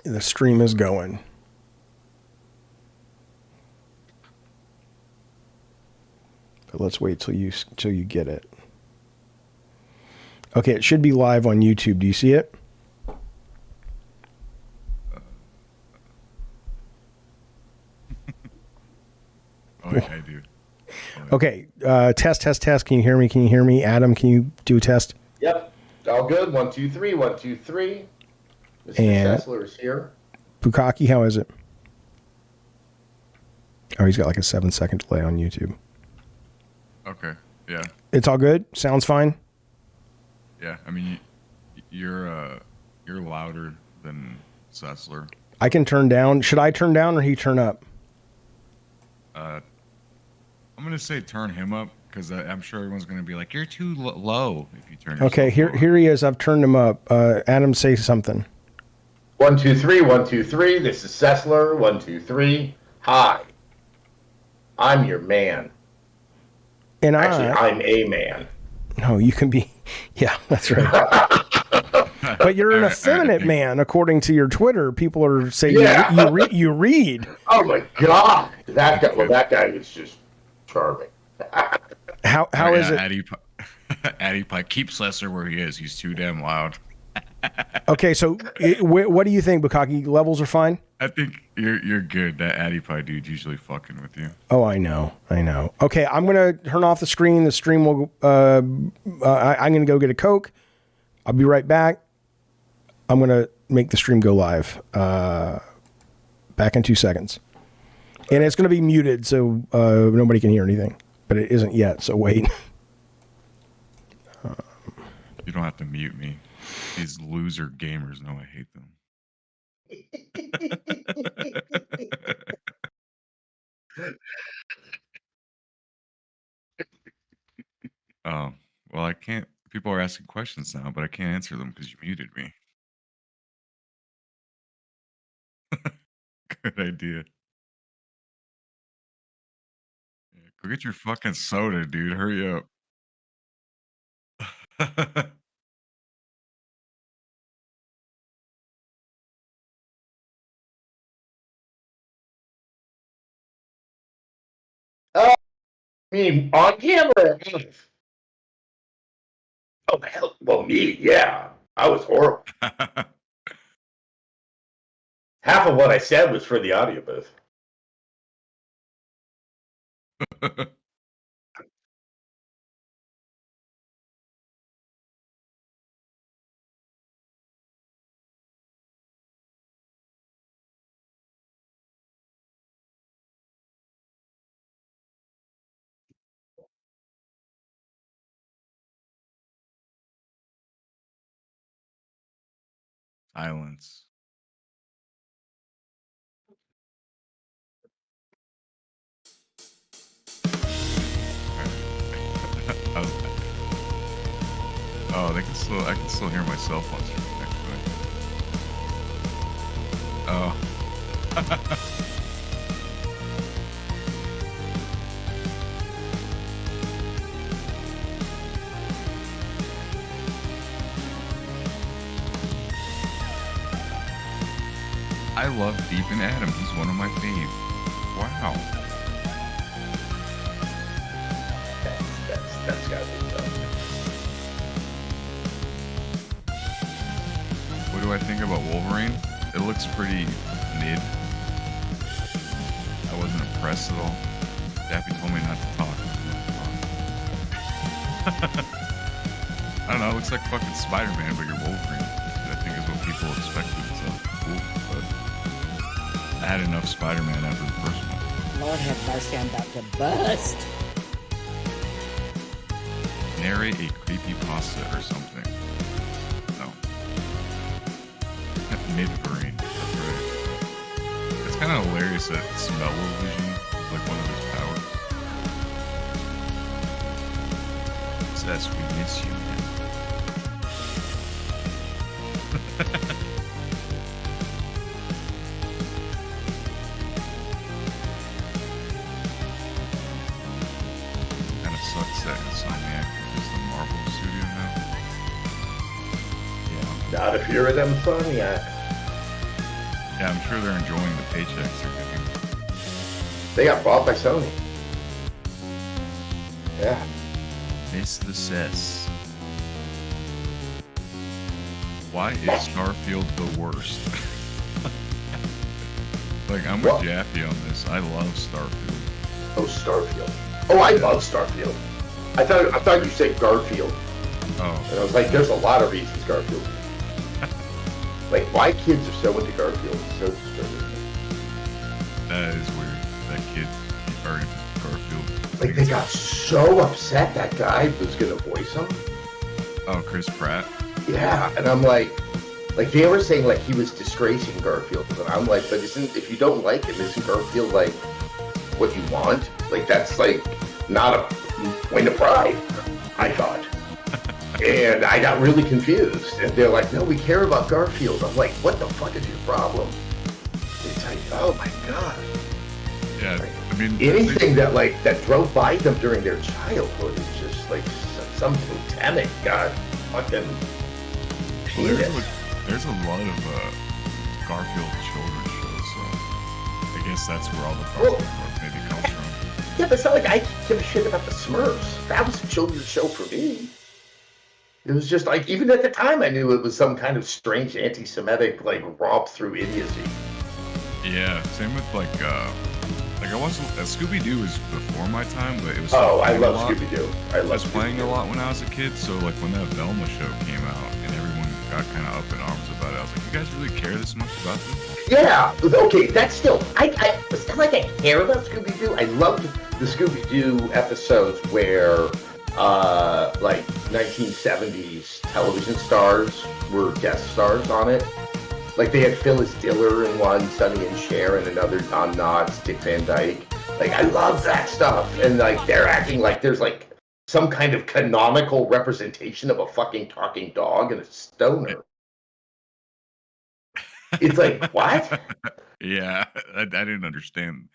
The stream is going. But let's wait till you get it. Okay, it should be live on YouTube. Do you see it? Oh, yeah, I do. Okay, test. Can you hear me? Can you hear me? Adam, can you do a test? Yep. All good. 1, 2, 3. 1, 2, 3. Mr. And Sessler is here. Bukaki, how is it? Oh, he's got like a 7-second delay on YouTube. Okay. Yeah. It's all good? Sounds fine? Yeah. I mean, you're louder than Sessler. I can turn down. Should I turn down or he turn up? I'm going to say turn him up because I'm sure everyone's going to be like, you're too low if you turn Okay, here he is. I've turned him up. Adam, say something. 1, 2, 3. 1, 2, 3. This is Sessler. 1, 2, 3. Hi. I'm your man. And actually, I'm a man. No, you can be. Yeah, that's right. But you're an effeminate man, according to your Twitter. People are saying you read. Oh my God, that guy. Well, that guy is just charming. How is it? Addy Pike, keep Sessler where he is. He's too damn loud. Okay, so what do you think, Bukaki? Levels are fine? I think you're good. That Addy Pie dude's usually fucking with you. Oh, I know. Okay, I'm gonna turn off the screen. The stream will. I'm gonna go get a Coke. I'll be right back. I'm gonna make the stream go live. Back in 2 seconds, and it's gonna be muted so nobody can hear anything. But it isn't yet. So wait. You don't have to mute me. These loser gamers know I hate them. Oh, well, I can't. People are asking questions now, but I can't answer them because you muted me. Good idea. Yeah, go get your fucking soda, dude. Hurry up. Oh, me on camera. Oh hell, well me, yeah, I was horrible. Half of what I said was for the audio booth. Silence. Oh, I can still hear myself on stream, actually. Oh. I love Deep and Adam. He's one of my faves. Wow. That's gotta be tough. What do I think about Wolverine? It looks pretty mid. I wasn't impressed at all. Jaffe told me not to talk. I don't know, it looks like fucking Spider-Man, but you're Wolverine. Which I think is what people expected, so cool. But I had enough Spider-Man after the first one. Lord have mercy, I'm about to bust. Narrate a creepypasta or something. No. Mid-brain. That's right. It's kind of hilarious that smell-o-vision is like one of his powers. Says we miss you, man. Kind of sucks that Insomniac is the Marvel studio now. Yeah. Not if you're an Insomniac. Yeah, I'm sure they're enjoying the paychecks they're getting. They got bought by Sony. Yeah. Miss the Cess. Why is Starfield the worst? Like, I'm with Jaffe on this. I love Starfield. Oh, Starfield. Oh, I love Starfield. I thought you said Garfield. Oh. And I was like, there's a lot of reasons Garfield. Like, why kids are so into Garfield is so disturbing. That is weird. That kid are into Garfield. Like, they got so upset that guy was gonna voice him. Oh, Chris Pratt? Yeah, and I'm like they were saying like he was disgracing Garfield, and I'm like, but if you don't like him, isn't Garfield like what you want? Like, that's like not a point of pride, I thought. And I got really confused, and they're like, no, we care about Garfield. I'm like, what the fuck is your problem? It's like, oh my god. Yeah, like, I mean, anything that drove by them during their childhood is just like some totemic fucking penis. There's a lot of Garfield children's shows, so I guess that's where all the Garfield maybe comes from. Yeah, but it's not like I give a shit about the Smurfs. That was a children's show for me. It was just like, even at the time, I knew it was some kind of strange anti-Semitic like romp through idiocy. Yeah, same with like I watched Scooby-Doo was before my time, but it was. Oh, I love Scooby-Doo. I was playing a lot when I was a kid, so like when that Velma show came out and everyone got kind of up in arms about it, I was like, you guys really care this much about this? Yeah, okay, that's still, it's not like I care about Scooby-Doo. I loved the Scooby-Doo episodes where, like 1970s television stars were guest stars on it. Like they had Phyllis Diller in one, Sonny and Cher in another, Don Knotts, Dick Van Dyke. Like, I love that stuff. And like they're acting like there's like some kind of canonical representation of a fucking talking dog and a stoner. It's like, what? Yeah, I didn't understand.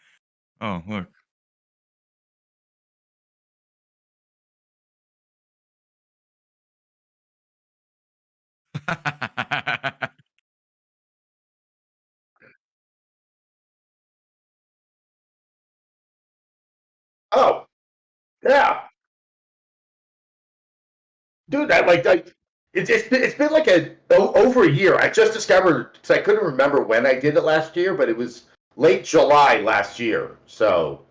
Oh, look. Oh, yeah. Dude, it's been like over a year. I just discovered, so I couldn't remember when I did it last year, but it was late July last year. So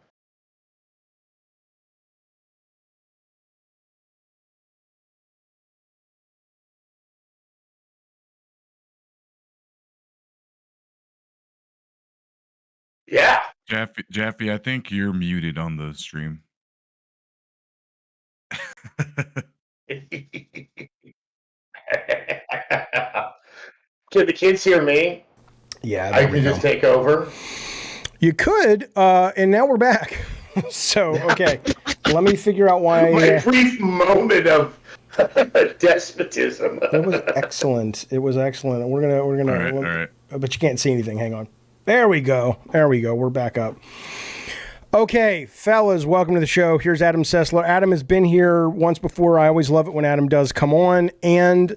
yeah. Jaffe, I think you're muted on the stream. Can the kids hear me? Yeah, I can just take over. You could, and now we're back. So, okay, let me figure out why. My brief moment of despotism. It was excellent. It was excellent. We're gonna. All right. But you can't see anything. Hang on. There we go. We're back up. Okay, fellas, welcome to the show. Here's Adam Sessler. Adam has been here once before. I always love it when Adam does come on. And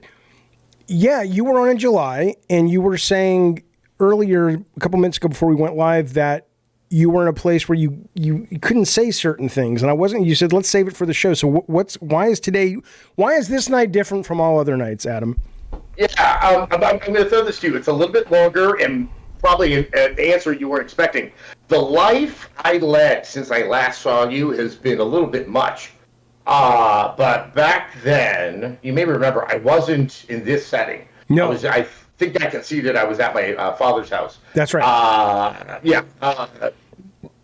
yeah, you were on in July, and you were saying earlier, a couple minutes ago before we went live, that you were in a place where you couldn't say certain things. And you said, let's save it for the show. So why is this night different from all other nights, Adam? Yeah, I'm going to throw this to you. It's a little bit longer and probably an answer you weren't expecting. The life I led since I last saw you has been a little bit much. But back then, you may remember, I wasn't in this setting. No. I think I conceded I was at my father's house. That's right. Yeah.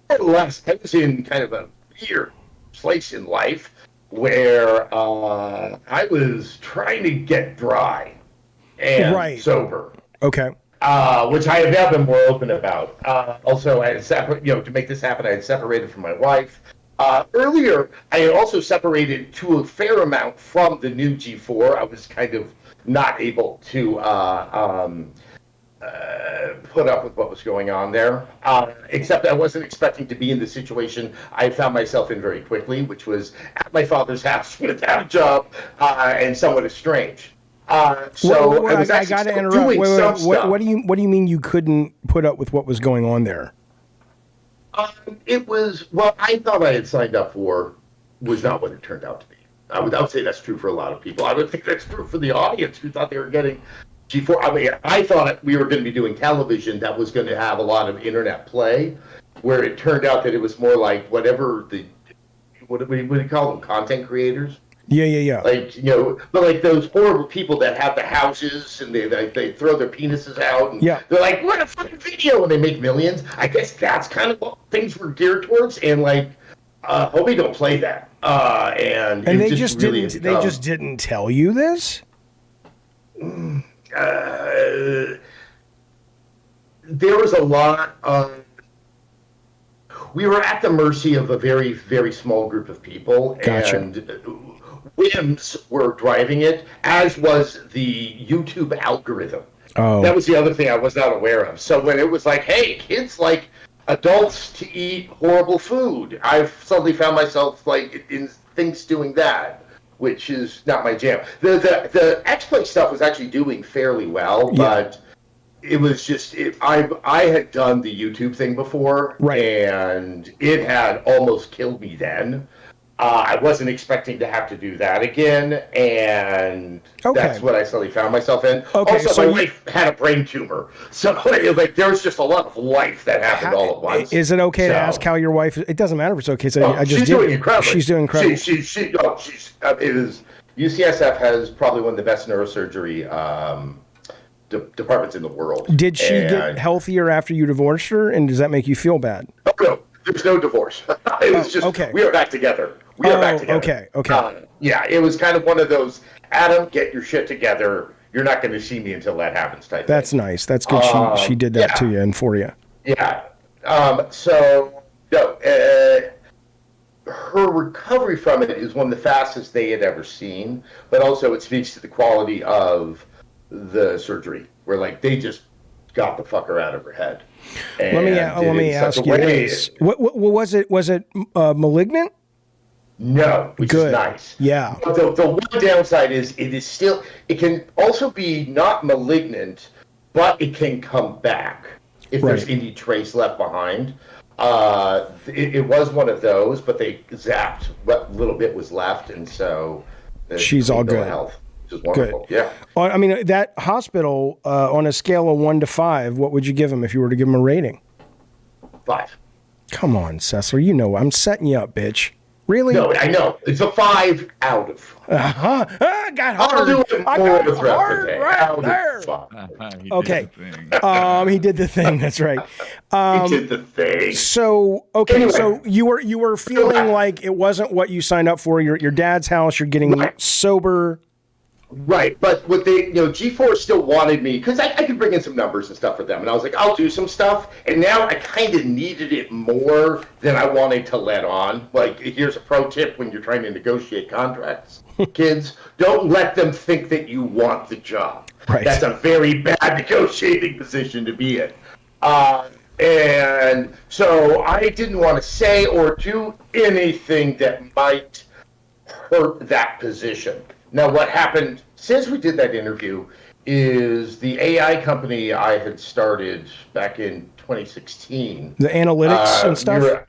Nevertheless, I was in kind of a weird place in life where I was trying to get dry and sober. Okay. Which I have now been more open about. Also, I had to make this happen, I had separated from my wife. Earlier, I had also separated to a fair amount from the new G4. I was kind of not able to put up with what was going on there, except I wasn't expecting to be in the situation I found myself in very quickly, which was at my father's house without a job and somewhat estranged. So I was I actually got to still interrupt. doing some stuff. What do you mean you couldn't put up with what was going on there? It was, well, I thought I had signed up for was not what it turned out to be. I would say that's true for a lot of people. I would think that's true for the audience who thought they were getting G4. I mean, I thought we were going to be doing television that was going to have a lot of internet play, where it turned out that it was more like whatever what do you call them? Content creators? Yeah. Like, but like those horrible people that have the houses and they throw their penises out and they're like, what a fucking video, and they make millions. I guess that's kind of what things were geared towards, and like, hope we don't play that. And they just didn't tell you this? There was a lot of, we were at the mercy of a very, very small group of people. Gotcha. And whims were driving it, as was the YouTube algorithm. Oh. That was the other thing I was not aware of. So when it was like, hey, kids like adults to eat horrible food, I suddenly found myself like in things doing that, which is not my jam. The exploit stuff was actually doing fairly well, but it was just I had done the YouTube thing before, and it had almost killed me then. I wasn't expecting to have to do that again, and that's what I suddenly found myself in. Okay, also, so my wife had a brain tumor, so like there was just a lot of life that happened all at once. Is it okay to ask how your wife? It doesn't matter if it's okay. So she's doing incredible. She's doing incredible. It is. UCSF has probably one of the best neurosurgery departments in the world. Did she get healthier after you divorced her, and does that make you feel bad? Oh, no, there's no divorce. It was just we are back together. We are back together. Okay. Yeah, it was kind of one of those, Adam, get your shit together. You're not going to see me until that happens type That's thing. Nice. That's good. She did that to you and for you. Yeah. Her recovery from it is one of the fastest they had ever seen, but also it speaks to the quality of the surgery, where like they just got the fucker out of her head. Let me ask you this: what was it? Was it malignant? No, which is nice. Yeah. But the one downside is it can also be not malignant, but it can come back if there's any trace left behind. It was one of those, but they zapped what little bit was left, and so she's all good. Health, which is wonderful. Good. Yeah. I mean, that hospital on a scale of 1 to 5, what would you give them if you were to give them a rating? 5. Come on, Sessler. You know I'm setting you up, bitch. Really? No, I know. It's a 5 out of 5. Got hard. I'll do it I more got hard right there. Okay. He did the thing. That's right. He did the thing. So, okay. Anyway, so you were feeling like it wasn't what you signed up for. Your dad's house. You're getting sober. Right, but what they, G4 still wanted me, because I could bring in some numbers and stuff for them, and I was like, I'll do some stuff, and now I kind of needed it more than I wanted to let on. Like, here's a pro tip when you're trying to negotiate contracts. Kids, don't let them think that you want the job. Right. That's a very bad negotiating position to be in. And so I didn't want to say or do anything that might hurt that position. Now, what happened since we did that interview is the AI company I had started back in 2016. The analytics and stuff?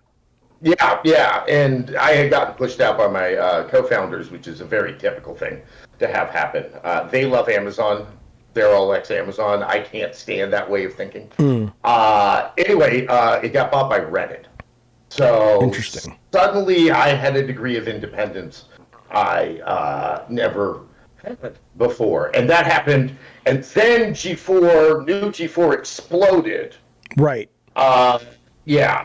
Yeah. And I had gotten pushed out by my co-founders, which is a very typical thing to have happen. They love Amazon. They're all ex-Amazon. I can't stand that way of thinking. Anyway, it got bought by Reddit. So interesting. Suddenly I had a degree of independence I never had before. And that happened. And then new G4 exploded. Right. Yeah.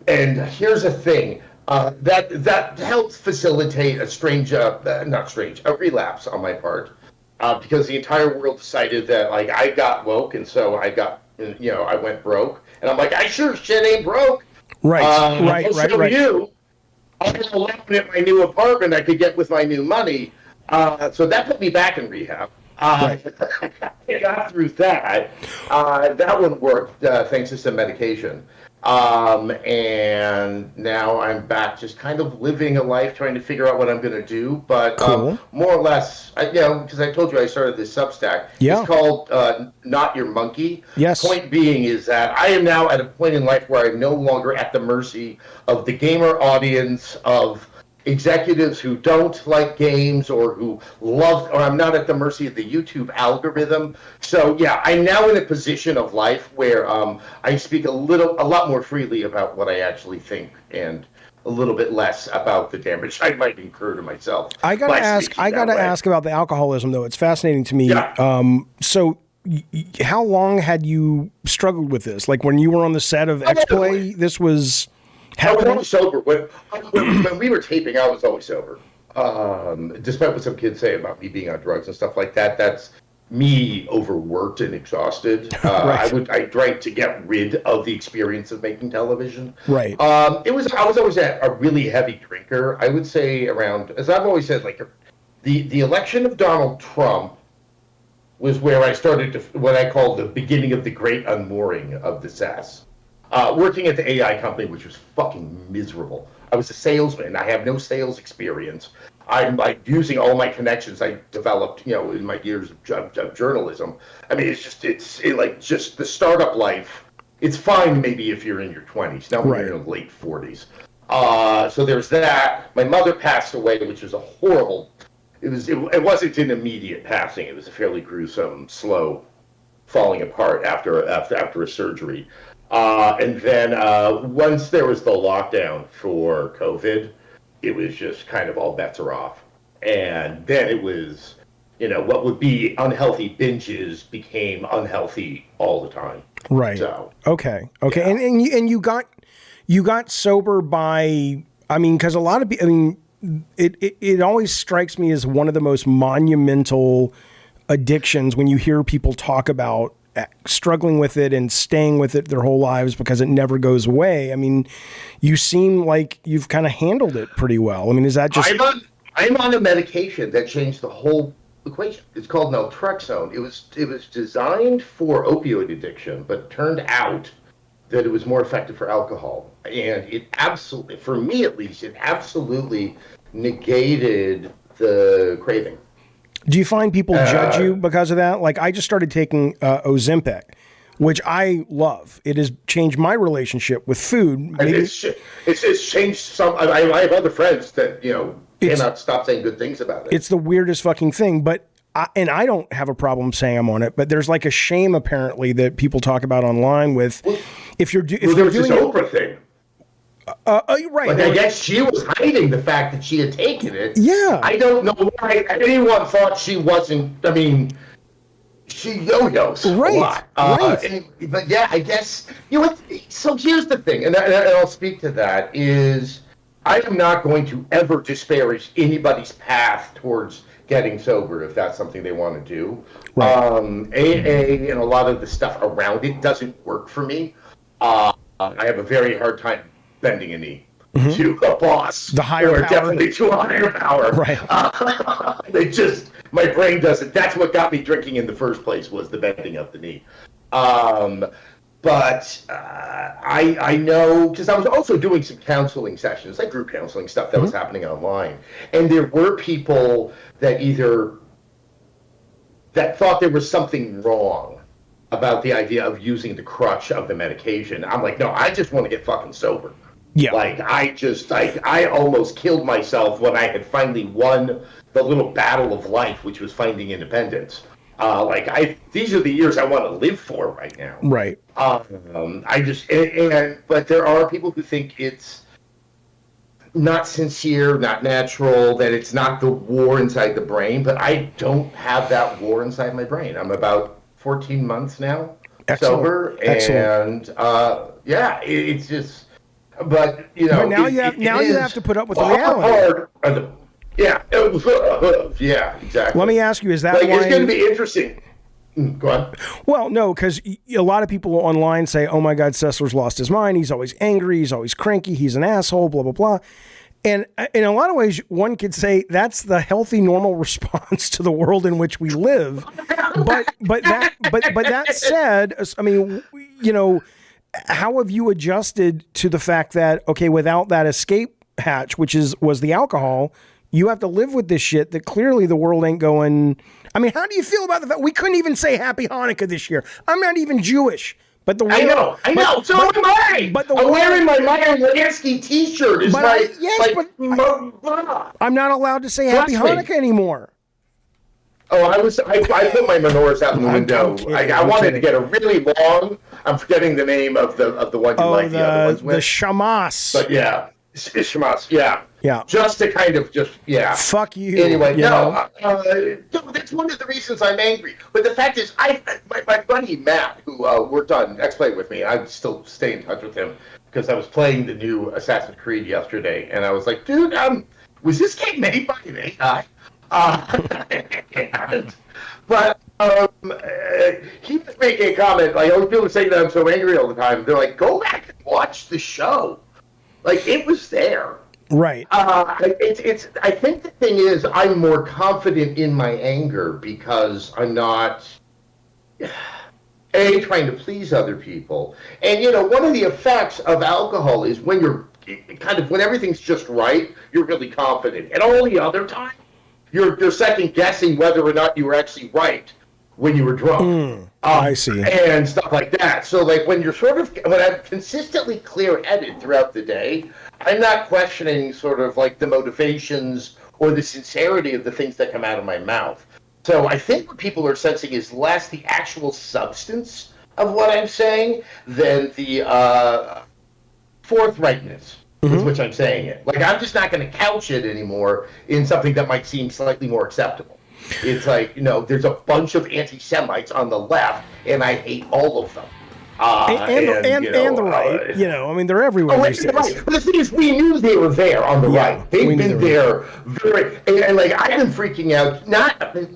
And here's the thing. That helped facilitate a relapse on my part. Because the entire world decided that, like, I got woke, and so I went broke. And I'm like, I sure shit ain't broke. Right. Right. You. I'm alone at my new apartment I could get with my new money. So that put me back in rehab. I got through that. That one worked thanks to some medication. And now I'm back just kind of living a life, trying to figure out what I'm going to do. But Cool. more or less, because I told you I started this Substack. Yeah. It's called Not Your Monkey. Yes. Point being is that I am now at a point in life where I'm no longer at the mercy of the gamer audience, of executives who don't like games or who love, or I'm not at the mercy of the YouTube algorithm. So yeah, I'm now in a position of life where I speak a lot more freely about what I actually think, and a little bit less about the damage I might incur to myself. I gotta ask about the alcoholism though. It's fascinating to me. Yeah. So how long had you struggled with this? Like when you were on the set of X-Play, this was I was always sober. When we were taping, I was always sober. Despite what some kids say about me being on drugs and stuff like that, that's me overworked and exhausted. Right. I drank to get rid of the experience of making television. Right. I was always a really heavy drinker. I would say around, as I've always said, like the election of Donald Trump was where I started to, what I call the beginning of the great unmooring of the SaaS. Working at the AI company, which was fucking miserable. I was a salesman. I have no sales experience. I'm like using all my connections I developed, in my years of journalism. I mean, it's just the startup life. It's fine maybe if you're in your 20s. Now we're in your late 40s. So there's that. My mother passed away, which was a horrible. It wasn't an immediate passing. It was a fairly gruesome, slow falling apart after a surgery. And then once there was the lockdown for COVID, it was just kind of all bets are off. And then it was, what would be unhealthy binges became unhealthy all the time. Right. So, okay. Yeah. And you got sober by, because a lot of people, it always strikes me as one of the most monumental addictions when you hear people talk about struggling with it and staying with it their whole lives because it never goes away. You seem like you've kind of handled it pretty well. Is that just... I'm on a medication that changed the whole equation. It's called naltrexone. It was designed for opioid addiction, but turned out that it was more effective for alcohol. And it absolutely, for me at least, it absolutely negated the craving. Do you find people judge you because of that? Like, I just started taking Ozempic, which I love. It has changed my relationship with food. It's changed some. I have other friends that cannot stop saying good things about it. It's the weirdest fucking thing, but I don't have a problem saying I'm on it. But there's like a shame apparently that people talk about online with if you're doing this Oprah thing. Right. Like, I guess she was hiding the fact that she had taken it. Yeah. I don't know why anyone thought she wasn't. She yo-yos a lot. But yeah, I guess, so here's the thing, and I'll speak to that, is I am not going to ever disparage anybody's path towards getting sober if that's something they want to do. Right. AA and a lot of the stuff around it doesn't work for me. I have a very hard time bending a knee to a boss. The higher or power. Definitely to a higher power. Right. My brain doesn't. That's what got me drinking in the first place, was the bending of the knee. But I know, because I was also doing some counseling sessions, like group counseling stuff that was happening online. And there were people that thought there was something wrong about the idea of using the crutch of the medication. I'm like, no, I just want to get fucking sober. Yeah. Like, I almost killed myself when I had finally won the little battle of life, which was finding independence. These are the years I want to live for right now. Right. But there are people who think it's not sincere, not natural, that it's not the war inside the brain, but I don't have that war inside my brain. I'm about 14 months now sober. Excellent. And it's just, but now you have to put up with the reality. Yeah, exactly. Let me ask you, is that why... It's going to be interesting. Go on. Well, no, because a lot of people online say, oh my God, Sessler's lost his mind. He's always angry. He's always cranky. He's an asshole, blah, blah, blah. And in a lot of ways, one could say that's the healthy, normal response to the world in which we live. But that said, how have you adjusted to the fact that, okay, without that escape hatch, which was the alcohol, you have to live with this shit that clearly the world ain't going. I mean, how do you feel about the fact we couldn't even say Happy Hanukkah this year? I'm not even Jewish. But the I know. So am I. But I'm wearing my Meyer Lansky T-shirt. I'm not allowed to say Happy Hanukkah anymore. Oh, I put my menorahs out the window. I wanted to get a really long. I'm forgetting the name of the one you like the other ones with. The Shamas. But yeah, Shamas. Yeah. Yeah. Just to kind of Fuck you. Anyway, that's one of the reasons I'm angry. But the fact is, my buddy Matt, who worked on X-Play with me, I still stay in touch with him because I was playing the new Assassin's Creed yesterday, and I was like, dude, was this game made by an AI? But he was making a comment. Like, always people say that I'm so angry all the time. They're like, go back and watch the show. Like, it was there. Right. I think the thing is, I'm more confident in my anger because I'm not trying to please other people. And one of the effects of alcohol is when you're when everything's just right, you're really confident, and all the other time, you're second guessing whether or not you were actually right when you were drunk. I see. And stuff like that. So like when I'm consistently clear-headed throughout the day, I'm not questioning sort of like the motivations or the sincerity of the things that come out of my mouth. So I think what people are sensing is less the actual substance of what I'm saying than the forthrightness with which I'm saying it. Like, I'm just not going to couch it anymore in something that might seem slightly more acceptable. It's like, there's a bunch of anti-Semites on the left, and I hate all of them. And the right. I mean, they're everywhere these days. Right. But the thing is, we knew they were there on the right. They've been there very... And like, I've been freaking out.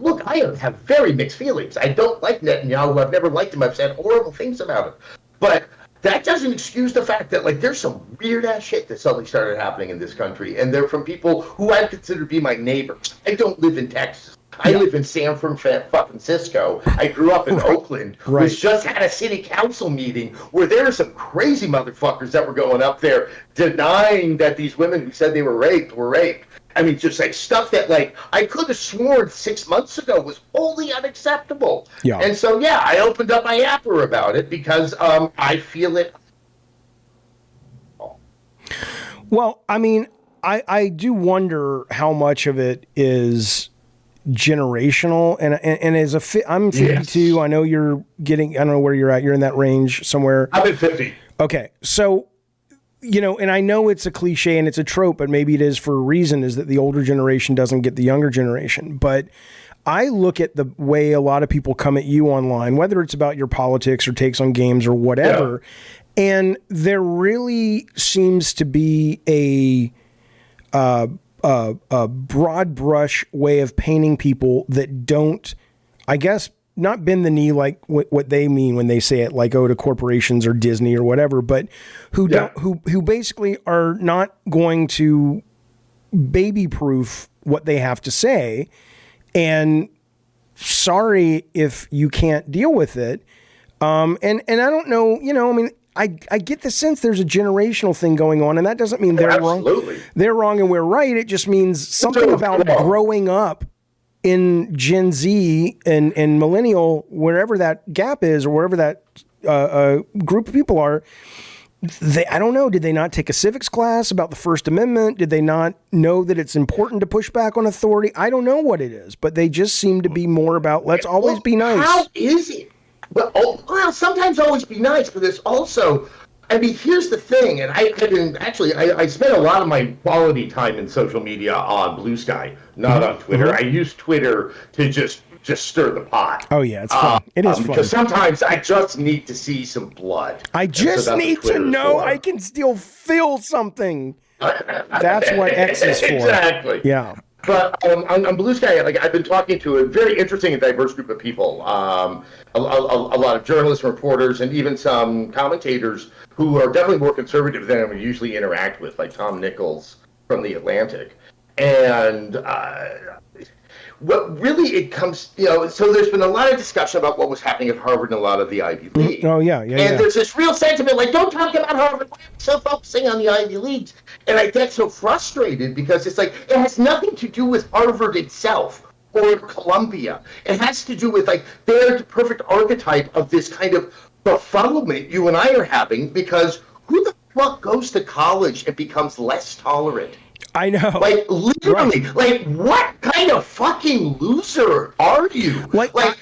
Look, I have very mixed feelings. I don't like Netanyahu. I've never liked him. I've said horrible things about him. But that doesn't excuse the fact that, like, there's some weird-ass shit that suddenly started happening in this country. And they're from people who I consider to be my neighbors. I don't live in Texas. I live in San Francisco. I grew up in Oakland, which just had a city council meeting where there are some crazy motherfuckers that were going up there denying that these women who said they were raped were raped. I mean, just like stuff that, like, I could have sworn 6 months ago was wholly unacceptable. Yeah. And so, I opened up my yapper about it because I feel it. Well, I mean, I do wonder how much of it is generational, and as I'm 52. Yes. I know you're getting. I don't know where you're at. You're in that range somewhere. I'm at 50. Okay, so and I know it's a cliche and it's a trope, but maybe it is for a reason. Is that the older generation doesn't get the younger generation? But I look at the way a lot of people come at you online, whether it's about your politics or takes on games or whatever, and there really seems to be a broad brush way of painting people that don't, I guess, not bend the knee like what they mean when they say it, like, to corporations or Disney or whatever, but who basically are not going to baby proof what they have to say. And sorry if you can't deal with it. And I don't know, I mean, I get the sense there's a generational thing going on, and that doesn't mean they're wrong. They're wrong and we're right. It just means something about growing up in Gen Z and millennial, wherever that gap is or wherever that group of people are. I don't know. Did they not take a civics class about the First Amendment? Did they not know that it's important to push back on authority? I don't know what it is, but they just seem to be more about let's always be nice. How is it? Well, sometimes always be nice, but there's also, I mean, here's the thing, and I spent a lot of my quality time in social media on Blue Sky, not on Twitter. I use Twitter to just stir the pot. Oh yeah, it's fun. It is fun. Because sometimes I just need to see some blood. I just need to know I can still feel something. That's what X is for. Exactly. Yeah. But on Blue Sky, like, I've been talking to a very interesting and diverse group of people. A lot of journalists, reporters, and even some commentators who are definitely more conservative than I would usually interact with, like Tom Nichols from The Atlantic. And what really it comes, so there's been a lot of discussion about what was happening at Harvard and a lot of the Ivy League. Oh, yeah. And there's this real sentiment, like, don't talk about Harvard, why are we so focusing on the Ivy Leagues? And I get so frustrated because it's like, it has nothing to do with Harvard itself or Columbia. It has to do with, like, they're the perfect archetype of this kind of befuddlement you and I are having, because who the fuck goes to college and becomes less tolerant? I know. Like, literally, like, what kind of fucking loser are you?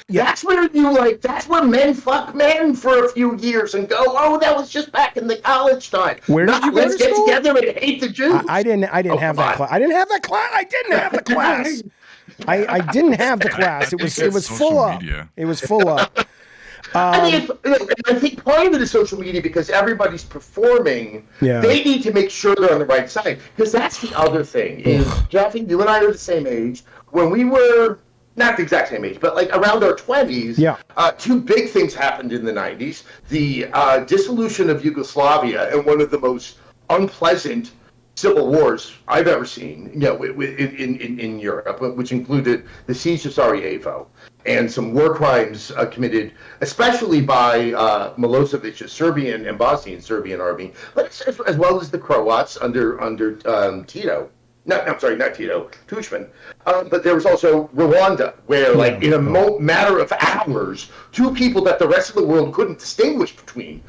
That's where men fuck men for a few years and go, oh, that was just back in the college time. Where did you go Let's to get school? together and hate the Jews. I didn't have that class. I didn't have that class. I didn't have the class. I didn't have the class. It was full up. It was full up. I think part of it is social media because everybody's performing. Yeah. They need to make sure they're on the right side. Because that's the other thing. Is, Jaffe, you and I are the same age. When we were, not the exact same age, but like around our 20s, two big things happened in the 90s. The dissolution of Yugoslavia and one of the most unpleasant civil wars I've ever seen, in Europe, which included the siege of Sarajevo and some war crimes committed, especially by Milosevic's Serbian and Bosnian Serbian army, but as well as the Croats under Tito. Not Tito, Tushman. But there was also Rwanda, where, in a matter of hours, two people that the rest of the world couldn't distinguish between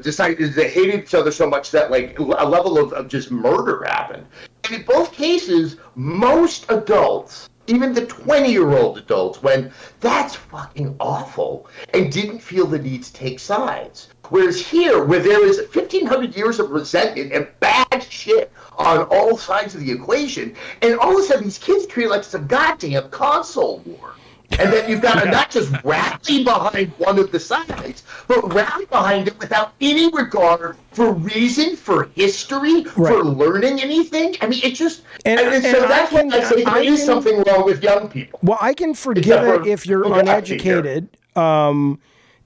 decided they hated each other so much that, like, a level of just murder happened. And in both cases, most adults, even the 20-year-old adults, went, that's fucking awful, and didn't feel the need to take sides. Whereas here, where there is 1,500 years of resentment and bad shit on all sides of the equation, and all of a sudden these kids treat it like it's a goddamn console war. And then you've got to not just rally behind one of the sides, but rally behind it without any regard for reason, for history, for learning anything. I mean, it just... And so that's when I say there is something wrong with young people. Well, I can forgive it if you're uneducated and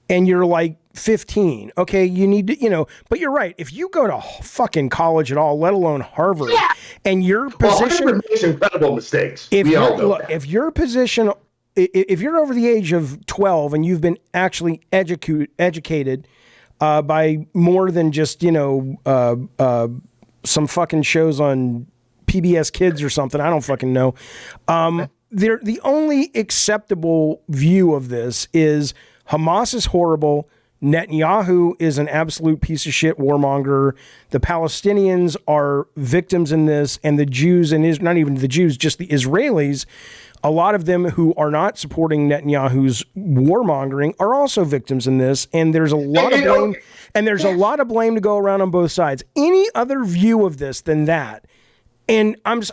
you're like 15. Okay, you need to, but you're right. If you go to fucking college at all, let alone Harvard, and your position... Harvard makes incredible mistakes. If your position... If you're over the age of 12 and you've been actually educated by more than just, some fucking shows on PBS Kids or something, I don't fucking know. The only acceptable view of this is Hamas is horrible. Netanyahu is an absolute piece of shit warmonger. The Palestinians are victims in this, and the Jews, and not even the Jews, just the Israelis, a lot of them who are not supporting Netanyahu's warmongering are also victims in this, and there's a lot of blame, and there's a lot of blame to go around on both sides. Any other view of this than that, and it's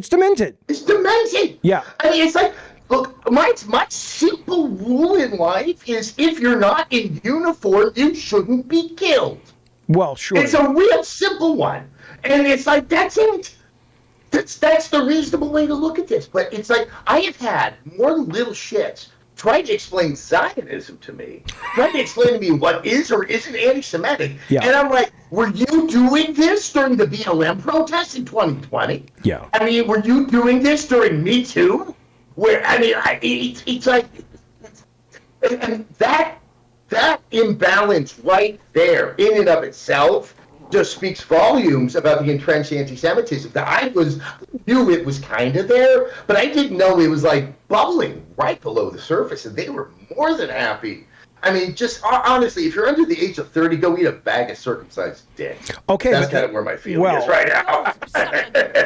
demented. It's demented. Yeah. I mean, it's like, look, my simple rule in life is if you're not in uniform, you shouldn't be killed. Well, sure. It's a real simple one, and it's like that's it. That's the reasonable way to look at this. But it's like, I have had more little shits trying to explain Zionism to me, trying to explain to me what is or isn't anti-Semitic. Yeah. And I'm like, were you doing this during the BLM protests in 2020? Yeah. I mean, were you doing this during Me Too? It's like, and that imbalance right there, in and of itself, just speaks volumes about the entrenched anti-Semitism. That I knew it was kind of there, but I didn't know it was like bubbling right below the surface, and they were more than happy. I mean, just honestly, if you're under the age of 30, go eat a bag of circumcised dick. Okay, that's kind of where my feeling is right now.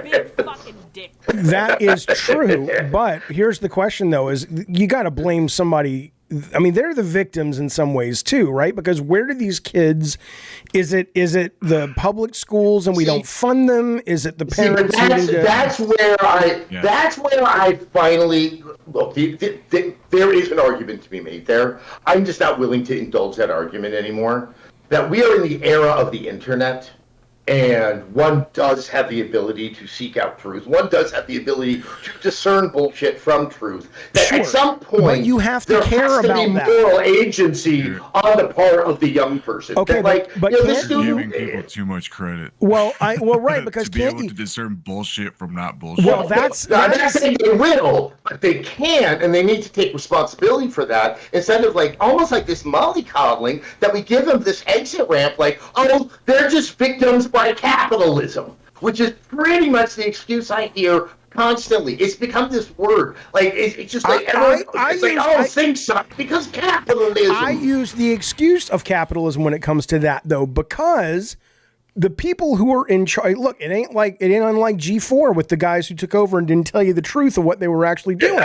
Big fucking dick. That is true, but here's the question, though: is you got to blame somebody. I mean, they're the victims in some ways too, right? Because where do these kids? Is it the public schools and we don't fund them? Is it the parents? That's where I finally look. There is an argument to be made there. I'm just not willing to indulge that argument anymore. That we are in the era of the internet, and one does have the ability to seek out truth. One does have the ability to discern bullshit from truth. That Sure, at some point, but you have to there care has to about be that. moral agency on the part of the young person. Okay, that, like, but you know, the can't You're student- giving people too much credit. Well, right, because to be can't able you? to discern bullshit from not bullshit. Well, that's I'm not saying they will, but they can, and they need to take responsibility for that instead of like almost like this mollycoddling that we give them this exit ramp, like, oh, they're just victims by capitalism, which is pretty much the excuse I hear constantly. It's become this word, like it's just like things suck because capitalism. I use the excuse of capitalism when it comes to that, though, because the people who are in charge, look, it ain't unlike G4 with the guys who took over and didn't tell you the truth of what they were actually doing.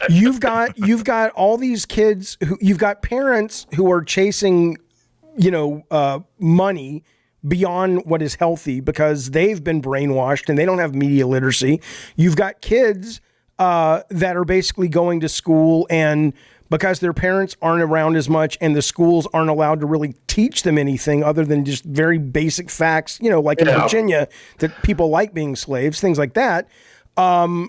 You've got all these kids you've got parents who are chasing, money beyond what is healthy because they've been brainwashed and they don't have media literacy. You've got kids that are basically going to school, and because their parents aren't around as much and the schools aren't allowed to really teach them anything other than just very basic facts, like in Virginia, that people like being slaves, things like that, that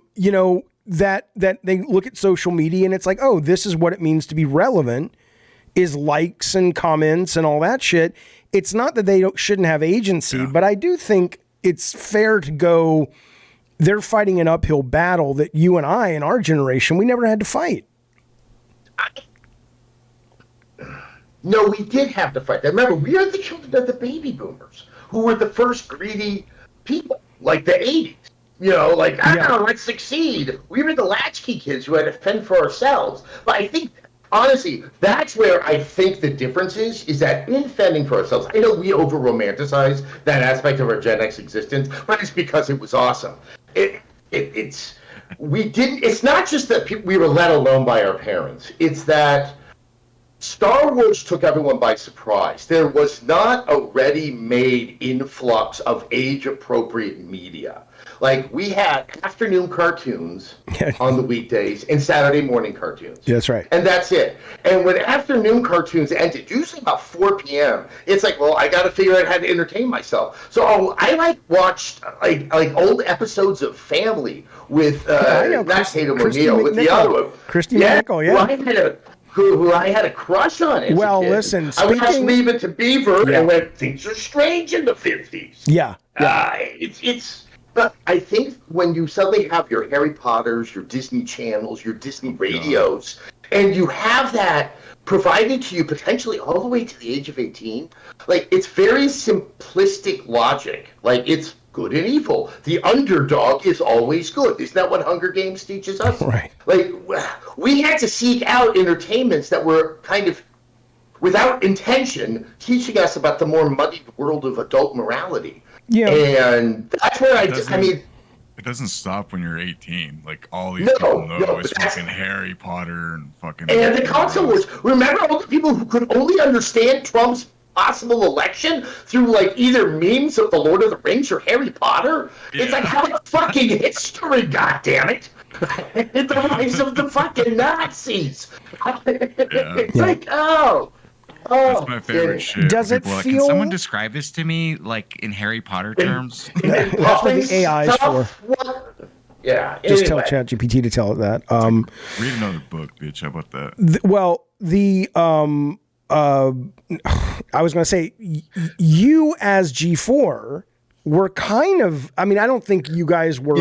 they look at social media and it's like, oh, this is what it means to be relevant, is likes and comments and all that shit. It's not that they shouldn't have agency, but I do think it's fair to go, they're fighting an uphill battle that you and I in our generation, we never had to fight. No, we did have to fight that. Remember, we are the children of the baby boomers, who were the first greedy people, like the 80s. Let's succeed. We were the latchkey kids who had to fend for ourselves. But I think, honestly, that's where I think the difference is that in fending for ourselves, I know we over-romanticize that aspect of our Gen X existence, but it's because it was awesome. It's not just that we were let alone by our parents. It's that Star Wars took everyone by surprise. There was not a ready-made influx of age-appropriate media. Like, we had afternoon cartoons on the weekdays and Saturday morning cartoons. That's right. And that's it. And when afternoon cartoons ended, usually about 4 p.m., it's like, well, I got to figure out how to entertain myself. So I watched old episodes of Family with not Tatum O'Neal, with the other one. Christy McNichol, yeah. Who I had a crush on as a kid. Listen, I watched Leave It to Beaver and went, things are strange in the 50s. Yeah. But I think when you suddenly have your Harry Potters, your Disney channels, your Disney radios, and you have that provided to you potentially all the way to the age of 18, like, it's very simplistic logic. Like, it's good and evil. The underdog is always good. Isn't that what Hunger Games teaches us? Right. Like, we had to seek out entertainments that were kind of, without intention, teaching us about the more muddied world of adult morality. Yeah. And that's where it doesn't stop when you're 18. Like, all these people know is fucking Harry Potter and fucking... And the console wars. Remember all the people who could only understand Trump's possible election through, like, either memes of the Lord of the Rings or Harry Potter? Yeah. It's like, how much fucking history, goddammit! The rise of the fucking Nazis! It's like, that's my favorite shit. Does it feel? Can someone describe this to me, like, in Harry Potter terms? That's what the AI is for. Yeah. Just tell ChatGPT to tell it that. Read another book, bitch. How about that? I was going to say, you as G4 were kind of, I don't think you guys were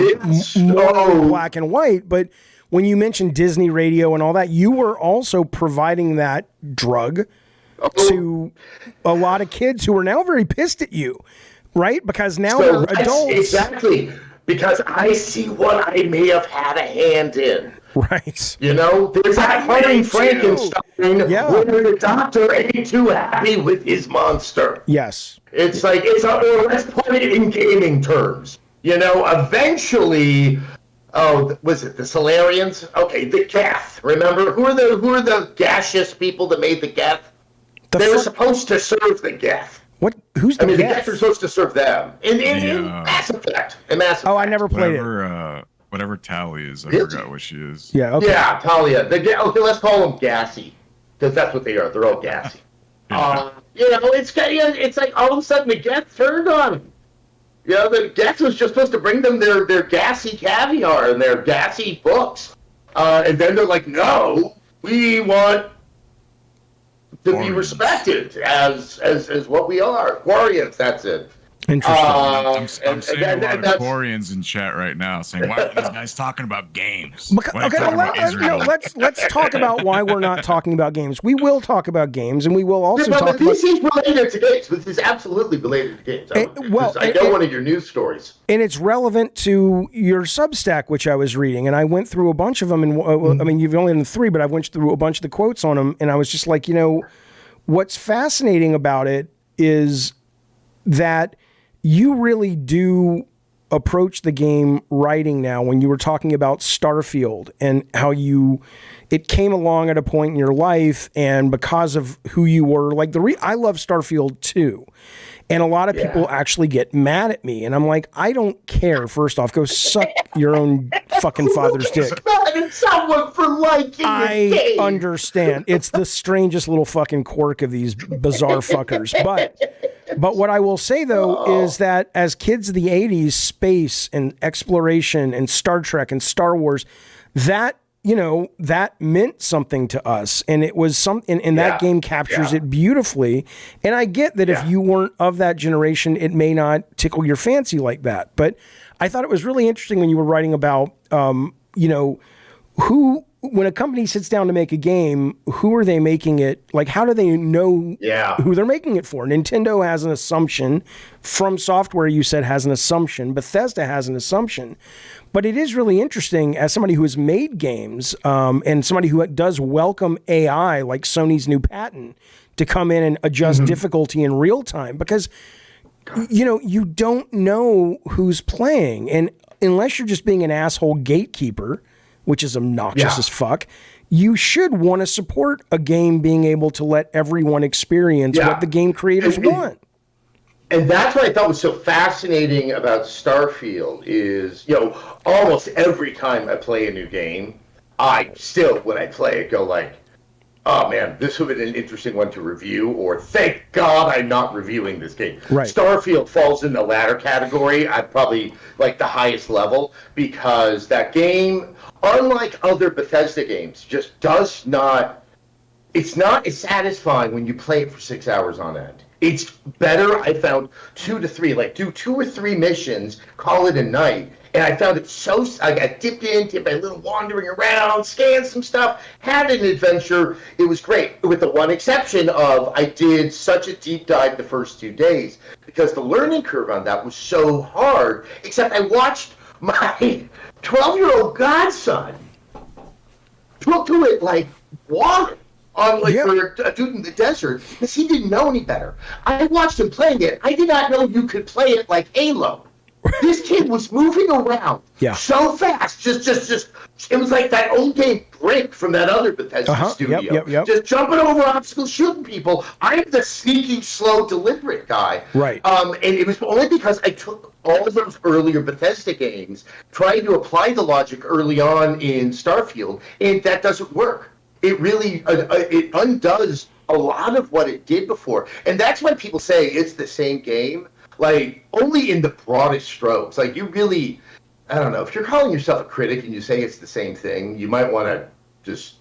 more black and white, but when you mentioned Disney radio and all that, you were also providing that drug to a lot of kids who are now very pissed at you, right? Because now they're adults. Exactly. Because I see what I may have had a hand in. Right. There's that Harry Frankenstein where the doctor ain't too happy with his monster. Yes. It's like, or let's put it in gaming terms. Eventually, was it the Solarians? Okay, the Geth. Remember, who are the gaseous people that made the Geth? They were supposed to serve the Geth. What? Who's the Geth? The Geth are supposed to serve them in Mass Effect. Oh, I never played it. Whatever Tally is, I forgot what she is. Yeah. Okay. Yeah, Talia. Okay, let's call them gassy, because that's what they are. They're all gassy. It's like all of a sudden the Geth turned on him. You know, the Gex was just supposed to bring them their gassy caviar and their gassy books. And then they're like, no, we want to be respected as what we are. Quarians, that's it. Interesting. I'm seeing a lot of Koreans in chat right now saying, "Why are these guys talking about games? Let's talk about why we're not talking about games. We will talk about games, and we will also talk about. This is related to games. This is absolutely related to games. I know one of your news stories, and it's relevant to your Substack, which I was reading, and I went through a bunch of them. And I mean, you've only done 3, but I went through a bunch of the quotes on them, and I was just like, what's fascinating about it is that you really do approach the game writing now. When you were talking about Starfield and how it came along at a point in your life, and because of who you were, like I love Starfield too. And a lot of people actually get mad at me, and I'm like, I don't care. First off, go suck your own fucking father's dick. Someone for liking I understand. It's the strangest little fucking quirk of these bizarre fuckers. But what I will say, though, is that as kids of the 80s, space and exploration and Star Trek and Star Wars, that meant something to us. And it was and that game captures it beautifully. And I get that if you weren't of that generation, it may not tickle your fancy like that. But I thought it was really interesting when you were writing about, when a company sits down to make a game, who are they making it? Like, how do they know who they're making it for? Nintendo has an assumption. From Software, you said, has an assumption. Bethesda has an assumption. But it is really interesting, as somebody who has made games and somebody who does welcome AI, like Sony's new patent, to come in and adjust difficulty in real time. Because, you don't know who's playing. And unless you're just being an asshole gatekeeper, which is obnoxious as fuck, you should want to support a game being able to let everyone experience what the game creators want. And that's what I thought was so fascinating about Starfield is, almost every time I play a new game, I still, when I play it, go like, oh man, this would have been an interesting one to review, or thank God I'm not reviewing this game. Right. Starfield falls in the latter category. I'm probably like the highest level, because that game, unlike other Bethesda games, just it's not as satisfying when you play it for 6 hours on end. It's better, I found, 2 to 3, like do 2 or 3 missions, call it a night. And I found it I got dipped in, did my little wandering around, scanned some stuff, had an adventure. It was great, with the one exception of I did such a deep dive the first 2 days, because the learning curve on that was so hard, except I watched my 12-year-old godson took to it like water on for a dude in the desert, because he didn't know any better. I watched him playing it. I did not know you could play it like Halo. This kid was moving around so fast. Just it was like that old game Brick from that other Bethesda studio. Just jumping over obstacles, shooting people. I'm the sneaky, slow, deliberate guy. Right. And it was only because I took all of those earlier Bethesda games, trying to apply the logic early on in Starfield, and that doesn't work. It really it undoes a lot of what it did before. And that's why people say it's the same game. Like, only in the broadest strokes. Like, you really, I don't know, if you're calling yourself a critic and you say it's the same thing, you might want to just...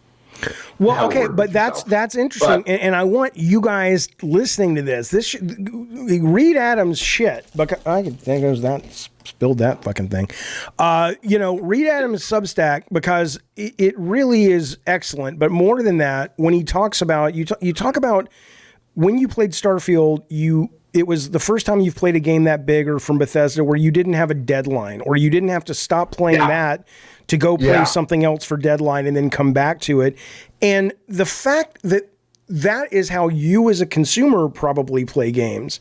Well, okay, but that's interesting, and I want you guys listening to this. Read Adam's shit. Because there goes that, spilled that fucking thing. Read Adam's Substack, because it really is excellent. But more than that, when he talks about, you talk about when you played Starfield, it was the first time you've played a game that big or from Bethesda where you didn't have a deadline, or you didn't have to stop playing that to go play something else for deadline and then come back to it. And the fact that is how you as a consumer probably play games,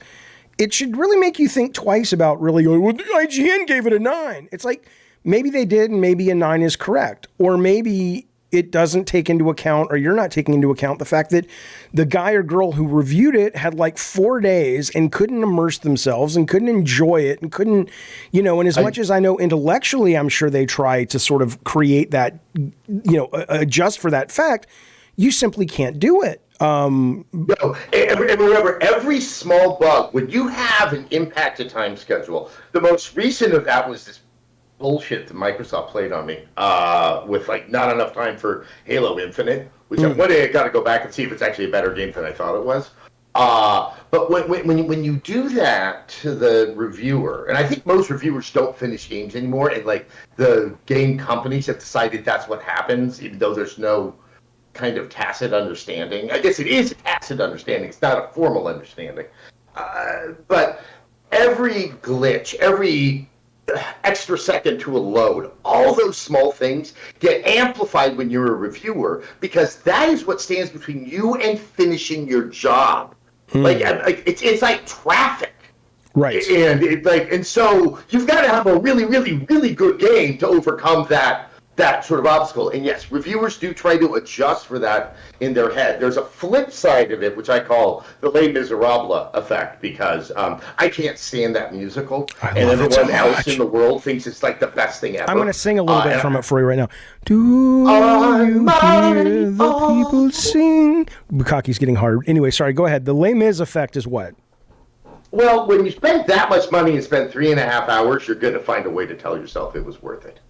it should really make you think twice about really going, well, the IGN gave it a 9. It's like, maybe they did, and maybe a 9 is correct. Or maybe it doesn't take into account, or you're not taking into account, the fact that the guy or girl who reviewed it had like 4 days and couldn't immerse themselves and couldn't enjoy it and couldn't, and as much as I know intellectually, I'm sure they try to sort of create that, adjust for that fact, you simply can't do it. No, and remember, every small bug, when you have an impacted time schedule, the most recent of that was this bullshit that Microsoft played on me with like not enough time for Halo Infinite, which one day I got to go back and see if it's actually a better game than I thought it was. But when you do that to the reviewer, and I think most reviewers don't finish games anymore, and like the game companies have decided that's what happens, even though there's no kind of tacit understanding. I guess it is a tacit understanding. It's not a formal understanding. But every glitch, every extra second to a load, all those small things get amplified when you're a reviewer, because that is what stands between you and finishing your job. Like it's like traffic. Right. And so you've got to have a really, really, really good game to overcome that sort of obstacle. And yes, reviewers do try to adjust for that in their head. There's a flip side of it, which I call the Les Miserables effect, because I can't stand that musical, and everyone else in the world thinks it's like the best thing ever. I'm going to sing a little bit from it for you right now. Do you hear the people sing? Bukkake's getting hard. Anyway, sorry, go ahead. The Les Mis effect is what? Well, when you spend that much money and spend 3.5 hours, you're going to find a way to tell yourself it was worth it.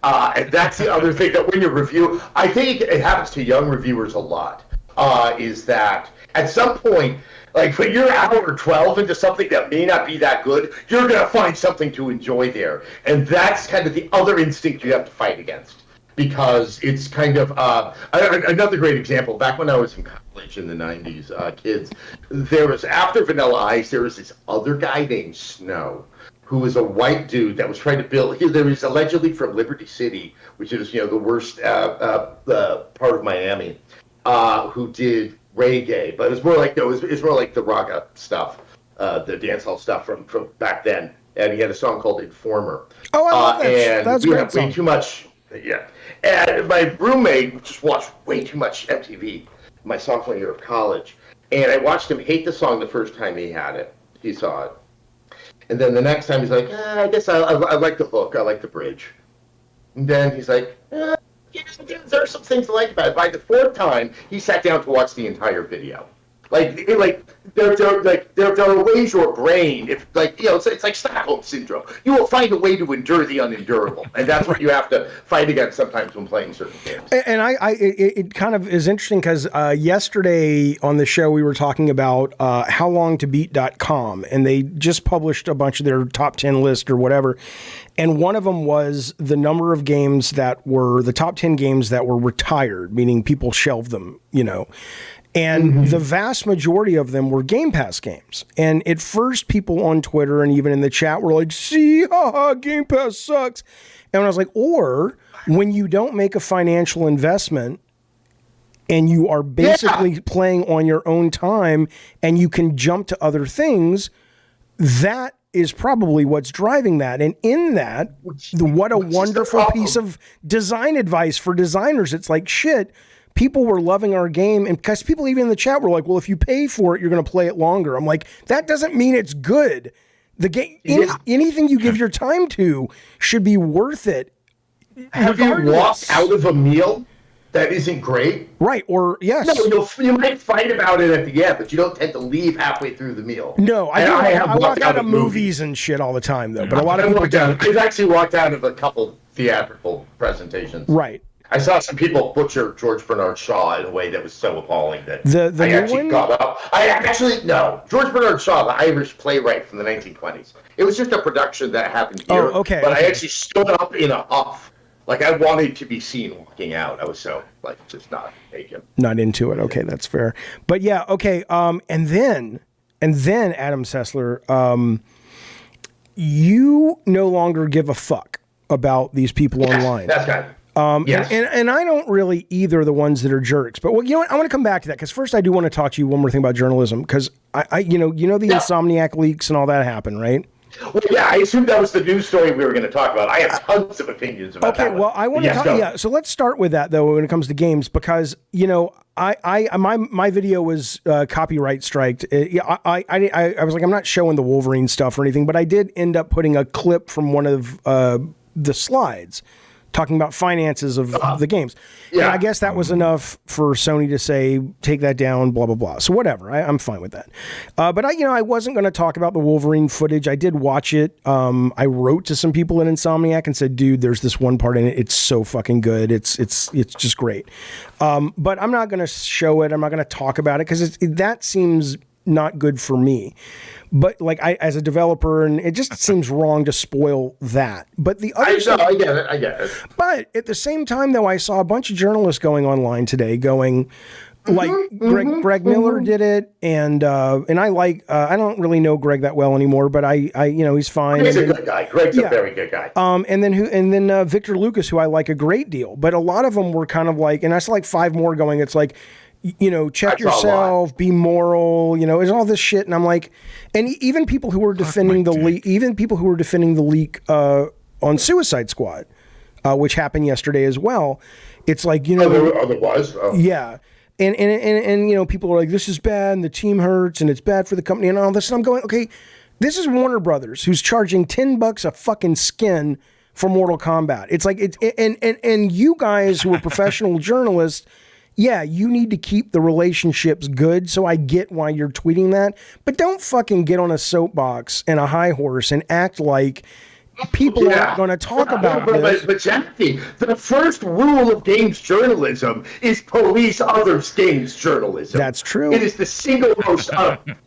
And that's the other thing, that when you review, I think it happens to young reviewers a lot, is that at some point, like when you're hour 12 into something that may not be that good, you're going to find something to enjoy there. And that's kind of the other instinct you have to fight against, because it's kind of another great example. Back when I was in college in the 90s, kids, there was, after Vanilla Ice, there was this other guy named Snow, who was a white dude that was trying to build. There was allegedly from Liberty City, which is the worst part of Miami, who did reggae, but it's more like it's more like the raga stuff, the dancehall stuff from back then. And he had a song called Informer. Oh, I love that. And That's we great had way too much. Yeah, and my roommate just watched way too much MTV my sophomore year of college, and I watched him hate the song the first time he saw it. And then the next time he's like, I guess I like the hook, I like the bridge. And then he's like, yeah, there are some things I like about it. By the fourth time, he sat down to watch the entire video. There are ways your brain, if it's like Stockholm syndrome. You will find a way to endure the unendurable, and that's what you have to fight against sometimes when playing certain games. And it kind of is interesting because yesterday on the show we were talking about howlongtobeat.com, and they just published a bunch of their top 10 list or whatever, and one of them was the number of games that were the top 10 games that were retired, meaning people shelved them, And the vast majority of them were Game Pass games. And at first, people on Twitter and even in the chat were like, see, Game Pass sucks. And I was like, or when you don't make a financial investment and you are basically playing on your own time and you can jump to other things, that is probably what's driving that. And in that, what a wonderful piece of design advice for designers. It's like, shit. People were loving our game, and because people even in the chat were like, well, if you pay for it, you're going to play it longer. I'm like, that doesn't mean it's good. The game, anything you give your time to should be worth it. Have you walked out of a meal that isn't great? Right, or yes. No, you might fight about it at the end, but you don't tend to leave halfway through the meal. No, I walk out of movies and shit all the time, though. But a lot of people don't. I've actually walked out of a couple theatrical presentations. Right. I saw some people butcher George Bernard Shaw in a way that was so appalling that the I actually got up. George Bernard Shaw, the Irish playwright from the 1920s. It was just a production that happened here. Oh, okay. But I actually stood up in a huff. Like, I wanted to be seen walking out. I was so, just not taken. Not into it. Okay, that's fair. But yeah, okay. And then Adam Sessler, you no longer give a fuck about these people online. That's right. Yes. And I don't really either, the ones that are jerks. But you know what? I want to come back to that because first I do want to talk to you one more thing about journalism because the Insomniac leaks and all that happened, right? Well, yeah, I assumed that was the news story we were going to talk about. I have tons of opinions about that. Okay, well, I want to talk. Yeah, so let's start with that though when it comes to games because my video was copyright striked. I was like, I'm not showing the Wolverine stuff or anything, but I did end up putting a clip from one of the slides talking about finances of the games. Yeah. And I guess that was enough for Sony to say, take that down, blah, blah, blah. So whatever, I'm fine with that. But I wasn't going to talk about the Wolverine footage. I did watch it. I wrote to some people at Insomniac and said, dude, there's this one part in it. It's so fucking good. It's just great. But I'm not going to show it. I'm not going to talk about it because that seems not good for me. But like as a developer, and it just seems wrong to spoil that. But the other stuff, I get it. But at the same time, though, I saw a bunch of journalists going online today going, like Greg Miller did it, and I like I don't really know Greg that well anymore, but I he's fine. He's a good guy. Greg's a very good guy. And then Victor Lucas, who I like a great deal, but a lot of them were kind of like, and I saw like 5 more going. It's like, check yourself, be moral, is all this shit. And I'm like, and even people who were defending the leak, on Suicide Squad, which happened yesterday as well. It's like, otherwise, yeah. And people are like, this is bad and the team hurts and it's bad for the company and all this. And I'm going, okay, this is Warner Brothers who's charging $10 a fucking skin for Mortal Kombat. It's like, and you guys who are professional journalists, yeah, you need to keep the relationships good, so I get why you're tweeting that, but don't fucking get on a soapbox and a high horse and act like people aren't going to talk about this. But Jaffe, the first rule of games journalism is police others' games journalism. That's true. It is the single most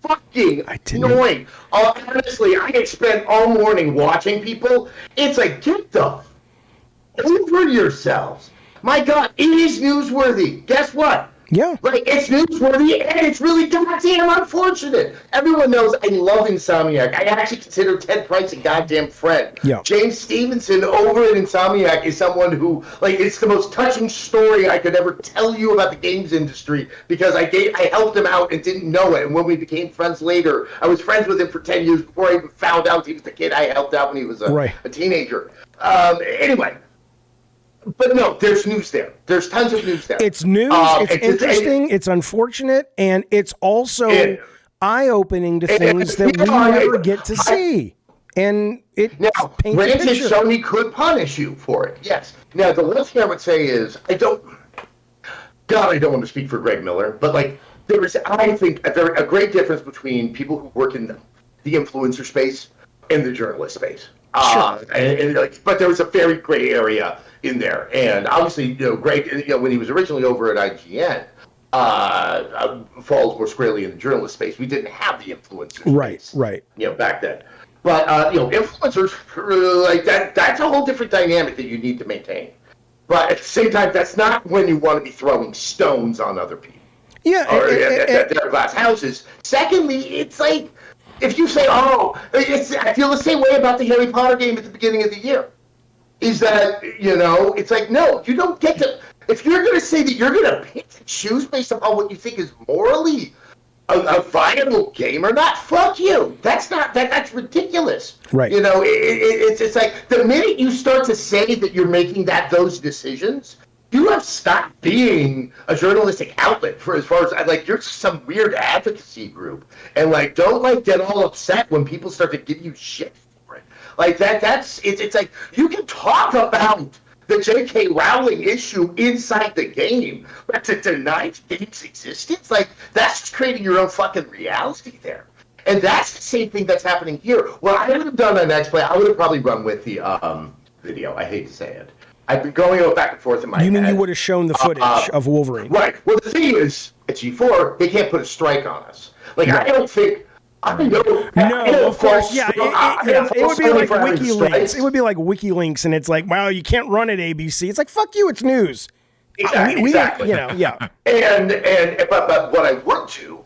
fucking annoying. Honestly, I had spent all morning watching people. It's like, get the over yourselves. My God, it is newsworthy. Guess what? Yeah. Like, it's newsworthy, and it's really goddamn unfortunate. Everyone knows I love Insomniac. I actually consider Ted Price a goddamn friend. Yeah. James Stevenson over at Insomniac is someone who, like, it's the most touching story I could ever tell you about the games industry, because I helped him out and didn't know it. And when we became friends later, I was friends with him for 10 years before I even found out he was the kid I helped out when he was a teenager. Anyway. But no, there's news there. There's tons of news there. It's news. It's interesting. It's unfortunate, and it's also eye-opening to things that we never get to see. And it paints a picture. Sony could punish you for it. Yes. Now, the one thing I would say is, I don't want to speak for Greg Miller, but like there is, I think, a great difference between people who work in the influencer space and the journalist space. Sure. But there was a very gray area in there, and obviously, Greg, when he was originally over at IGN, falls more squarely in the journalist space. We didn't have the influencers space, right. Back then. But influencers like that's a whole different dynamic that you need to maintain. But at the same time, that's not when you want to be throwing stones on other people. Yeah, or their glass houses. Secondly, it's like, if you say, I feel the same way about the Harry Potter game at the beginning of the year. Is that, it's like, no, you don't get to, if you're going to say that you're going to pick and choose based upon what you think is morally a viable game or not, fuck you. That's ridiculous. Right. It's like, the minute you start to say that you're making those decisions, you have stopped being a journalistic outlet for as far as, like, you're some weird advocacy group. And, like, don't, get all upset when people start to give you shit for it. Like, it's like, you can talk about the J.K. Rowling issue inside the game, but to deny the game's existence, like, that's just creating your own fucking reality there. And that's the same thing that's happening here. What I would have done on X-Play, I would have probably run with the video. I hate to say it. I've been going back and forth in my head. You mean you would have shown the footage of Wolverine? Right. Well, the thing is, at G4, they can't put a strike on us. Like, I don't think... No, of course, yeah. It would be like WikiLeaks. It would be like WikiLeaks, and it's like, well, you can't run at ABC. It's like, fuck you, it's news. Exactly. Yeah. But what I would do,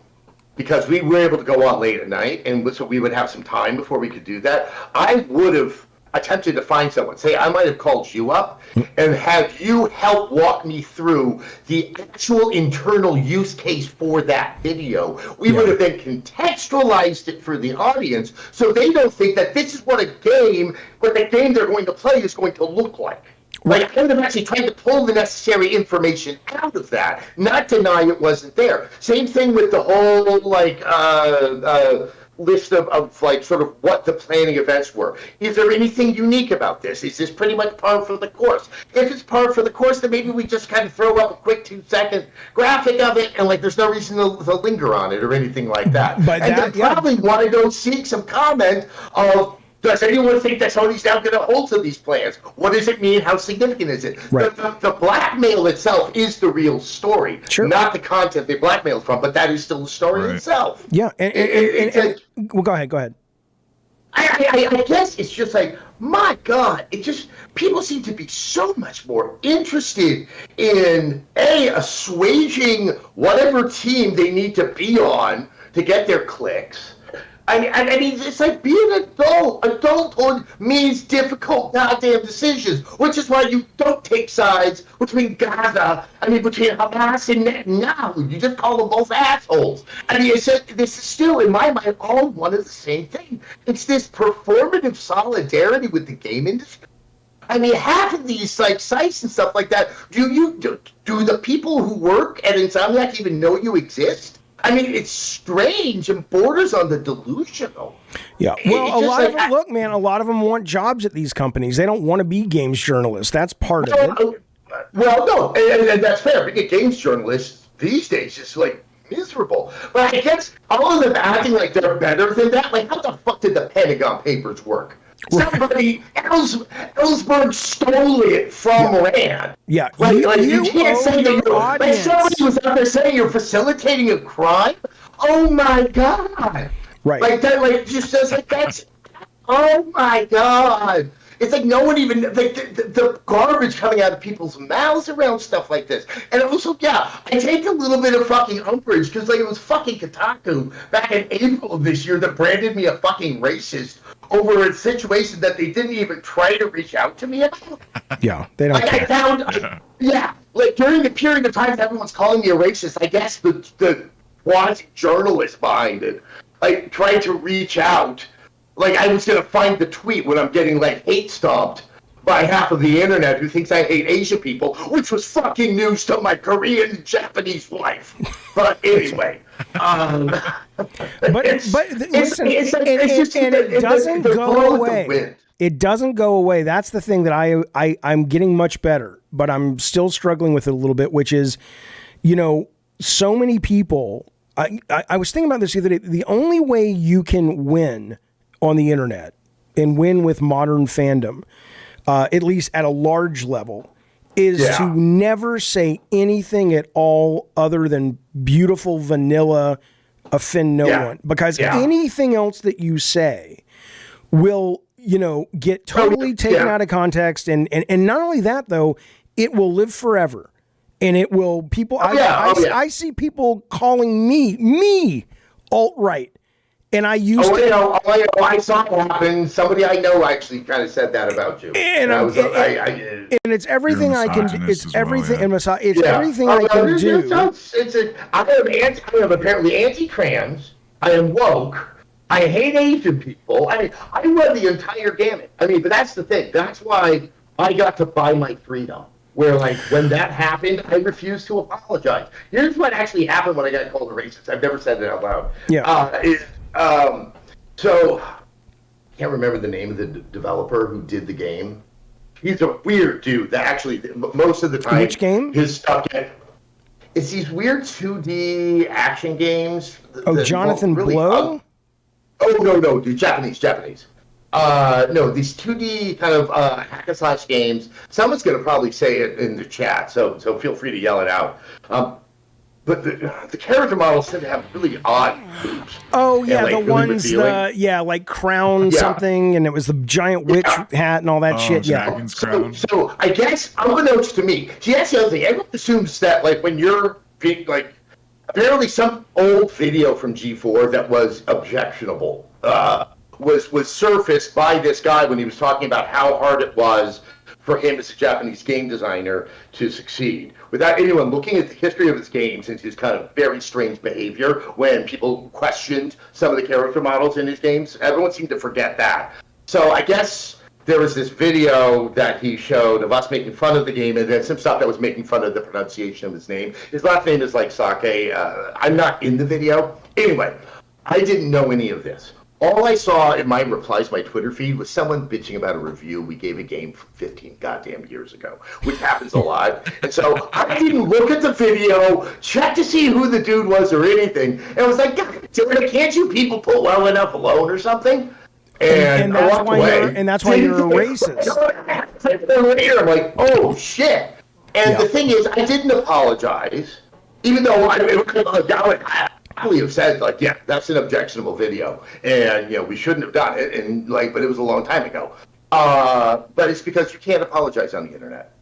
because we were able to go on late at night, and so we would have some time before we could do that, I would have attempted to find someone. Say, I might have called you up and have you help walk me through the actual internal use case for that video. We would have then contextualized it for the audience so they don't think that this is what the game they're going to play is going to look like. Like, I would have actually tried to pull the necessary information out of that, not deny it wasn't there. Same thing with the whole, list of like sort of what the planning events were. Is there anything unique about this? Is this pretty much par for the course? If it's par for the course, then maybe we just kind of throw up a quick 2-second graphic of it, and like there's no reason to linger on it or anything like that. But and that, then probably want to go seek some comment of, does anyone think that Sony's now going to hold to these plans? What does it mean? How significant is it? Right. The blackmail itself is the real story, Sure. not the content they blackmailed from, but that is still the story itself. Yeah, and well, go ahead. I guess it's just like, my God, people seem to be so much more interested in, assuaging whatever team they need to be on to get their clicks. I mean, it's like being an adult. Adulthood means difficult goddamn decisions, which is why you don't take sides between between Hamas and Netanyahu. You just call them both assholes. I mean, this is still, in my mind, all one of the same thing. It's this performative solidarity with the game industry. I mean, half of these like sites and stuff like that, do the people who work at Insomniac even know you exist? I mean, it's strange and borders on the delusional. Yeah. Well, a lot of them want jobs at these companies. They don't want to be games journalists. That's part of it. Well, no, and that's fair. Being a games journalist these days is like miserable. But I guess all of them acting like they're better than that. Like, how the fuck did the Pentagon Papers work? Somebody, Ellsberg stole it from Rand. Yeah, you can't say that like somebody was out there saying you're facilitating a crime. Oh my God! Right, like that, like just says like that's. Oh my God! It's like no one even like the garbage coming out of people's mouths around stuff like this. And also, I take a little bit of fucking umbrage because like it was fucking Kotaku back in April of this year that branded me a fucking racist over a situation that they didn't even try to reach out to me about. Yeah, they don't care. I found, like during the period of time that everyone's calling me a racist, I guess the quasi-journalist behind it, like trying to reach out, like I was gonna find the tweet when I'm getting like hate stomped by half of the internet who thinks I hate Asian people, which was fucking news to my Korean and Japanese wife. But anyway, listen, it doesn't go away. It doesn't go away. That's the thing that I'm getting much better, but I'm still struggling with it a little bit, which is, so many people. I was thinking about this the other day. The only way you can win on the internet and win with modern fandom, at least at a large level, is to never say anything at all other than beautiful vanilla, offend no one. Because anything else that you say will, get totally taken out of context. And not only that, though, it will live forever. And it will, people, I see people calling me alt-right. And I used to. I saw it happen. Somebody I know actually kind of said that about you. And it's everything I can. It's everything. It's everything I can do. I am apparently anti-trans. I am woke. I hate Asian people. I run the entire gamut. But that's the thing. That's why I got to buy my freedom. Where, like, when that happened, I refused to apologize. Here's what actually happened when I got called a racist. I've never said it out loud. So, I can't remember the name of the developer who did the game. He's a weird dude that actually, most of the time... Which game? His stuff... It's these weird 2D action games. Jonathan Blow? No, dude, Japanese. No, these 2D kind of hack and slash games. Someone's going to probably say it in the chat, so feel free to yell it out. But the character models tend to have really odd moves. Oh yeah, the ones like Crown something, and it was the giant witch hat and all that shit. Dragon's Crown. So I guess unbeknownst to me, that's the other thing. Everyone assumes that like when you're being like, apparently some old video from G4 that was objectionable was surfaced by this guy when he was talking about how hard it was for him as a Japanese game designer to succeed. Without anyone looking at the history of his games and his kind of very strange behavior when people questioned some of the character models in his games, everyone seemed to forget that. So I guess there was this video that he showed of us making fun of the game, and then some stuff that was making fun of the pronunciation of his name. His last name is like Sake. I'm not in the video. Anyway, I didn't know any of this. All I saw in my replies, my Twitter feed, was someone bitching about a review we gave a game 15 goddamn years ago, which happens a lot. And so I didn't look at the video, check to see who the dude was or anything. And I was like, God damn it, can't you people put well enough alone or something? And I walked away. And that's why you're a racist. Later, I'm like, oh shit. And the thing is, I didn't apologize, even though I probably have said, like, yeah, that's an objectionable video, and we shouldn't have done it, and but it was a long time ago. But it's because you can't apologize on the internet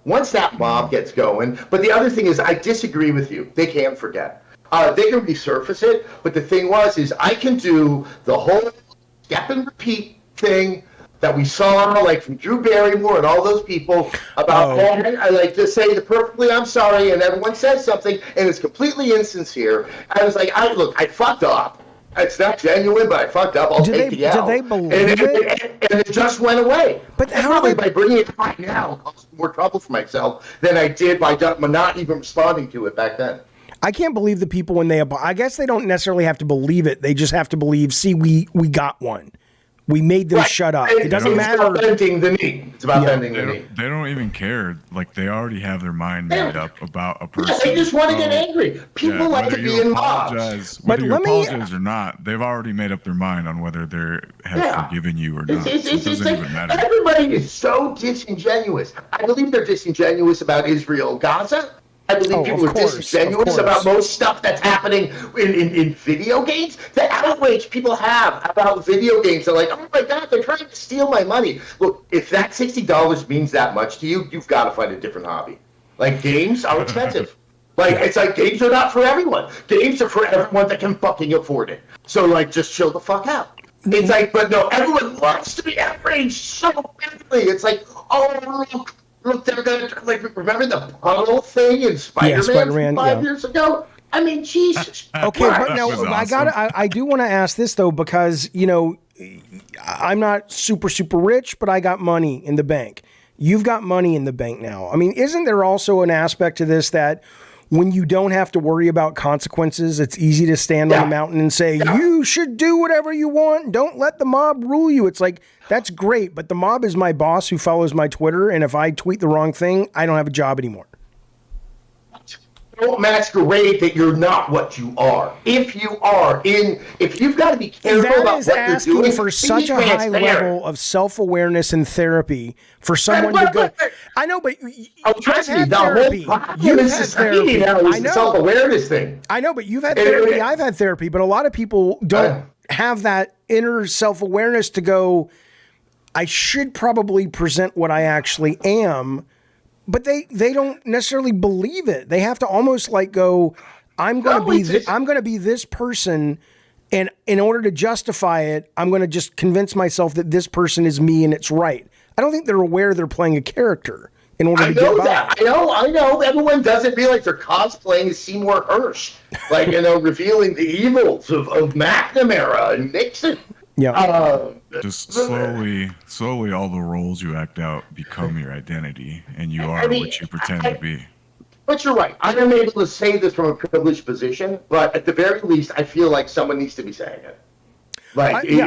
once that mob gets going. But the other thing is, I disagree with you. They can forget. They can resurface it, but the thing is I can do the whole step and repeat thing that we saw, like from Drew Barrymore and all those people about, I like to say the perfectly I'm sorry, and everyone says something, and it's completely insincere. I was like, I fucked up. It's not genuine, but I fucked up. I'll take the L. Did they believe it? And it just went away. But probably by bringing it right now, I caused more trouble for myself than I did by not even responding to it back then. I can't believe the people when I guess they don't necessarily have to believe it. They just have to believe, see, we got one. We made them shut up. It doesn't matter. It's about bending the knee. It's about bending the knee. They don't even care. Like, they already have their mind made up about a person. Yeah, they just want to get angry. People like to be in mobs. Whether you apologize or not, they've already made up their mind on whether they have forgiven you or not. It doesn't even matter. Everybody is so disingenuous. I believe they're disingenuous about Israel, Gaza. I believe people are disingenuous about most stuff that's happening in video games. The outrage people have about video games are like, oh my God, they're trying to steal my money. Look, if that $60 means that much to you, you've got to find a different hobby. Like, games are expensive. It's like games are not for everyone. Games are for everyone that can fucking afford it. So, like, just chill the fuck out. It's like, but no, everyone wants to be outraged so badly. It's like, oh, look, they're going to, like, remember the puddle thing in Spider-Man 5 years ago? I mean, Jesus. Okay, but no, awesome. I do want to ask this, though, because, I'm not super, super rich, but I got money in the bank. You've got money in the bank now. I mean, isn't there also an aspect to this that when you don't have to worry about consequences, it's easy to stand on the mountain and say, you should do whatever you want. Don't let the mob rule you. It's like, that's great. But the mob is my boss who follows my Twitter. And if I tweet the wrong thing, I don't have a job anymore. Don't masquerade that you're not what you are. If you've got to be careful about what you're doing. That is asking for such a high level of self-awareness and therapy for someone to go. I know, but trust me, the whole problem in society now is the self-awareness thing. I know, but you've had therapy. I've had therapy, but a lot of people don't have that inner self-awareness to go, I should probably present what I actually am. But they don't necessarily believe it. They have to almost like go, I'm going to be this person, and in order to justify it, I'm going to just convince myself that this person is me and it's right. I don't think they're aware they're playing a character in order to get by. I know. Everyone doesn't feel like they're cosplaying as Seymour Hersh, like, revealing the evils of McNamara and Nixon. Yeah. Just slowly, all the roles you act out become your identity, and you are what you pretend to be. But you're right. I'm unable to say this from a privileged position, but at the very least, I feel like someone needs to be saying it. Like, they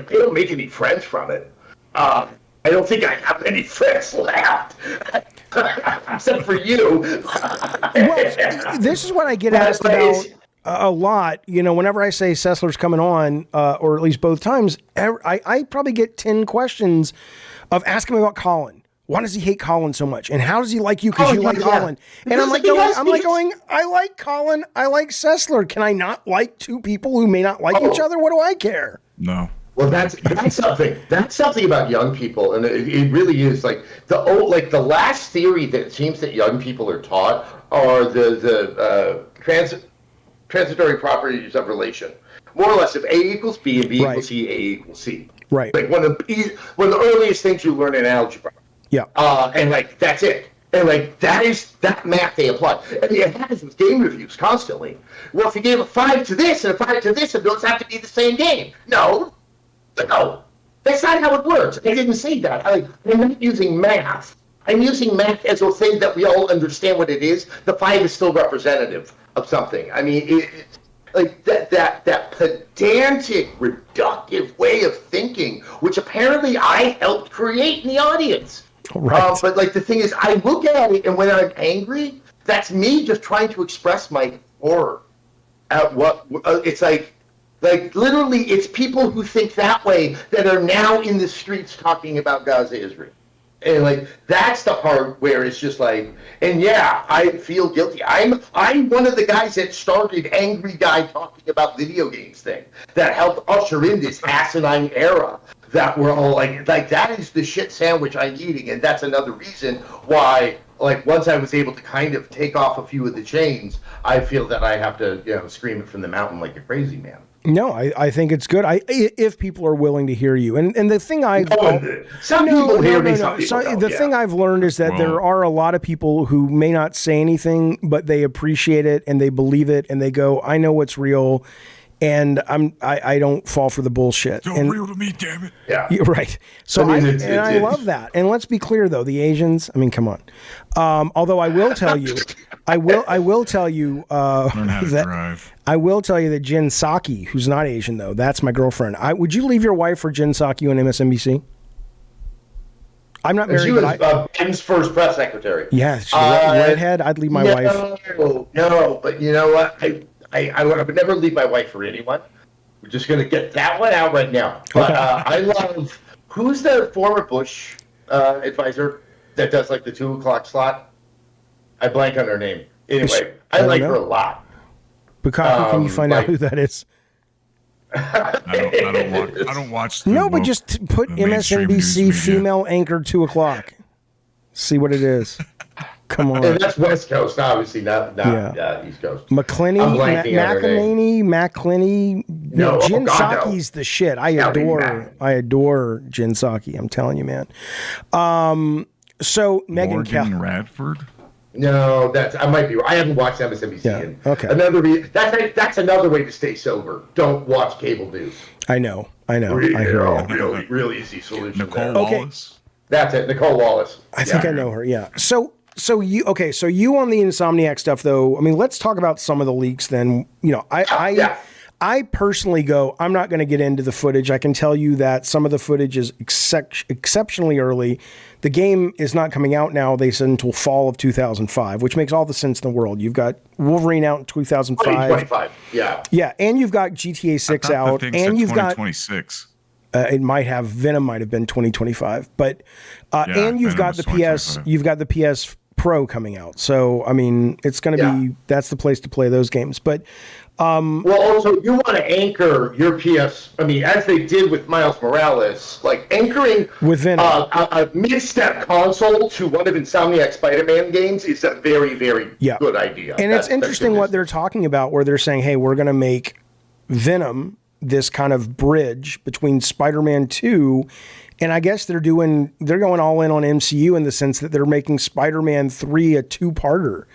don't make any friends from it. I don't think I have any friends left. Except for you. Well, this is what I get asked about a lot. Whenever I say Sessler's coming on, or at least both times, I probably get 10 questions of asking me about Colin. Why does he hate Colin so much? And how does he like you because you like Colin? And I'm like going, I like Colin, I like Sessler. Can I not like two people who may not like each other? What do I care? No. Well, that's something. That's something about young people, and it really is like the last theory that it seems that young people are taught are the transitory properties of relation. More or less, if A equals B and B equals C, A equals C. Right. Like one of the earliest things you learn in algebra. Yeah. And like that's it. And like that math they apply. I mean, it happens with game reviews constantly. Well, if you gave a 5 to this and a 5 to this, it does have to be the same game. No, that's not how it works. I didn't say that. I'm not using math. I'm using math as a thing that we all understand what it is. The 5 is still representative of something. I mean, it's like that pedantic, reductive way of thinking, which apparently I helped create in the audience. Right. But like the thing is, I look at it, and when I'm angry, that's me just trying to express my horror at what it's like literally, it's people who think that way that are now in the streets talking about Gaza, Israel. And like that's the part where it's just like, and yeah, I feel guilty. I'm one of the guys that started Angry Guy Talking About Video Games thing that helped usher in this asinine era that we're all like that is the shit sandwich I'm eating, and that's another reason why, like, once I was able to kind of take off a few of the chains, I feel that I have to scream it from the mountain like a crazy man. No, I think it's good. If people are willing to hear you, and the thing some people hear me. Some people don't, the thing I've learned is that there are a lot of people who may not say anything, but they appreciate it and they believe it, and they go, "I know what's real." And I don't fall for the bullshit. It's real to me, damn it. Yeah, you're right. So I love that. And let's be clear though, the Asians. I mean, come on. Although I will tell you, I will tell you Learn how to that drive. I will tell you that Jen Psaki, who's not Asian though, that's my girlfriend. Would you leave your wife for Jen Psaki on MSNBC? I'm not married. She was Ben's first press secretary. Yeah, she's redhead. I'd leave my wife. No, but you know what? I would never leave my wife for anyone. We're just going to get that one out right now. But I love, who's the former Bush advisor that does like the 2:00 slot? I blank on her name. Anyway, I like her a lot. Bukaku, can you find out who that is? I don't watch. No, but just put MSNBC female anchor 2:00. See what it is. Come on. And that's West Coast, obviously, not East Coast. McClinney. No, Jen Psaki's the shit. I adore Jen Psaki. I'm telling you, man. So Megan Radford. No, I might be. I haven't watched MSNBC. Yeah. Okay. That's another way to stay sober. Don't watch cable news. I know. Really easy solution. Nicole Wallace. That's it, Nicole Wallace. I think I know her. Yeah. So you on the Insomniac stuff though. I mean, let's talk about some of the leaks then. I personally go, I'm not going to get into the footage. I can tell you that some of the footage is exceptionally early. The game is not coming out now, they said, until fall of 2005, which makes all the sense in the world. You've got Wolverine out in 2005. 2025, yeah. Yeah, and you've got GTA 6 out. And you've got 2026. Venom might have been 2025. But and you've got the PS, you've got the PS Pro coming out. So, I mean, it's going to be, that's the place to play those games. But well, also, you want to anchor your PS, I mean, as they did with Miles Morales, like anchoring with Venom. A mid-step console to one of Insomniac Spider-Man games is a very, very good idea. And it's interesting what they're talking about, where they're saying, hey, we're going to make Venom this kind of bridge between Spider-Man 2, and I guess they're going all in on MCU in the sense that they're making Spider-Man 3 a two-parter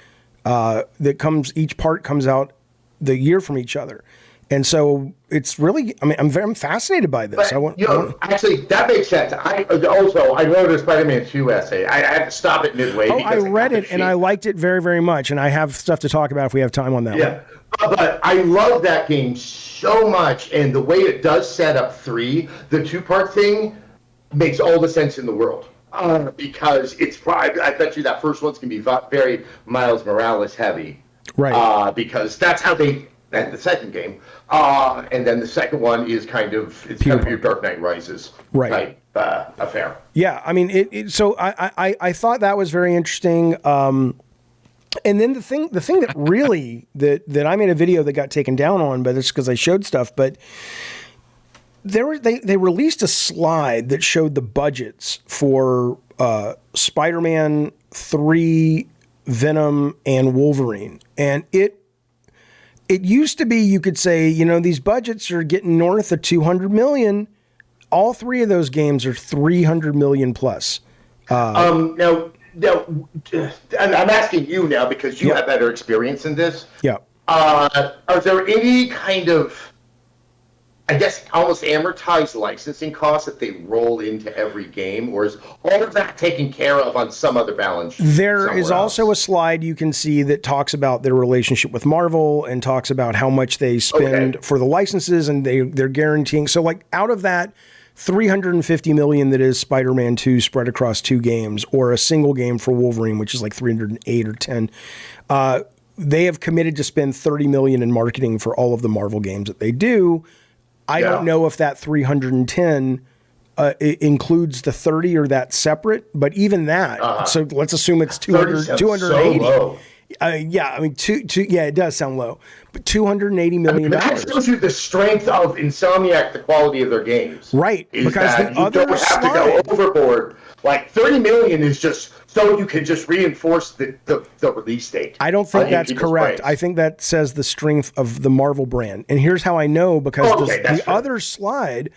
each part comes out the year from each other. And so it's really, I mean, I'm fascinated by this. But, actually, that makes sense. I wrote a Spider-Man 2 essay. I had to stop it midway. I read it and I liked it very, very much. And I have stuff to talk about if we have time on that one. But I love that game so much. And the way it does set up 3, the two-part thing makes all the sense in the world. Because I bet you that first one's going to be very Miles Morales heavy. Right. Because that's how they and the second game. And then the second one is kind of your Dark Knight Rises type affair. Yeah, I mean, so I thought that was very interesting. And then the thing that really that I made a video that got taken down on, but it's because I showed stuff. But they released a slide that showed the budgets for Spider-Man 3, Venom, and Wolverine, and it used to be, you could say, these budgets are getting north of 200 million. All 3 of those games are 300 million plus. Now, I'm asking you now because you have better experience in this. Yeah. Are there any kind of, I guess, almost amortized licensing costs that they roll into every game, or is all of that taken care of on some other balance sheet? There is also else? a slide you can see that talks about their relationship with Marvel and talks about how much they spend for the licenses, and they're guaranteeing. So like out of that $350 million that is Spider-Man 2 spread across 2 games, or a single game for Wolverine, which is like 308 or 10, they have committed to spend $30 million in marketing for all of the Marvel games that they do. I don't know if that 310 includes the 30 or that's separate, but even that, so let's assume it's 200, 280. So low. Yeah, I mean, yeah, it does sound low, but $280 million. That shows you the strength of Insomniac, the quality of their games. Right, because the other don't have to go overboard. Like $30 million is just so you can just reinforce the release date. I don't think that's correct. I think that says the strength of the Marvel brand. And here's how I know, because the other slide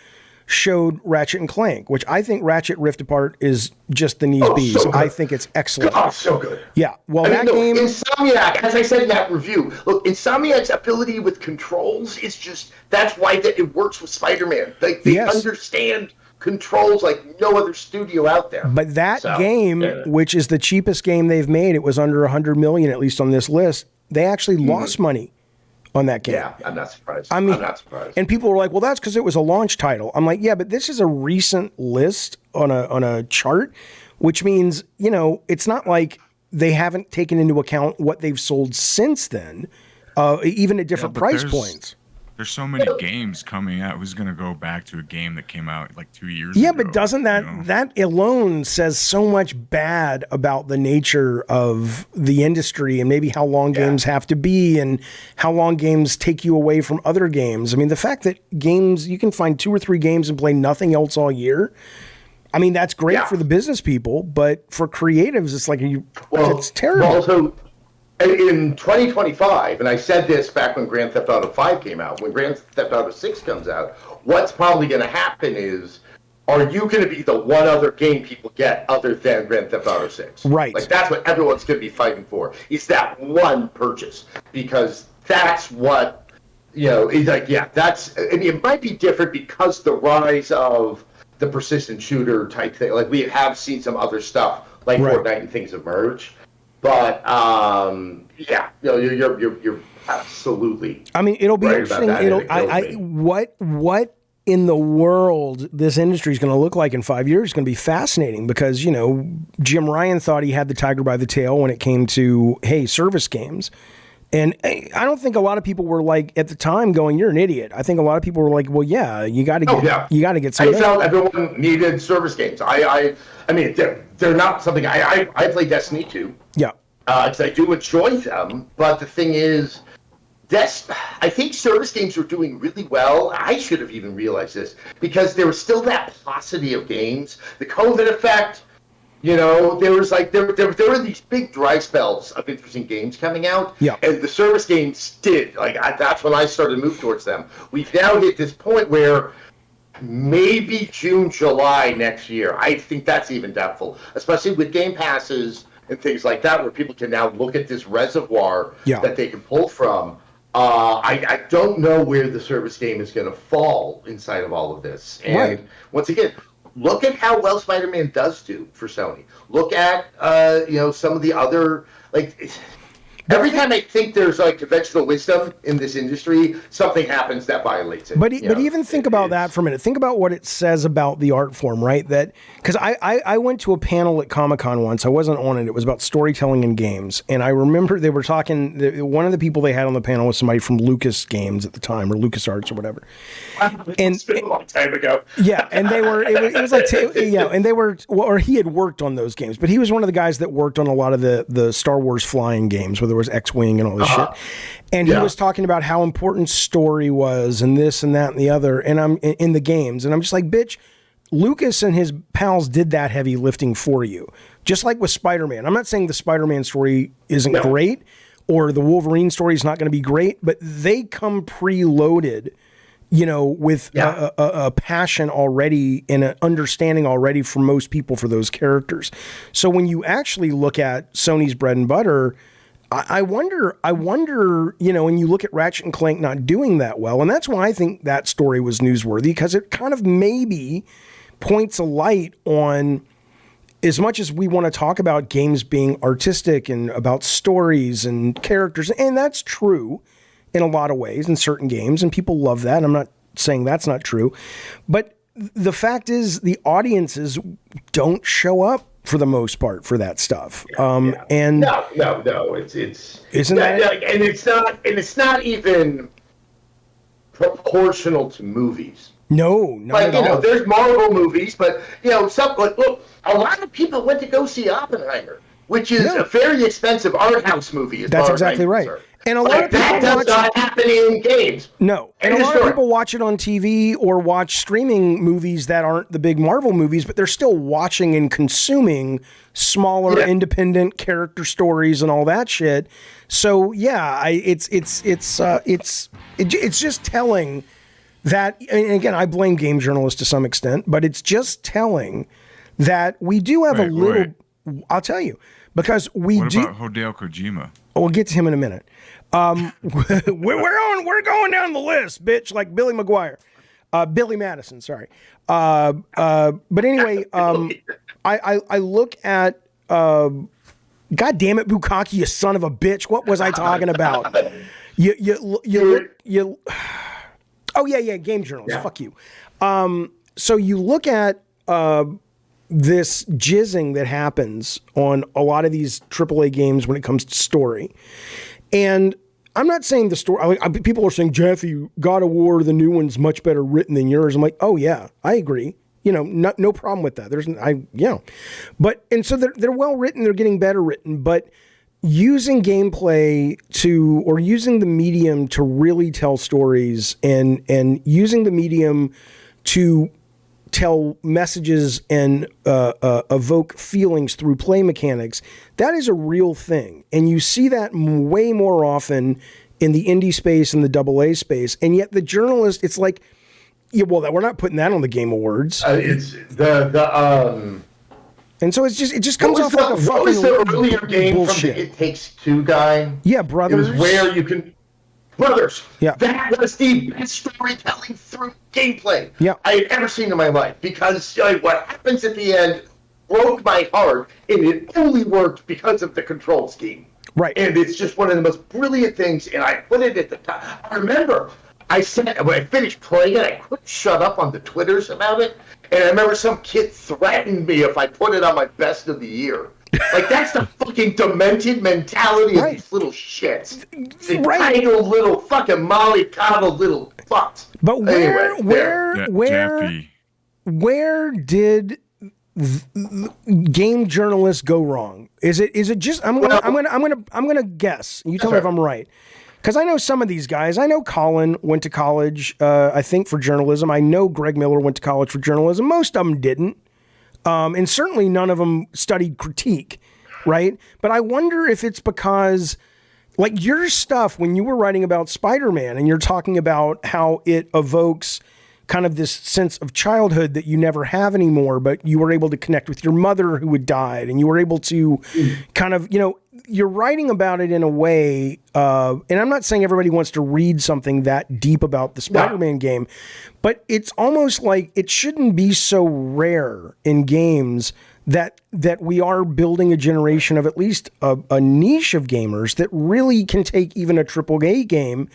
showed Ratchet and Clank, which I think Ratchet Rift Apart is just the knees bees. So I think it's excellent. Oh, so good. Yeah. Well, game, Insomniac, as I said in that review, look, Insomniac's ability with controls is just, that's why it works with Spider-Man. They understand controls like no other studio out there. But that game, which is the cheapest game they've made, it was under $100 million, at least on this list. They actually lost money on that game. Yeah, I'm not surprised. I'm not surprised. And people were like, well, that's because it was a launch title. I'm like, yeah, but this is a recent list on a chart, which means, you know, it's not like they haven't taken into account what they've sold since then, even at different price points. There's so many games coming out. Who's going to go back to a game that came out like 2 years ago? Yeah, but doesn't that alone says so much bad about the nature of the industry, and maybe how long games have to be, and how long games take you away from other games. I mean, the fact that games, you can find 2 or 3 games and play nothing else all year. I mean, that's great for the business people, but for creatives, it's like, it's terrible. Also, in 2025, and I said this back when Grand Theft Auto 5 came out, when Grand Theft Auto 6 comes out, what's probably going to happen is, are you going to be the one other game people get other than Grand Theft Auto 6? Right. Like, that's what everyone's going to be fighting for, is that one purchase. Because that's what, you know, is like, that's, I mean, it might be different because the rise of the persistent shooter type thing. Like, we have seen some other stuff, like Fortnite and things emerge. But you're absolutely. I mean, it'll be interesting. What in the world this industry is going to look like in 5 years is going to be fascinating, because Jim Ryan thought he had the tiger by the tail when it came to service games, and I don't think a lot of people were like at the time going, "You're an idiot." I think a lot of people were like, "Well, yeah, you got to get some." I felt everyone needed service games. I mean, they're not something I play Destiny 2. Yeah. Because I do enjoy them, but the thing is, I think service games were doing really well. I should have even realized this, because there was still that paucity of games. The COVID effect, there was like there were these big dry spells of interesting games coming out. Yeah. And the service games did. That's when I started to move towards them. We've now hit this point where maybe June, July next year, I think that's even doubtful, especially with Game Passes and things like that, where people can now look at this reservoir that they can pull from. I don't know where the service game is going to fall inside of all of this. And once again, look at how well Spider-Man does do for Sony. Look at some of the other, every time I think there's conventional wisdom in this industry, something happens that violates it. But even think about that for a minute. Think about what it says about the art form, right? That because I went to a panel at Comic-Con once. I wasn't on it. It was about storytelling in games, and I remember they were talking. One of the people they had on the panel was somebody from Lucas Games at the time, or LucasArts or whatever. It's been a long time ago. Yeah, and they were. It was like and they were, or he had worked on those games, but he was one of the guys that worked on a lot of the Star Wars flying games, where there was X-Wing and all this shit. And he was talking about how important story was, and this and that and the other, and I'm in the games, and I'm just like, bitch, Lucas and his pals did that heavy lifting for you. Just like with Spider-Man. I'm not saying the Spider-Man story isn't great, or the Wolverine story is not going to be great, but they come preloaded, with a passion already and an understanding already for most people for those characters. So when you actually look at Sony's bread and butter, I wonder, when you look at Ratchet and Clank not doing that well, and that's why I think that story was newsworthy, because it kind of maybe points a light on, as much as we want to talk about games being artistic and about stories and characters, and that's true in a lot of ways in certain games, and people love that. I'm not saying that's not true, but the fact is the audiences don't show up for the most part for that stuff. And no, it's isn't that and it's not even proportional to movies. No, not at all. There's Marvel movies, but look, a lot of people went to go see Oppenheimer, which is a very expensive art house movie. That's exactly right. And a lot of people that does not happen in games. No, and a lot of people watch it on TV or watch streaming movies that aren't the big Marvel movies, but they're still watching and consuming smaller independent character stories and all that shit. So yeah, it's just telling that. And again, I blame game journalists to some extent, but it's just telling that we do have a little. I'll tell you, because we do. What about Hideo Kojima? We'll get to him in a minute. We're going down the list, bitch, like Billy Maguire, Billy Madison. Sorry, but anyway, I look at God damn it, Bukkake, you son of a bitch. What was I talking about? You. Oh yeah, game journalist. Yeah. Fuck you. So you look at this jizzing that happens on a lot of these AAA games when it comes to story. And I'm not saying the story, people are saying, Jaffe, God of War, the new one's much better written than yours. I'm like, oh yeah, I agree. No problem with that. But, and so they're well written, they're getting better written, but using gameplay or using the medium to really tell stories and using the medium to tell messages and evoke feelings through play mechanics, that is a real thing. And you see that way more often in the indie space and the AA space. And yet the journalist, it's like, we're not putting that on the Game Awards. It's and so it just comes off like a fucking what was the earlier game bullshit. From the It Takes Two guy? Yeah, Brothers. It was where you can... Brothers. Yeah. That was the best storytelling through gameplay I had ever seen in my life, because what happens at the end broke my heart, and it only worked because of the control scheme. Right. And it's just one of the most brilliant things, and I put it at the top. I remember I said, when I finished playing it, I couldn't shut up on the Twitters about it, and I remember some kid threatened me if I put it on my best of the year. Like, that's the fucking demented mentality of these little shits. Entitled little fucking mollycoddled little fucks. But where did game journalists go wrong? Is it just I'm gonna guess. You tell me if I'm right. Because I know some of these guys. I know Colin went to college, I think, for journalism. I know Greg Miller went to college for journalism. Most of them didn't. And certainly none of them studied critique, right? But I wonder if it's because, like, your stuff, when you were writing about Spider-Man and you're talking about how it evokes kind of this sense of childhood that you never have anymore, but you were able to connect with your mother who had died, and you were able to kind of, you're writing about it in a way, and I'm not saying everybody wants to read something that deep about the Spider-Man game, but it's almost like it shouldn't be so rare in games that we are building a generation of at least a niche of gamers that really can take even a AAA game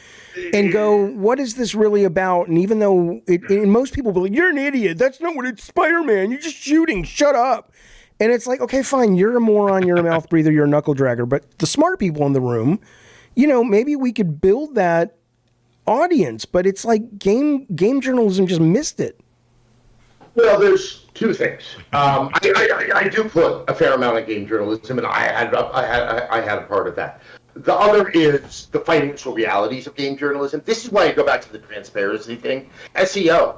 and go, what is this really about? And even though and most people believe, you're an idiot, that's not what it's Spider-Man, you're just shooting, shut up. And it's like, okay, fine, you're a moron, you're a mouth breather, you're a knuckle dragger, but the smart people in the room, maybe we could build that audience, but it's like game journalism just missed it. Well, there's two things. I do put a fair amount of game journalism, and I had a part of that. The other is the financial realities of game journalism. This is why I go back to the transparency thing. SEO.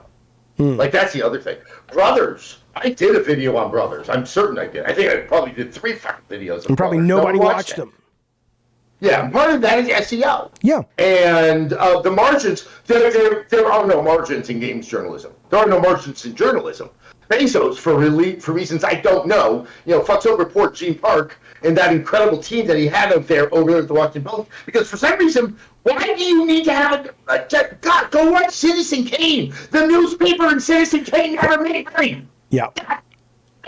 Like, that's the other thing. Brothers. I did a video on Brothers. I'm certain I did. I think I probably did 3 videos. And probably nobody watched them. Yeah, part of that is SEO. Yeah. And the margins, there are no margins in games journalism. There are no margins in journalism. Bezos for reasons I don't know. Fucks over poor Gene Park and that incredible team that he had out there over there at the Washington Post. Because for some reason, why do you need to have God, go watch Citizen Kane. The newspaper in Citizen Kane never made money. Yeah.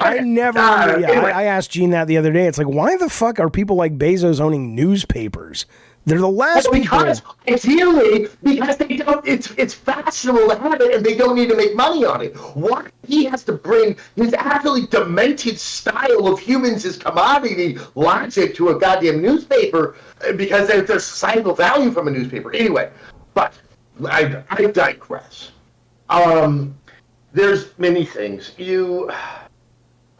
Anyway. I asked Gene that the other day. It's like, why the fuck are people like Bezos owning newspapers? They're the last because people. Ideally, because they don't. It's fashionable to have it, and they don't need to make money on it. Why he has to bring his absolutely demented style of humans as commodity logic to a goddamn newspaper because there's societal value from a newspaper. Anyway, but I digress. There's many things.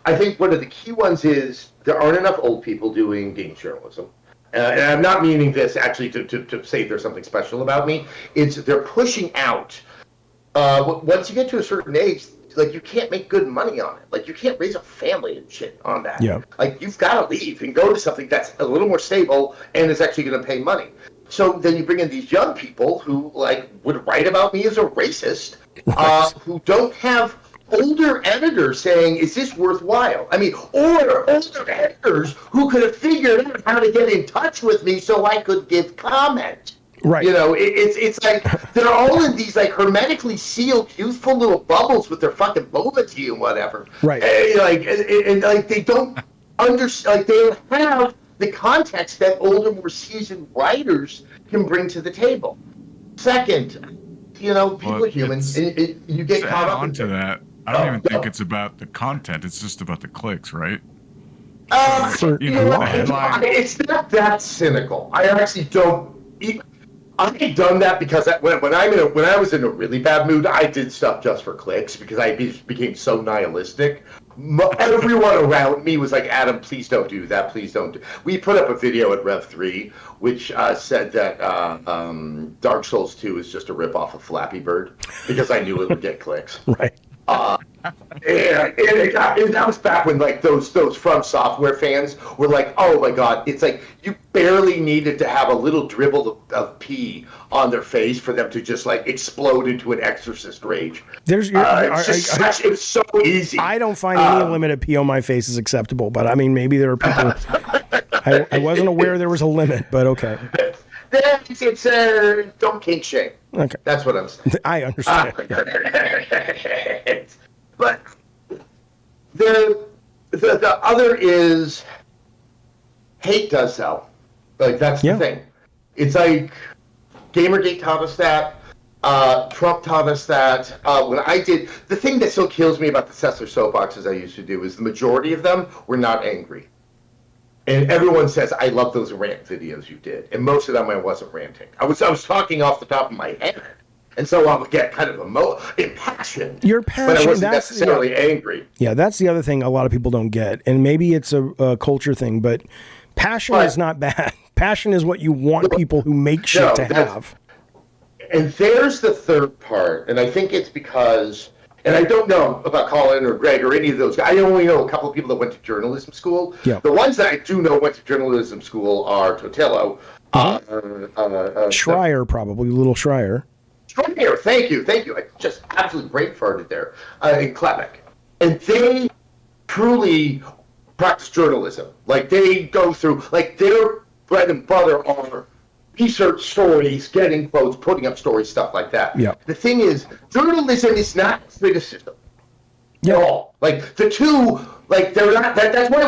I think one of the key ones is there aren't enough old people doing games journalism. And I'm not meaning this actually to say there's something special about me. It's they're pushing out. Once you get to a certain age, like you can't make good money on it. Like you can't raise a family and shit on that. Yeah. Like you've got to leave and go to something that's a little more stable and is actually going to pay money. So then you bring in these young people who like would write about me as a racist, who don't have older editors saying, is this worthwhile? I mean, or older editors who could have figured out how to get in touch with me so I could give comment. Right. It's like they're all in these like hermetically sealed, youthful little bubbles with their fucking boba tea and whatever. Right. And they don't understand, like they don't have the context that older, more seasoned writers can bring to the table. Second, people are humans. You get caught up into that. I don't even think it's about the content. It's just about the clicks, right? The headline. It's not that cynical. I actually don't. I've done that because when I was in a really bad mood, I did stuff just for clicks because I became so nihilistic. Everyone around me was like, Adam, please don't do that. Please don't do. We put up a video at Rev3 which said that Dark Souls 2 is just a ripoff of Flappy Bird because I knew it would get clicks. Right. That was back when like those From Software fans were like, oh my god, it's like you barely needed to have a little dribble of pee on their face for them to just like explode into an exorcist rage. It's so easy. I don't find any limit of pee on my face is acceptable, but I mean maybe there are people. I wasn't aware there was a limit, but okay. It's don't kink shame. Okay, that's what I'm saying. I understand. But the other is hate does sell. Like that's the thing. It's like Gamergate taught us that. Trump taught us that. When I did the thing that still kills me about the Sessler soapboxes I used to do is the majority of them were not angry. And everyone says, I love those rant videos you did. And most of them I wasn't ranting. I was talking off the top of my head. And so I would get kind of impassioned. You're passionate. But I wasn't necessarily angry. Yeah, that's the other thing a lot of people don't get. And maybe it's a culture thing, but passion is not bad. Passion is what you want people who make shit to have. And there's the third part. And I think it's because... And I don't know about Colin or Greg or any of those guys. I only know a couple of people that went to journalism school. Yeah. The ones that I do know went to journalism school are Totillo. Schreier, probably. Little Schreier. Schreier, thank you. I just absolutely brain farted there. In Klebeck. And they truly practice journalism. Like, they go through... Like, their bread and butter are... research stories, getting quotes, putting up stories, stuff like that. Yeah. The thing is, journalism is not criticism at all. Like the two, like they're not. That's why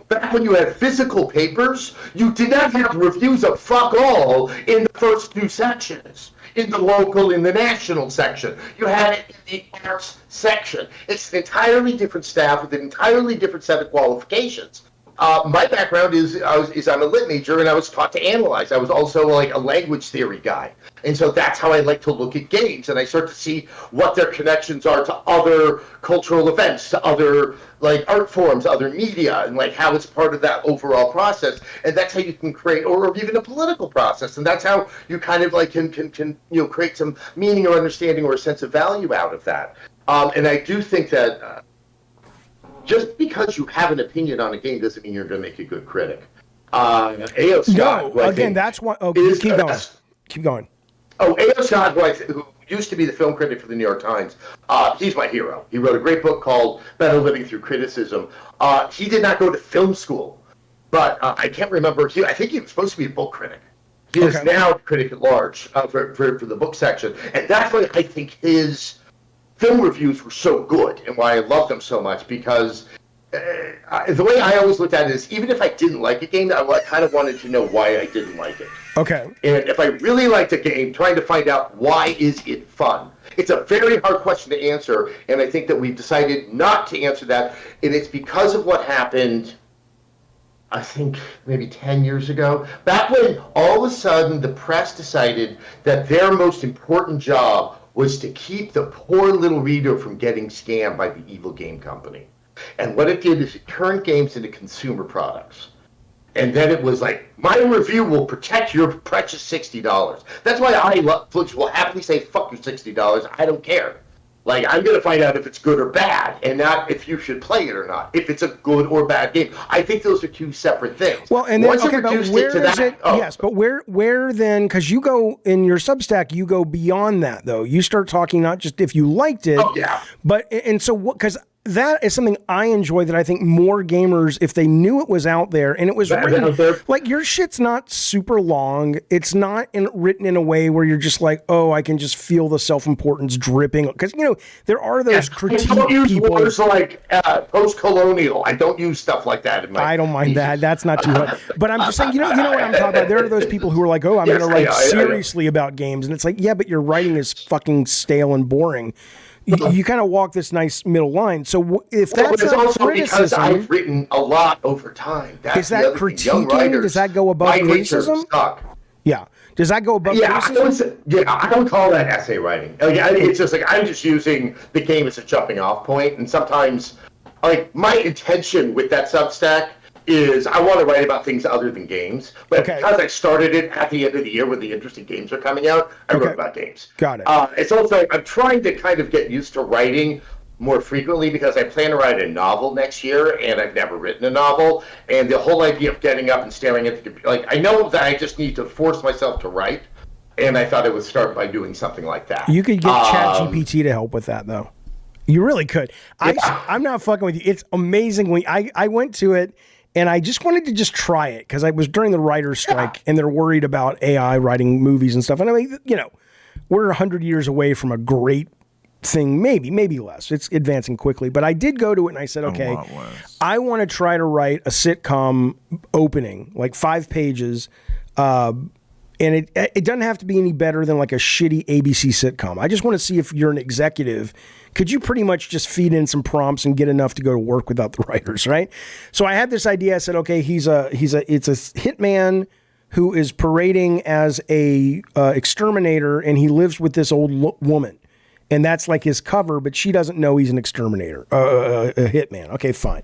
back when you had physical papers, you did not have reviews of fuck all in the first two sections. In the local, in the national section, you had it in the arts section. It's an entirely different staff with an entirely different set of qualifications. My background is I'm a lit major, and I was taught to analyze. I was also like a language theory guy, and so that's how I like to look at games, and I start to see what their connections are to other cultural events, to other like art forms, other media, and like how it's part of that overall process. And that's how you can create, or even a political process, and that's how you kind of like can create some meaning or understanding or a sense of value out of that. And I do think that. Just because you have an opinion on a game doesn't mean you're going to make a good critic. A.O. Scott. No, again, that's what. Oh, keep going. Keep going. Oh, A.O. Scott, who used to be the film critic for the New York Times. He's my hero. He wrote a great book called Better Living Through Criticism. He did not go to film school, but I can't remember. I think he was supposed to be a book critic. He is now critic at large for the book section. And that's why I think his film reviews were so good and why I love them so much, because the way I always looked at it is, even if I didn't like a game, I kind of wanted to know why I didn't like it. Okay. And if I really liked a game, trying to find out why is it fun. It's a very hard question to answer, and I think that we've decided not to answer that, and it's because of what happened, I think maybe 10 years ago, back when all of a sudden the press decided that their most important job was to keep the poor little reader from getting scammed by the evil game company. And what it did is it turned games into consumer products. And then it was like, my review will protect your precious $60. That's why I will happily say, fuck your $60. I don't care. Like, I'm going to find out if it's good or bad, and not if you should play it or not, if it's a good or bad game. I think those are two separate things. Well, and then, once okay, it but reduced where it to is that, it? Yes, but where then, because you go, in your Substack, you go beyond that, though. You start talking not just if you liked it, but, and so what, because that is something I enjoy that I think more gamers, if they knew it was out there and it was written, like your shit's not super long. It's not written in a way where you're just like, oh, I can just feel the self-importance dripping. Because, you know, there are those critique I don't use people. words like post-colonial. I don't use stuff like that in my I don't mind that. That's not too hard. But I'm just saying, you know what I'm talking about? There are those people who are like, oh, I'm going to write seriously about games. And it's like, yeah, but your writing is fucking stale and boring. You kind of walk this nice middle line. So if that's it's not also criticism, because I've written a lot over time. That's is that critiquing? Does that go above criticism? Yeah. Does that go above criticism? I would call that essay writing. Like, it's just like I'm just using the game as a jumping off point, and sometimes, like, my intention with that Substack is I want to write about things other than games, but because I started it at the end of the year when the interesting games are coming out, I wrote about games. Got it. It's also, I'm trying to kind of get used to writing more frequently because I plan to write a novel next year, and I've never written a novel, and the whole idea of getting up and staring at the computer, like, I know that I just need to force myself to write, and I thought I would start by doing something like that. You could get ChatGPT to help with that, though. You really could. I'm not fucking with you. It's amazing. When I went to it, and I just wanted to just try it because I was during the writer's strike and they're worried about AI writing movies and stuff. And I mean, you know, we're 100 years away from a great thing, maybe less. It's advancing quickly. But I did go to it and I said, okay, I want to try to write a sitcom opening, like 5 pages. And it doesn't have to be any better than like a shitty ABC sitcom. I just want to see if you're an executive, could you pretty much just feed in some prompts and get enough to go to work without the writers, right? So I had this idea. I said, okay, it's a hitman who is parading as a exterminator, and he lives with this old woman. And that's like his cover, but she doesn't know he's an exterminator, a hitman. Okay, fine.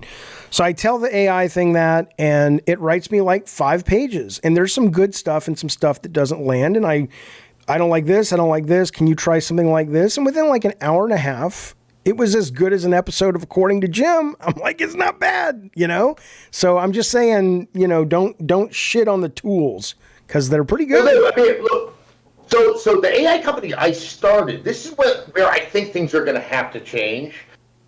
So I tell the AI thing that, and it writes me like 5 pages. And there's some good stuff and some stuff that doesn't land. And I don't like this. I don't like this. Can you try something like this? And within like an hour and a half, it was as good as an episode of According to Jim. I'm like, it's not bad, you know? So I'm just saying, you know, don't shit on the tools because they're pretty good. I mean, look, so the AI company I started, this is where I think things are going to have to change.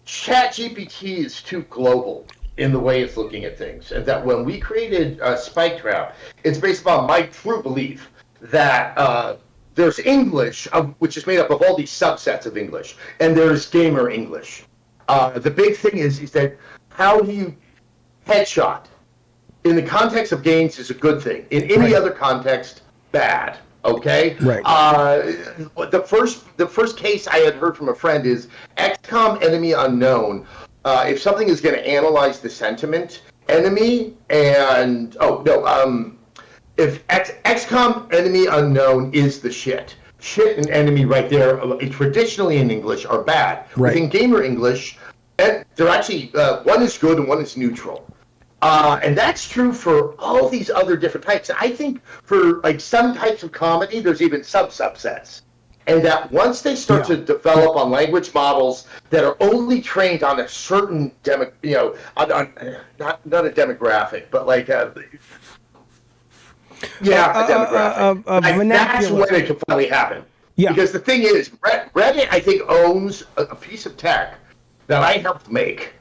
ChatGPT is too global in the way it's looking at things. And that when we created Spike Trap, it's based upon my true belief that there's English, which is made up of all these subsets of English, and there's gamer English. The big thing is that how do you headshot? In the context of games is a good thing. In any other context, bad. Okay. Right. The first case I had heard from a friend is XCOM Enemy Unknown. If something is going to analyze the sentiment, enemy and if XCOM Enemy Unknown is the shit and enemy right there, traditionally in English are bad. Right. Within gamer English, they're actually one is good and one is neutral. And that's true for all these other different types. I think for like some types of comedy, there's even subsets. And that once they start to develop on language models that are only trained on a certain not a demographic, but like a demographic. That's when it can finally happen. Yeah. Because the thing is, Reddit, I think, owns a piece of tech that I helped make.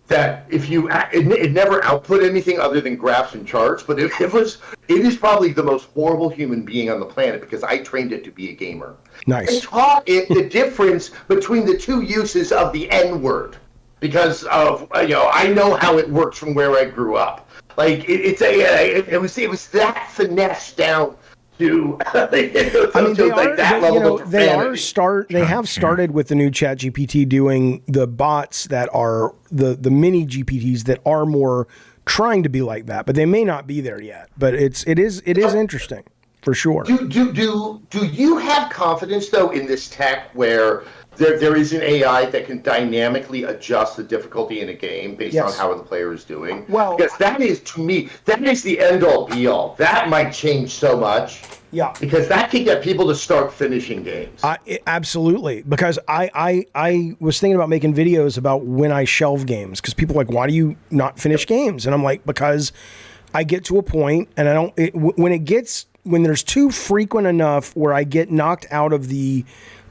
That if you, it never output anything other than graphs and charts, but it is probably the most horrible human being on the planet because I trained it to be a gamer. Nice. I taught it the difference between the two uses of the N word because of I know how it works from where I grew up. Like it was that finesse down to I mean, they have started with the new ChatGPT doing the bots that are the mini GPTs that are more trying to be like that, but they may not be there yet. But it is interesting for sure. Do you have confidence though in this tech where there is an AI that can dynamically adjust the difficulty in a game based on how the player is doing? Well, because that is, to me, that is the end all be all. That might change so much. Yeah. Because that can get people to start finishing games. Absolutely. Because I was thinking about making videos about when I shelve games because people are like, why do you not finish games? And I'm like, because I get to a point and when there's too frequent enough where I get knocked out of the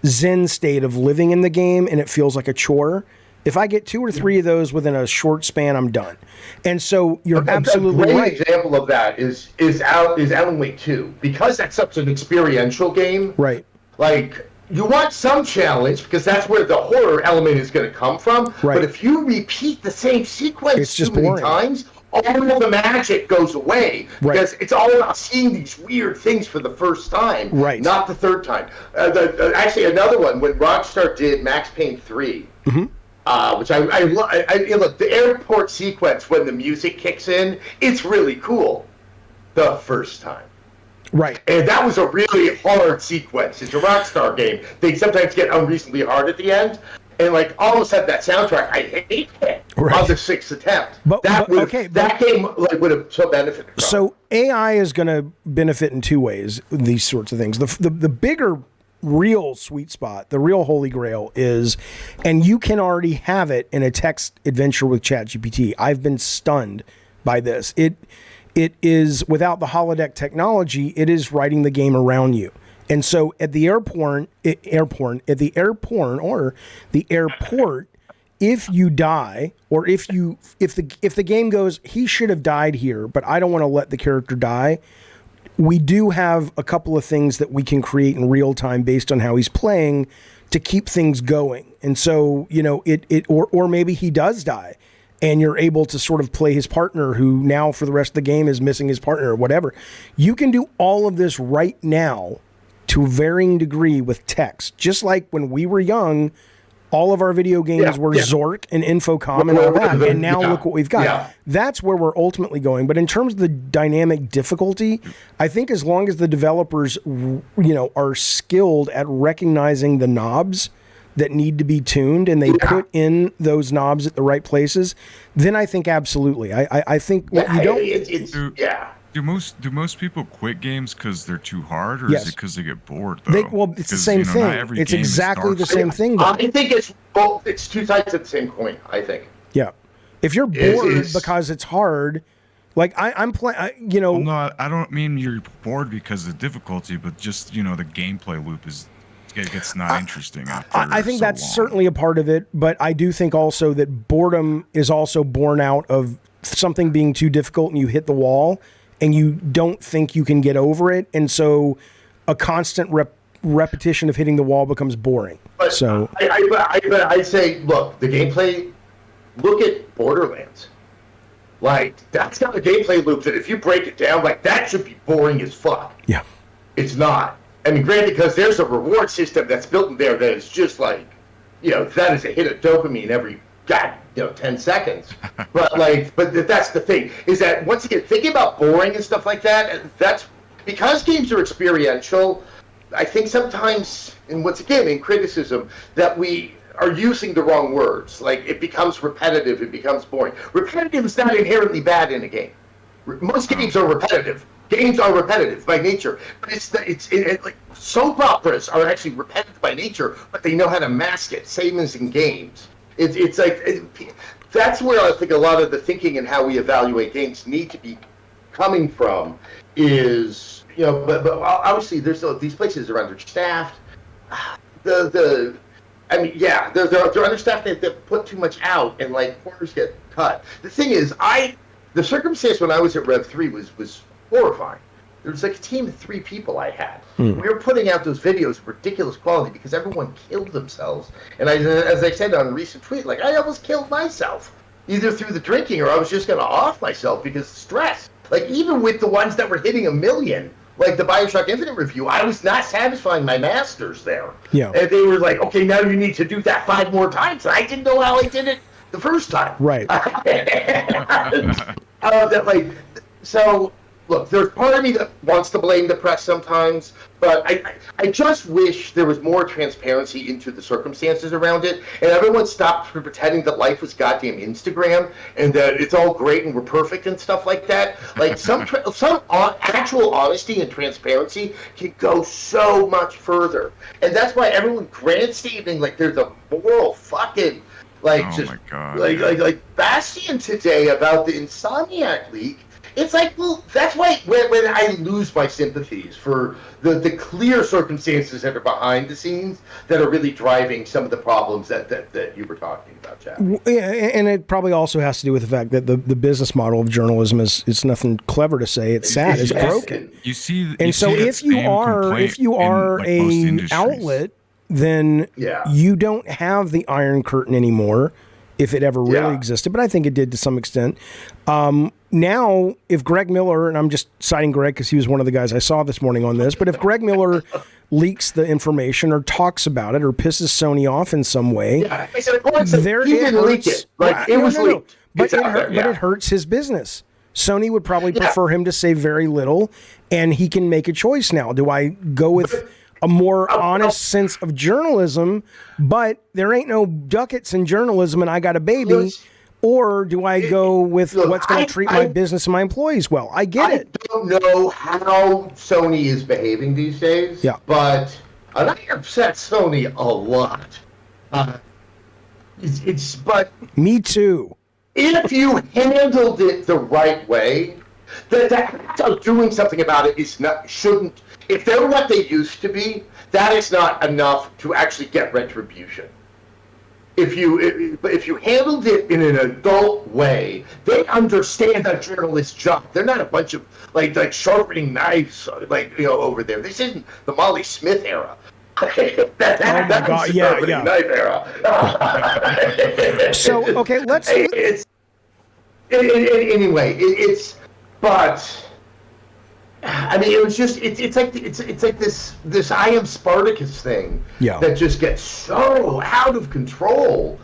Zen state of living in the game and it feels like a chore. If I get 2 or 3 of those within a short span, I'm done. And so you're absolutely right. A great example of that is Alan Wake 2. Because that's such an experiential game. Right. Like, you want some challenge because that's where the horror element is going to come from. Right. But if you repeat the same sequence it's just too many boring. times, all of the magic goes away because it's all about seeing these weird things for the first time, not the third time. Actually, another one, when Rockstar did Max Payne 3, which I look, the airport sequence when the music kicks in, it's really cool the first time. Right. And that was a really hard sequence. It's a Rockstar game. They sometimes get unreasonably hard at the end. And like all of a sudden, that soundtrack, I hate it on the 6th attempt. That game would have so benefited from. So AI is going to benefit in 2 ways. These sorts of things. The bigger, real sweet spot, the real holy grail is, and you can already have it in a text adventure with ChatGPT. I've been stunned by this. It is without the holodeck technology. It is writing the game around you. And so at the airport, if you die, or if the game goes, he should have died here, but I don't want to let the character die. We do have a couple of things that we can create in real time based on how he's playing to keep things going. And so, or maybe he does die and you're able to sort of play his partner who now for the rest of the game is missing his partner or whatever. You can do all of this right now to a varying degree with text. Just like when we were young, all of our video games were Zork and Infocom and all that. And now look what we've got. Yeah. That's where we're ultimately going. But in terms of the dynamic difficulty, I think as long as the developers, are skilled at recognizing the knobs that need to be tuned and they put in those knobs at the right places, then I think absolutely. I think what you don't... Do most people quit games because they're too hard, or is it because they get bored? Though? It's the same thing. It's exactly the same thing. Though. I think it's both. It's 2 sides of the same coin. I think. Yeah, if you're bored because it's hard, like I'm playing, Well, no, I don't mean you're bored because of difficulty, but just the gameplay loop gets not interesting. I think that's certainly a part of it, but I do think also that boredom is also born out of something being too difficult and you hit the wall. And you don't think you can get over it, and so a constant repetition of hitting the wall becomes boring. But so I say, look, the gameplay. Look at Borderlands. Like that's got a gameplay loop that if you break it down, like that should be boring as fuck. Yeah, it's not. I mean, granted, because there's a reward system that's built in there that is just like, that is a hit of dopamine every 10 seconds. But that's the thing, is that once again, thinking about boring and stuff like that, that's because games are experiential. I think sometimes, and once again, in criticism, that we are using the wrong words. Like it becomes repetitive, it becomes boring. Repetitive is not inherently bad in a game. Most games are repetitive. Games are repetitive by nature, but it's like soap operas are actually repetitive by nature, but they know how to mask it. Same as in games. It's like that's where I think a lot of the thinking and how we evaluate games need to be coming from. Is but obviously there's these places are understaffed. I mean, yeah, they're understaffed. They put too much out, and like corners get cut. The thing is, the circumstance when I was at Rev 3 was horrifying. There was like a team of 3 people I had. We were putting out those videos of ridiculous quality because everyone killed themselves. And as I said on a recent tweet, like I almost killed myself, either through the drinking or I was just going to off myself because of stress. Like even with the ones that were hitting 1 million, like the BioShock Infinite review, I was not satisfying my masters there. Yeah. And they were like, okay, now you need to do that 5 more times. And I didn't know how I did it the first time. Right. So, look, there's part of me that wants to blame the press sometimes, but I just wish there was more transparency into the circumstances around it, and everyone stopped pretending that life was goddamn Instagram and that it's all great and we're perfect and stuff like that. Like some actual honesty and transparency can go so much further, and that's why everyone grandstanding like there's a moral fucking like Oh just my God, like Bastion today about the Insomniac leak. It's like, well, that's why when I lose my sympathies for the clear circumstances that are behind the scenes that are really driving some of the problems that you were talking about, Jeff. Yeah, and it probably also has to do with the fact that the business model of journalism is it's nothing clever to say. It's sad. It's broken. You see, And so if you are a outlet, then you don't have the Iron Curtain anymore, if it ever really existed. But I think it did to some extent. Now, if Greg Miller, and I'm just citing Greg because he was one of the guys I saw this morning on this, but if Greg Miller leaks the information or talks about it or pisses Sony off in some way, I said, he didn't leak it. Like, it was leaked. But it hurts his business. Sony would probably prefer him to say very little, and he can make a choice now. Do I go with a more honest sense of journalism, but there ain't no ducats in journalism and I got a baby? Or do I go with what's going to treat my business and my employees well? I get it. I don't know how Sony is behaving these days, but I upset Sony a lot. But me too. If you handled it the right way, the act of doing something about it shouldn't. If they're what they used to be, that is not enough to actually get retribution. If you handled it in an adult way, they understand a journalist's job. They're not a bunch of like sharpening knives over there. This isn't the Molly Smith era. That's the knife era. So okay, let's. But I mean, it was just it's like this I Am Spartacus thing that just gets so out of control.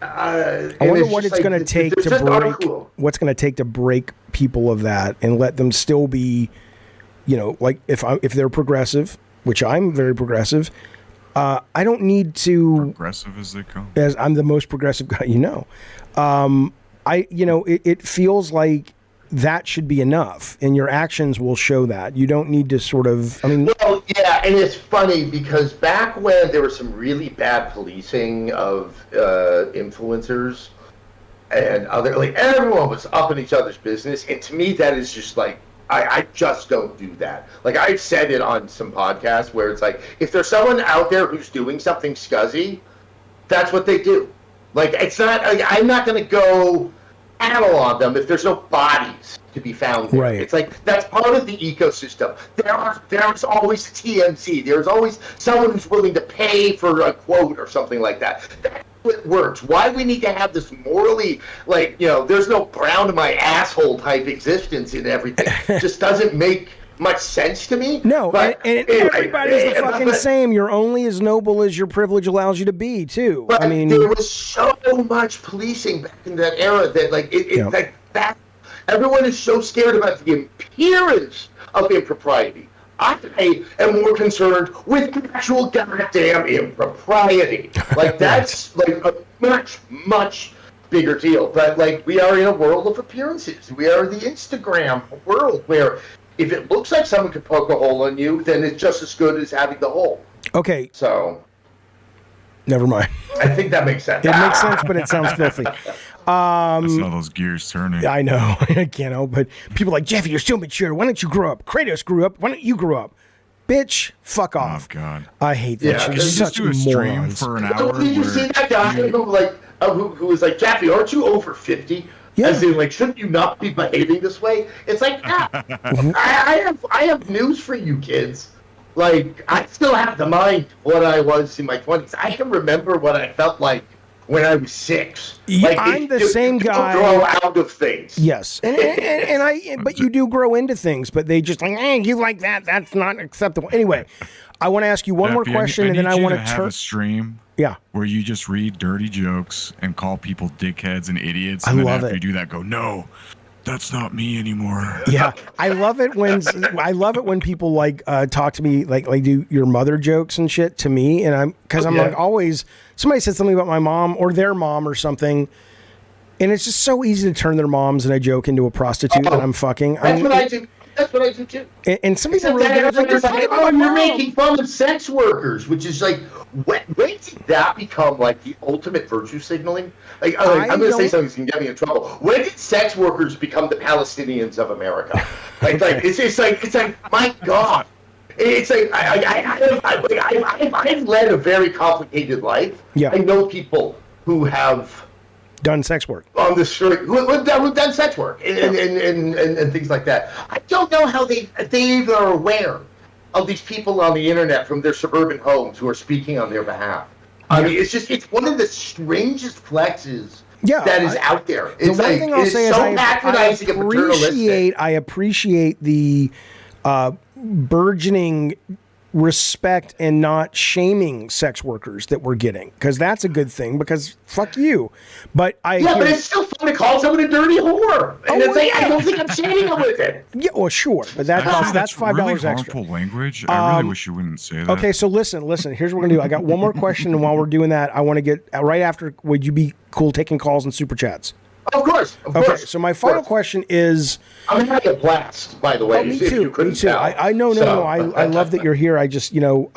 I wonder what it's going to take to break. What's going to take to break people of that and let them still be, like if they're progressive, which I'm very progressive. I don't need to progressive as they come. As I'm the most progressive guy, it feels like that should be enough, and your actions will show that. You don't need to sort of, Well, yeah, and it's funny because back when there was some really bad policing of influencers and everyone was up in each other's business, and to me that is just like, I just don't do that. Like I've said it on some podcasts where it's like, if there's someone out there who's doing something scuzzy, that's what they do. Like it's not, I'm not going to go analog them if there's no bodies to be found there. Right. It's like that's part of the ecosystem. There's always TMZ. There's always someone who's willing to pay for a quote or something like that. That's what works. Why we need to have this morally there's no brown to my asshole type existence in everything just doesn't make much sense to me. No, but and everybody's the fucking same. You're only as noble as your privilege allows you to be, too. But there was so much policing back in that era that that everyone is so scared about the appearance of impropriety. I am more concerned with actual goddamn impropriety. Like that's like a much bigger deal. But like we are in a world of appearances. We are the Instagram world where if it looks like someone could poke a hole in you, then it's just as good as having the hole. Okay. So, never mind. I think that makes sense. It makes sense, but it sounds filthy. I saw those gears turning. I know. I can't help but people are like, Jaffe, you're still mature. Why don't you grow up? Kratos grew up. Why don't you grow up? Bitch, fuck Oh off. God. I hate that Yeah, shit. can It's you such do a stream morons. for an hour. Did you see that guy who was like, Jaffe, aren't you over 50? Yeah. As in, like, shouldn't you not be behaving this way? It's like, I have news for you kids. Like, I still have the mind of what I was in my 20s. I can remember what I felt like when I was 6. Yeah, Like, I'm the same you don't guy. grow out of things. Yes, and I, but you do grow into things, but they just like, you like that? That's not acceptable. Anyway, I want to ask you one more Jaffe, question, and then I need want you to have a stream Yeah, where you just read dirty jokes and call people dickheads and idiots. I And then love after it. you do that, go, no, that's not me anymore. yeah. I love it when people like talk to me like do your mother jokes and shit to me, and I'm like always somebody said something about my mom or their mom or something. And it's just so easy to turn their moms in a joke into a prostitute that I'm fucking. That's what I do. That's what I do too. And some people really get it. Like, you're talking about my you're mom. making fun of sex workers, which is like, when did that become like the ultimate virtue signaling? Like, I'm going to say something that's going to get me in trouble. When did sex workers become the Palestinians of America? Like it's like, my God. It's like I've led a very complicated life. Yeah. I know people who have Done sex work. on the street who've done sex work and things like that. I don't know how they even are aware of these people on the internet from their suburban homes who are speaking on their behalf. I mean, it's one of the strangest flexes that is out there. It's the one thing I'll say is I appreciate the burgeoning respect and not shaming sex workers that we're getting, because that's a good thing, because fuck you. But but it's still fun to call someone a dirty whore. And I don't think I'm shaming them with it. Yeah, well, sure, but that's $5 really extra. harmful language. I really wish you wouldn't say that. Okay, so listen. Here's what we're gonna do. I got one more question, and while we're doing that, I want to get right after. Would you be cool taking calls and super chats? Of course. Okay, so my final question is. I'm having a blast, by the way. Me too. I know. I love that you're here. I just, I know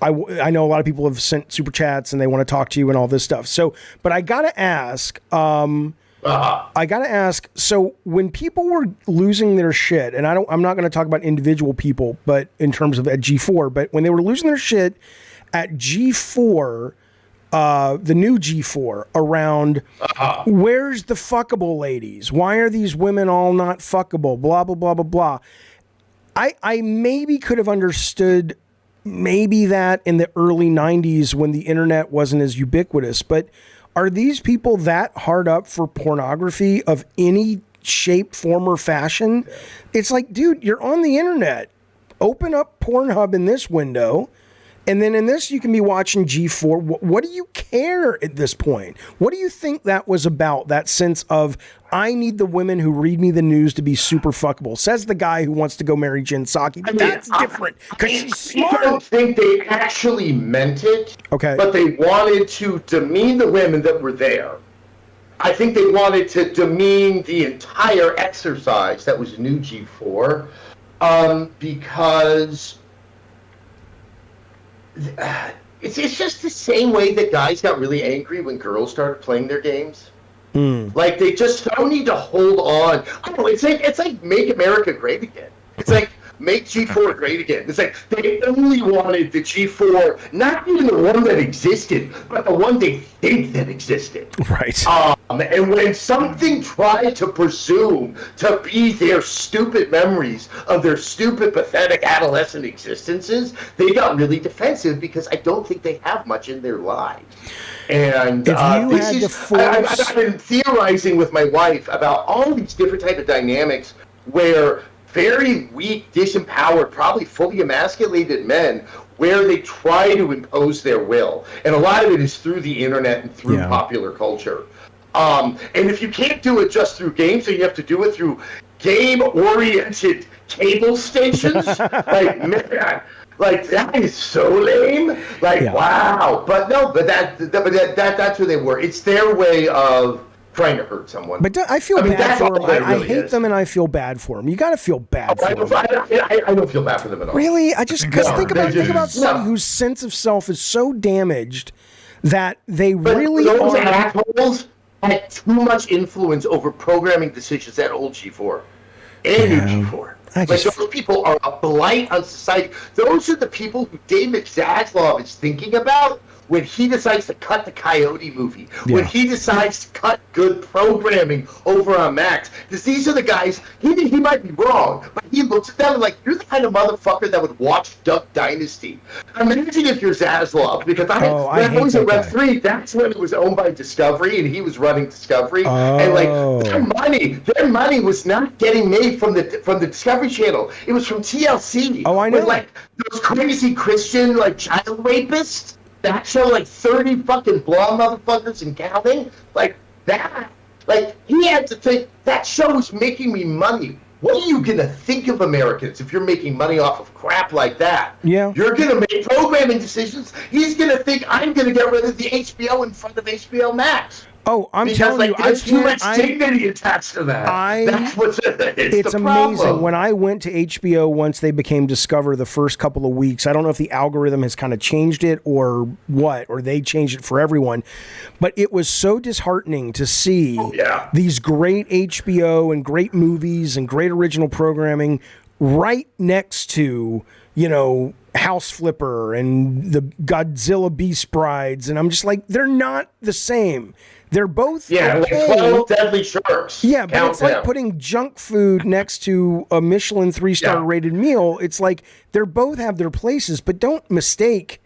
a lot of people have sent super chats and they want to talk to you and all this stuff. So, but I gotta ask. So when people were losing their shit, and I'm not going to talk about individual people, but in terms of at G4, but when they were losing their shit at G4. The new G4 around where's the fuckable ladies? Why are these women all not fuckable? Blah, blah, blah, blah, blah. I maybe could have understood maybe that in the early 90s when the internet wasn't as ubiquitous, but are these people that hard up for pornography of any shape, form, or fashion? It's like, dude, you're on the internet. Open up Pornhub in this window. And then in this, you can be watching G4. What do you care at this point? What do you think that was about, that sense of, I need the women who read me the news to be super fuckable? Says the guy who wants to go marry Jen Psaki. But that's different, because she's smart. I don't think they actually meant it. Okay. But they wanted to demean the women that were there. I think they wanted to demean the entire exercise that was new G4, because... It's just the same way that guys got really angry when girls started playing their games. Like, they just don't need to hold on. I don't know, it's like Make America Great Again. It's like Make G4 Great Again. It's like they only wanted the G4, not even the one that existed, but the one they think that existed. Right. And when something tried to presume to be their stupid memories of their stupid, pathetic adolescent existences, they got really defensive, because I don't think they have much in their lives. And I've been theorizing with my wife about all these different type of dynamics where very weak, disempowered, probably fully emasculated men, where they try to impose their will. And a lot of it is through the internet and through popular culture. And if you can't do it just through games, then you have to do it through game-oriented cable stations. Like, man, like, that is so lame. Like, wow. But no, that's who they were. It's their way of trying to hurt someone. But I feel bad for them. I hate them, and I feel bad for them. You got to feel bad for them. I don't feel bad for them at all. Really? Because think about somebody whose sense of self is so damaged that they really those are... assholes had too much influence over programming decisions at old G4 and new G4. I Like, just- those people are a blight on society. Those are the people who David Zaslav is thinking about when he decides to cut the Coyote movie, when Yeah. he decides to cut good programming over on Max. Because these are the guys, he might be wrong, but he looks at them like, you're the kind of motherfucker that would watch Duck Dynasty. Imagine if you're Zaslav, because I when I hate was that at Rev guy. 3, that's when it was owned by Discovery, and he was running Discovery. Oh. And like, their money was not getting made from the Discovery Channel. It was from TLC. Oh, I know. With, like, those crazy Christian, like, child rapists that show, like, 30 fucking blonde motherfuckers and counting, like that. Like, he had to think, that show is making me money. What are you gonna think of Americans if you're making money off of crap like that? Yeah. You're gonna make programming decisions. He's gonna think I'm gonna get rid of the HBO in front of HBO Max. Oh, I'm Because, telling like, you, there's too much dignity attached to that. That's what's it's the amazing. problem. When I went to HBO once they became Discover the first couple of weeks, I don't know if the algorithm has kind of changed it or what, or they changed it for everyone, but it was so disheartening to see yeah. these great HBO and great movies and great original programming right next to, you know, House Flipper and the Godzilla Beast Brides, and I'm just like, they're not the same. They're both okay. Like 12 Deadly Sharks. Yeah, but Count it's like them. putting junk food next to a Michelin 3-star rated meal. It's like they're both have their places, but don't mistake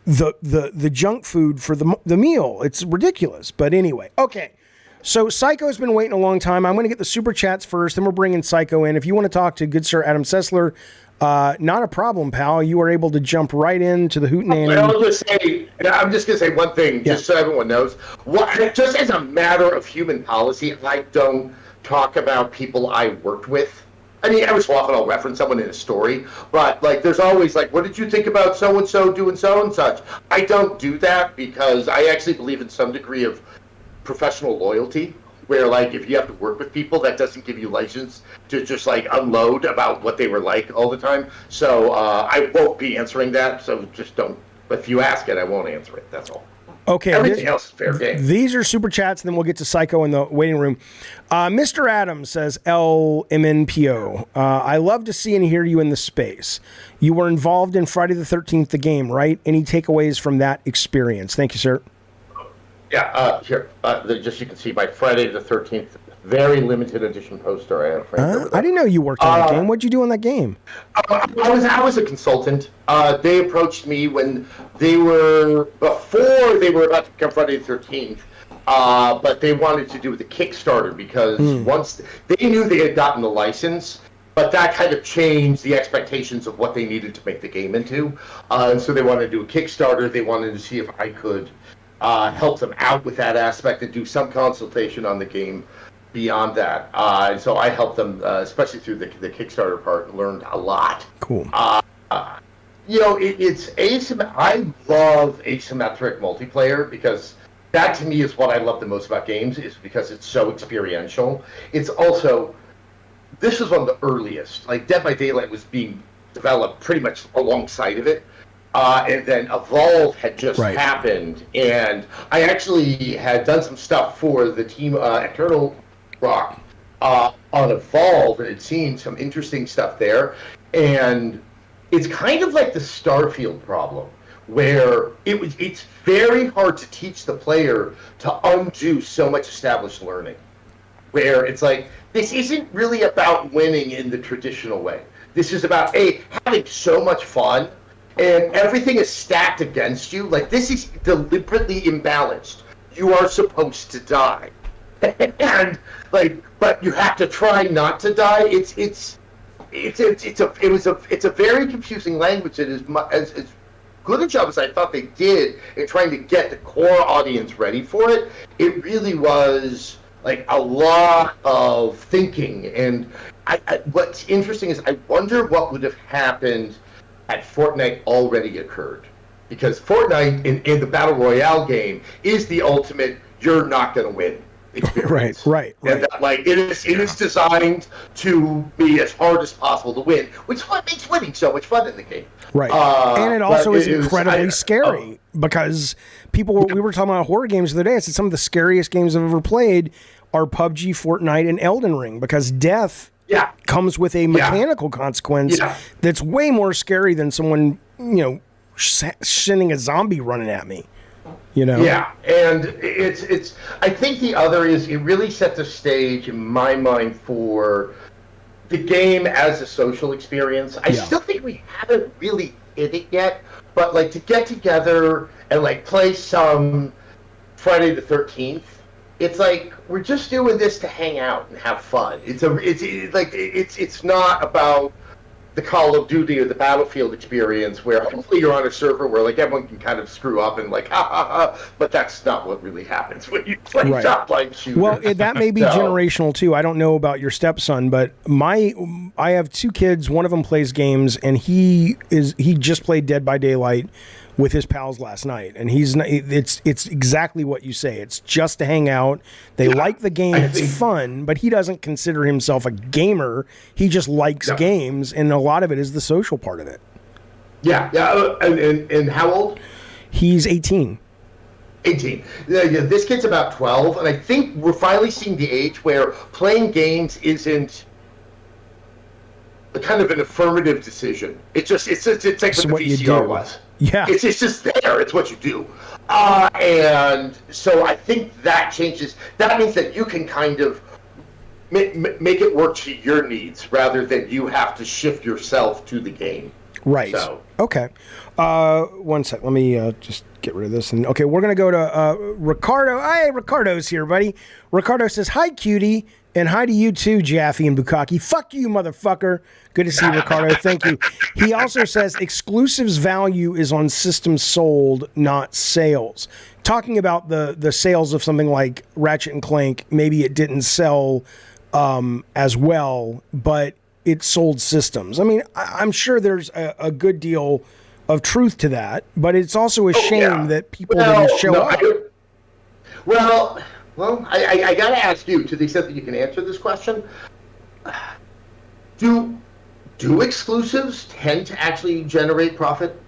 the junk food for the meal. It's ridiculous. But anyway, okay. So Psycho's been waiting a long time. I'm going to get the super chats first, then we're bringing Psycho in. If you want to talk to good Sir Adam Sessler, not a problem, pal. You are able to jump right into the hootenanny. I'm just going to say one thing, just so everyone knows. Just as a matter of human policy, I don't talk about people I worked with. I mean, every so often I'll reference someone in a story, but like, there's always like, what did you think about so-and-so doing so and such? I don't do that because I actually believe in some degree of professional loyalty, where like if you have to work with people, that doesn't give you license to just like unload about what they were like all the time. So I won't be answering that. So just don't. If you ask it, I won't answer it. That's all. Okay. Everything else is fair game. These are super chats, and then we'll get to Psycho in the waiting room. Mr. Adams says, LMNPO. I love to see and hear you in the space. You were involved in Friday the 13th, the game, right? Any takeaways from that experience? Thank you, sir. Yeah, here. Just you can see my Friday the 13th, very limited edition poster I have framed over there. I didn't know you worked on that game. What'd you do on that game? I was a consultant. They approached me when before they were about to become Friday the 13th, but they wanted to do the Kickstarter because once they knew they had gotten the license, but that kind of changed the expectations of what they needed to make the game into. And so they wanted to do a Kickstarter. They wanted to see if I could help them out with that aspect and do some consultation on the game beyond that. And so I helped them, especially through the Kickstarter part, and learned a lot. Cool. It's I love asymmetric multiplayer because that to me is what I love the most about games, is because it's so experiential. It's also, this is one of the earliest. Like Dead by Daylight was being developed pretty much alongside of it. And then Evolve had just happened, and I actually had done some stuff for the team Eternal Rock on Evolve, and had seen some interesting stuff there. And it's kind of like the Starfield problem, where it's very hard to teach the player to undo so much established learning. Where it's like, this isn't really about winning in the traditional way. This is about having so much fun. And everything is stacked against you. Like, this is deliberately imbalanced. You are supposed to die, and like, but you have to try not to die. It's a very confusing language. That is as good a job as I thought they did in trying to get the core audience ready for it. It really was like a lot of thinking. And what's interesting is I wonder what would have happened had Fortnite already occurred, because Fortnite in the Battle Royale game is the ultimate you're not going to win experience. Right. And that, like, it is designed to be as hard as possible to win, which is what makes winning so much fun in the game. Right. And it also is incredibly scary because we were talking about horror games the other day. I said some of the scariest games I've ever played are PUBG, Fortnite, and Elden Ring, because death Yeah. comes with a mechanical consequence that's way more scary than someone, sending a zombie running at me. Yeah, and it's. I think the other is it really sets a stage in my mind for the game as a social experience. I still think we haven't really hit it yet, but like to get together and like play some Friday the 13th. It's like we're just doing this to hang out and have fun. It's not about the Call of Duty or the Battlefield experience where hopefully you're on a server where like everyone can kind of screw up and like ha ha ha, but that's not what really happens when you play top-line shooters. Well, that may be generational too. I don't know about your stepson, but I have 2 kids. One of them plays games, and he just played Dead by Daylight with his pals last night, and it's exactly what you say. It's just to hang out. They like the game. It's fun, but he doesn't consider himself a gamer. He just likes games, and a lot of it is the social part of it. Yeah. And how old? He's 18. 18. Yeah, this kid's about 12, and I think we're finally seeing the age where playing games isn't a kind of an affirmative decision. It's like what the VCR was. Yeah. It's just there. It's what you do. And so I think that changes. That means that you can kind of make it work to your needs rather than you have to shift yourself to the game. Right. So. Okay. One sec. Let me just get rid of this. And okay, we're going to go to Ricardo. Hey, Ricardo's here, buddy. Ricardo says, hi, cutie. And hi to you too, Jaffe and Bukkake. Fuck you, motherfucker. Good to see you, Ricardo. Thank you. He also says exclusives value is on systems sold, not sales. Talking about the sales of something like Ratchet and Clank, maybe it didn't sell as well, but it sold systems. I mean, I'm sure there's a good deal of truth to that, but it's also a shame that people didn't show up. Well, I got to ask you, to the extent that you can answer this question, do exclusives tend to actually generate profit?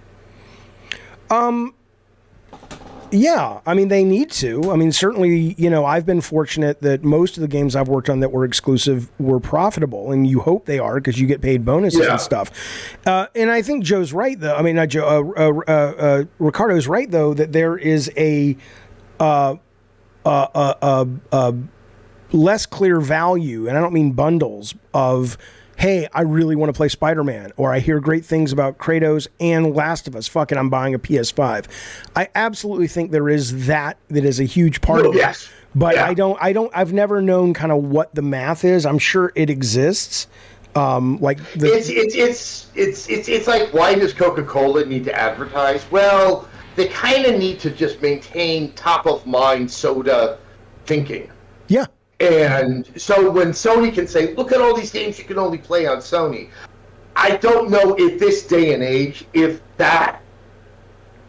Yeah, I mean, they need to. I mean, certainly, I've been fortunate that most of the games I've worked on that were exclusive were profitable, and you hope they are because you get paid bonuses and stuff. And I think Joe's right, though. I mean, Ricardo's right, though, that there is a less clear value, and I don't mean bundles, of, hey, I really want to play Spider-Man, or I hear great things about Kratos and Last of Us. Fuck it, I'm buying a PS5. I absolutely think there is that is a huge part of it. But I've never known kind of what the math is. I'm sure it exists. It's like, why does Coca-Cola need to advertise? Well, they kind of need to just maintain top of mind soda thinking. Yeah. And so when Sony can say, look at all these games you can only play on Sony, I don't know if this day and age, if that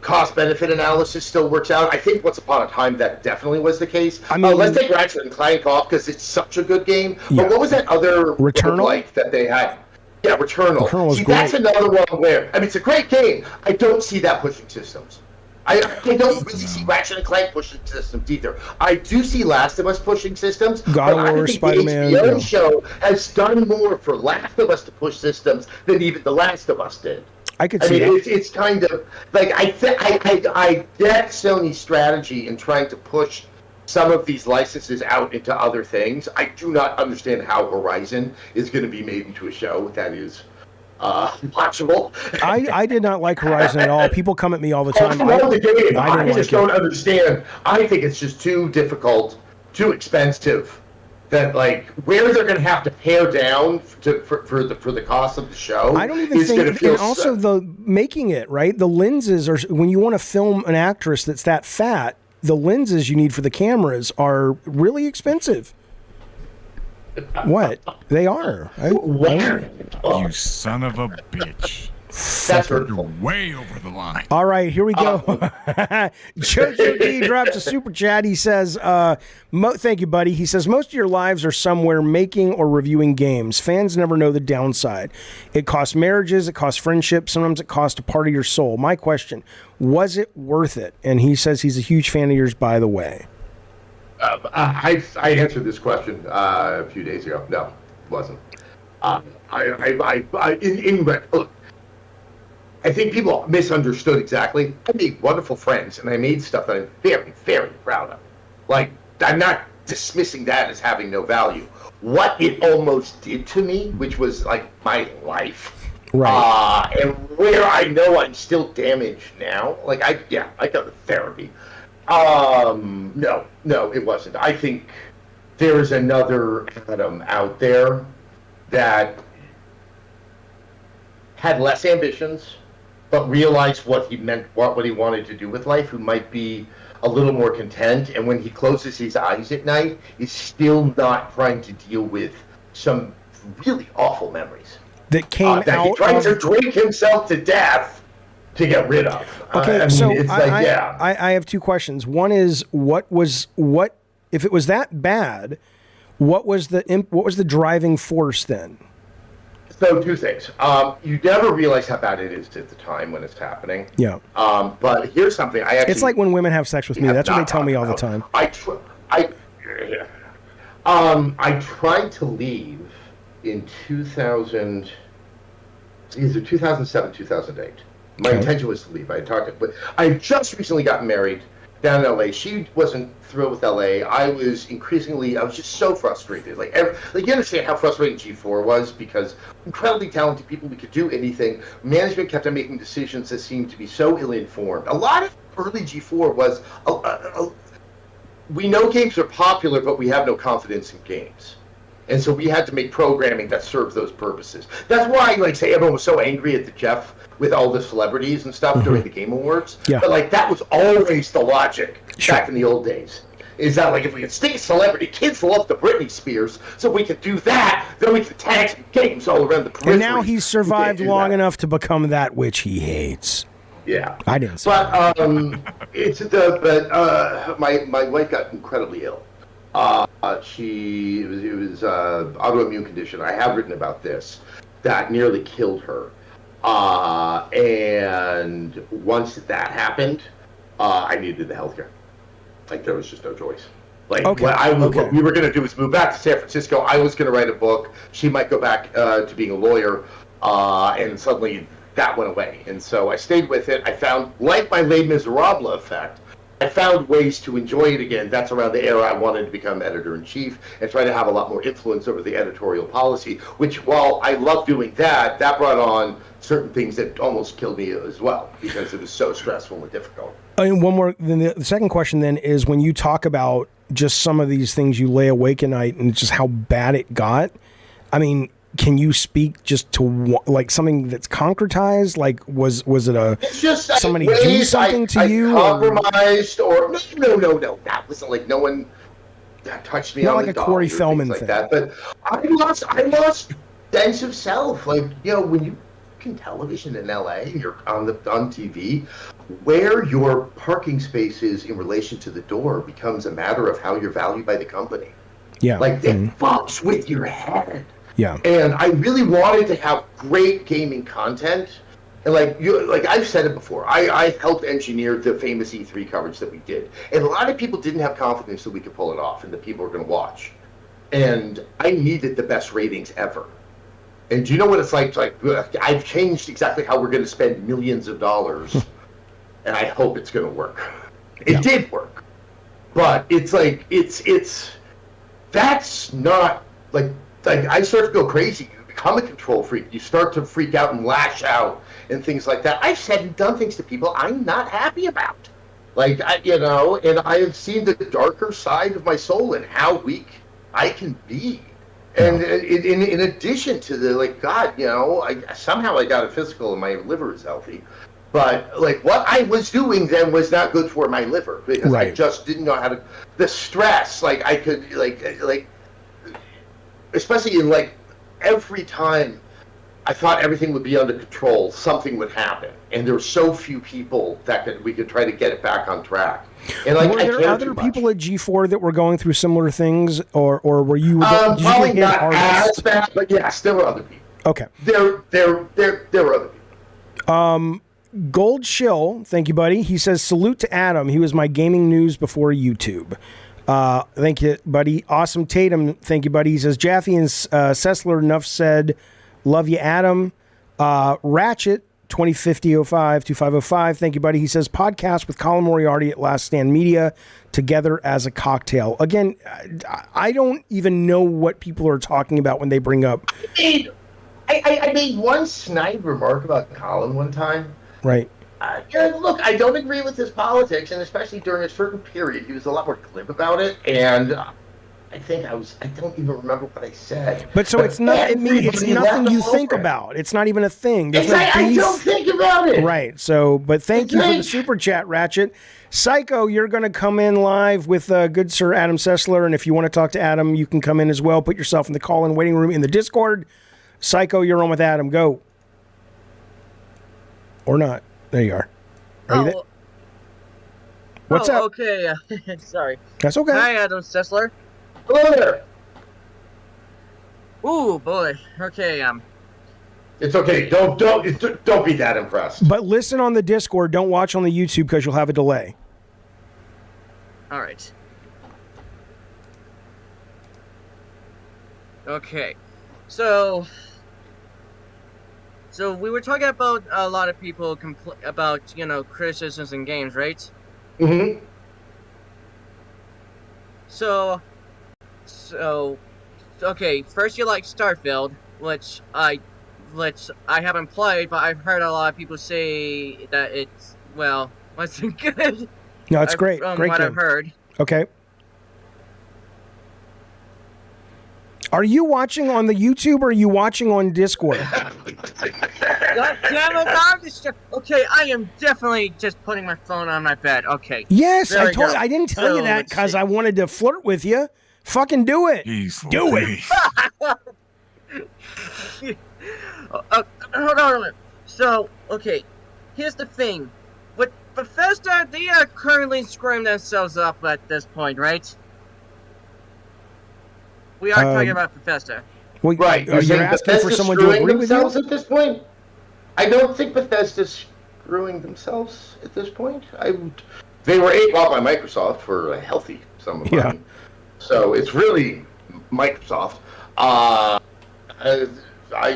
cost-benefit analysis still works out. I think once upon a time that definitely was the case. I mean, let's take Ratchet and Clank off because it's such a good game. Yeah. But what was that other Returnal that they had? Yeah, Returnal. Returnal see, great. That's another one where, I mean, it's a great game. I don't see that pushing systems. I don't really see Ratchet and Clank pushing systems either. I do see Last of Us pushing systems. God of War, Spider-Man. The HBO show has done more for Last of Us to push systems than even The Last of Us did. I mean, it's kind of like I get Sony's strategy in trying to push some of these licenses out into other things. I do not understand how Horizon is going to be made into a show that is watchable. I did not like Horizon at all. People come at me all the time. I love the game. I just don't understand. I think it's just too difficult, too expensive. That like where they're going to have to pare down for the cost of the show. I don't even think, and also the making it right. The lenses are when you want to film an actress that's that fat. The lenses you need for the cameras are really expensive. What? They are. You son of a bitch. That's You're way over the line. All right, here we go. Jojo D drops a super chat. He says, thank you, buddy. He says, most of your lives are somewhere making or reviewing games. Fans never know the downside. It costs marriages. It costs friendships. Sometimes it costs a part of your soul. My question, was it worth it? And he says he's a huge fan of yours, by the way. I answered this question a few days ago. No, it wasn't. Look, I think people misunderstood exactly. I made wonderful friends, and I made stuff that I'm very, very proud of. Like, I'm not dismissing that as having no value. What it almost did to me, which was like my life, Right. and where I know I'm still damaged now. Like, I go to therapy. No, it wasn't. I think there is another Adam out there that had less ambitions, but realized what he meant, what he wanted to do with life, who might be a little more content. And when he closes his eyes at night, is still not trying to deal with some really awful memories That came that out he tried of... to drink himself to death to get rid of. Okay, I mean, so it's like, I have two questions. One is what if it was that bad? What was the driving force then? So two things. You never realize how bad it is at the time when it's happening. Yeah. But here's something I actually. It's like when women have sex with me. That's what they tell me all the time. I tried to leave in 2000, either 2007, 2008. My intention was to leave. I had just recently gotten married down in LA. She wasn't thrilled with LA. I was just so frustrated. Like you understand how frustrating G4 was, because incredibly talented people, we could do anything. Management kept on making decisions that seemed to be so ill-informed. A lot of early G4 was, we know games are popular, but we have no confidence in games. And so we had to make programming that served those purposes. That's why, like, say, everyone was so angry at the Jaffe with all the celebrities and stuff during the Game Awards. Yeah. But, like, that was always the logic back in the old days. Is that, like, if we could stick a celebrity, kids love the Britney Spears, so if we could do that, then we could tag some games all around the periphery. And now he's survived long enough to become that which he hates. Yeah. I didn't say that. My wife got incredibly ill. It was autoimmune condition. I have written about this that nearly killed her. And once that happened, I needed the healthcare. Like, there was just no choice. Like, what we were going to do was move back to San Francisco. I was going to write a book. She might go back to being a lawyer. And suddenly that went away. And so I stayed with it. I found, like my Les Miserables effect, I found ways to enjoy it again. That's around the era I wanted to become editor-in-chief and try to have a lot more influence over the editorial policy, which, while I love doing that, that brought on certain things that almost killed me as well, because it was so stressful and difficult. And one more, then the second question then is, when you talk about just some of these things you lay awake at night and just how bad it got, I mean, can you speak just to like something that's concretized? Like, was it it's just somebody do something to you? Compromised or no. That wasn't like no one touched me. Not on like the a Corey dog or Feldman things thing. like that. But I lost sense of self. Like, when you can television in LA, you're on TV, where your parking space is in relation to the door becomes a matter of how you're valued by the company. Yeah, like it fucks with your head. Yeah. And I really wanted to have great gaming content. And like I've said it before, I helped engineer the famous E3 coverage that we did. And a lot of people didn't have confidence that we could pull it off and that people were going to watch. And I needed the best ratings ever. And do you know what it's like? Like, I've changed exactly how we're going to spend millions of dollars. And I hope it's going to work. It did work. But it's like, that's not like I start to go crazy. You become a control freak. You start to freak out and lash out and things like that. I've said and done things to people I'm not happy about. Like, and I have seen the darker side of my soul and how weak I can be. And in addition to the, like, God, somehow I got a physical and my liver is healthy. But, like, what I was doing then was not good for my liver because I just didn't know how to, the stress, like, I could, like, especially in, like, every time I thought everything would be under control, something would happen. And there were so few people that we could try to get it back on track. And, like, were there other people at G4 that were going through similar things, or were you? Probably not as bad, but yes, there were other people. Okay. There were other people. Gold Shill, thank you, buddy. He says, salute to Adam. He was my gaming news before YouTube. Thank you, buddy. Awesome Tatum. Thank you, buddy. He says, Jaffe and Sessler, enough said. Love you, Adam. Ratchet, 2050-05-2505. Thank you, buddy. He says, podcast with Colin Moriarty at Last Stand Media together as a cocktail. Again, I don't even know what people are talking about when they bring up. I made one snide remark about Colin one time. Right. Look, I don't agree with his politics, and especially during a certain period, he was a lot more glib about it. And I don't even remember what I said. But so it's not. I mean, it's nothing you think about. It's not even a thing. There's no I don't think about it. Right. So, but thank you for the super chat, Ratchet. Psycho, you're going to come in live with good Sir Adam Sessler, and if you want to talk to Adam, you can come in as well. Put yourself in the call-in waiting room in the Discord. Psycho, you're on with Adam. Go. Or not. There you are. Are you there? What's up? Okay. Sorry. That's okay. Hi, Adam Sessler. Hello there. Ooh, boy. Okay. It's okay. Don't be that impressed. But listen on the Discord. Don't watch on the YouTube because you'll have a delay. All right. Okay. So we were talking about a lot of people about criticisms in games, right? Mm-hmm. So okay. First, you like Starfield, which I haven't played, but I've heard a lot of people say that it's wasn't good. No, it's great. From Great what game. I've heard. Okay. Are you watching on the YouTube or are you watching on Discord? God damn it, I'm okay, I am definitely just putting my phone on my bed. Okay. Yes, There we go. I didn't tell you So, that let's because see. I wanted to flirt with you. Fucking do it. Jeez, Do it. Hold on a minute. So, okay, here's the thing. With Bethesda, they are currently screwing themselves up at this point, right? We are talking about Bethesda. Well, Right. Are you saying asking for Bethesda's someone to screwing agree with you? themselves at this point? I don't think Bethesda's screwing themselves at this point. They were ate up by Microsoft for a healthy sum of money. So it's really Microsoft. I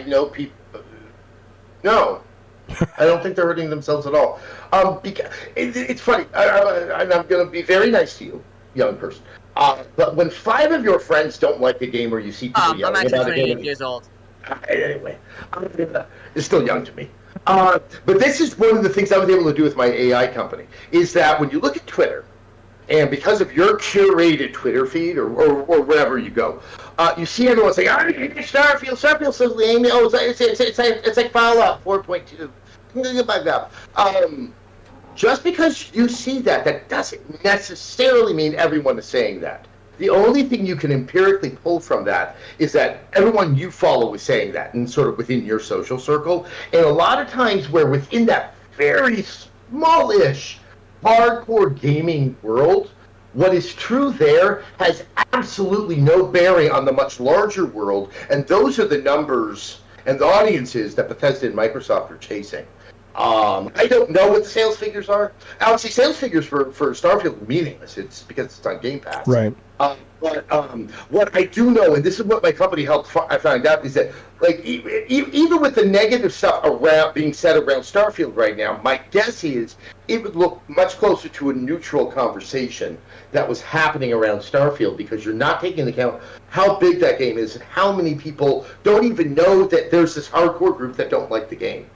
know people. No, I don't think they're hurting themselves at all. Because it's funny. I'm going to be very nice to you, young person. But when 5 of your friends don't like the game or you see people I'm yelling actually about a 28 game, years old. anyway, it's still young to me. But this is one of the things I was able to do with my AI company, is that when you look at Twitter, and because of your curated Twitter feed or wherever you go, you see everyone saying, Starfield says lame. Oh, it's like Fallout 4.2. Just because you see that doesn't necessarily mean everyone is saying that. The only thing you can empirically pull from that is that everyone you follow is saying that, and sort of within your social circle. And a lot of times where within that very smallish hardcore gaming world, what is true there has absolutely no bearing on the much larger world, and those are the numbers and the audiences that Bethesda and Microsoft are chasing. I don't know what the sales figures are. Obviously, sales figures for Starfield are meaningless. It's because it's on Game Pass. Right. But what I do know, and this is what my company helped I find out, is that like even with the negative stuff around being said around Starfield right now, my guess is it would look much closer to a neutral conversation that was happening around Starfield, because you're not taking into account how big that game is and how many people don't even know that there's this hardcore group that don't like the game.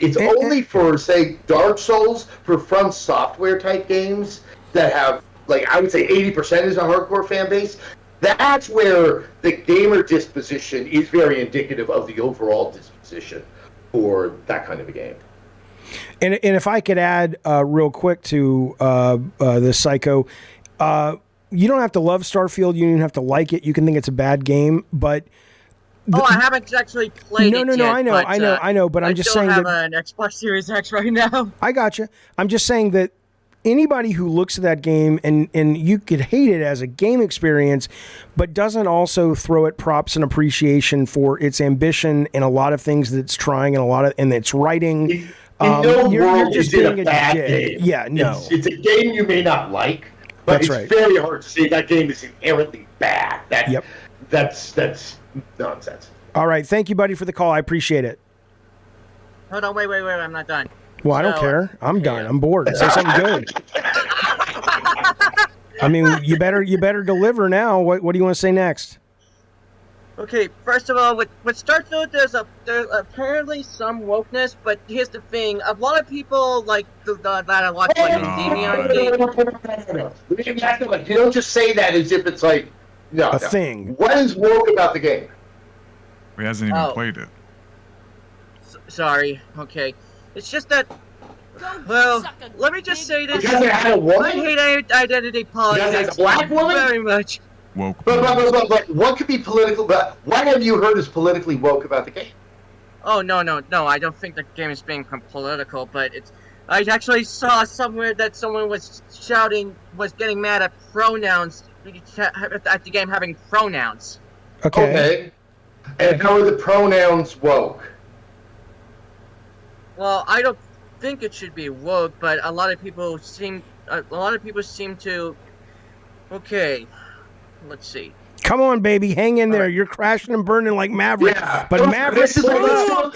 It's only for, say, Dark Souls, for From Software type games that have, like, I would say 80% is a hardcore fan base. That's where the gamer disposition is very indicative of the overall disposition for that kind of a game. And if I could add real quick to the Psycho, you don't have to love Starfield. You don't even have to like it. You can think it's a bad game, but... I haven't actually played it yet. No, I know, but I'm just saying that... I still have an Xbox Series X right now. I gotcha. I'm just saying that anybody who looks at that game, and you could hate it as a game experience, but doesn't also throw it props and appreciation for its ambition and a lot of things that it's trying and its writing... In no you're world just is it being a bad dick. game. Yeah, no. It's a game you may not like, But That's it's right. very hard to say that game is inherently bad. Yep. That's nonsense. All right. Thank you, buddy, for the call. I appreciate it. Hold on, wait, I'm not done. Well, I don't So, care. I'm done. I'm bored. Say something good. I mean, you better deliver now. What do you want to say next? Okay, first of all, with Starfield, there's apparently some wokeness, but here's the thing: a lot of people like that I watch like You don't just say that as if it's like A thing. What is woke about the game? He hasn't even played it. Sorry. Okay, it's just that. Well, let me just say this: Because it had a woman? I hate identity politics Because it's a black woman? very much. Woke. But what could be political? But what have you heard is politically woke about the game? Oh no! I don't think the game is being political, but it's. I actually saw somewhere that someone was getting mad at pronouns at the game having pronouns. Okay. And how are the pronouns woke? Well, I don't think it should be woke, but a lot of people seem to. Okay, let's see. Come on, baby, hang in there. You're crashing and burning like Maverick. Yeah. But Maverick. No,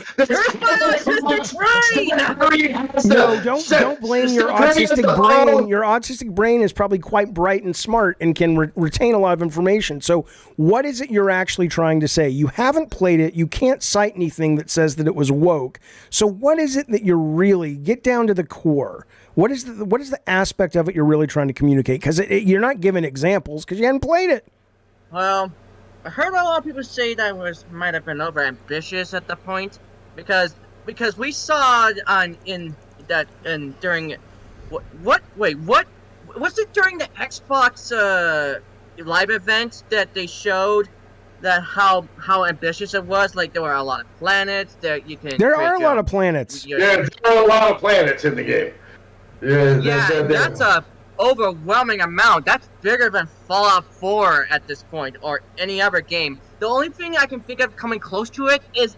don't blame your autistic brain. Your autistic brain is probably quite bright and smart and can retain a lot of information. So what is it you're actually trying to say? You haven't played it. You can't cite anything that says that it was woke. So what is it that you're really, get down to the core? What is the aspect of it you're really trying to communicate? Because you're not giving examples because you hadn't played it. Well, I heard a lot of people say that might have been over ambitious at the point, because we saw during what was it during the Xbox live event that they showed that how ambitious it was? Like there were a lot of planets that you can. There are a lot of planets. Yeah, there are a lot of planets in the game. Yeah, that's a overwhelming amount. That's bigger than Fallout 4 at this point, or any other game. The only thing I can think of coming close to it is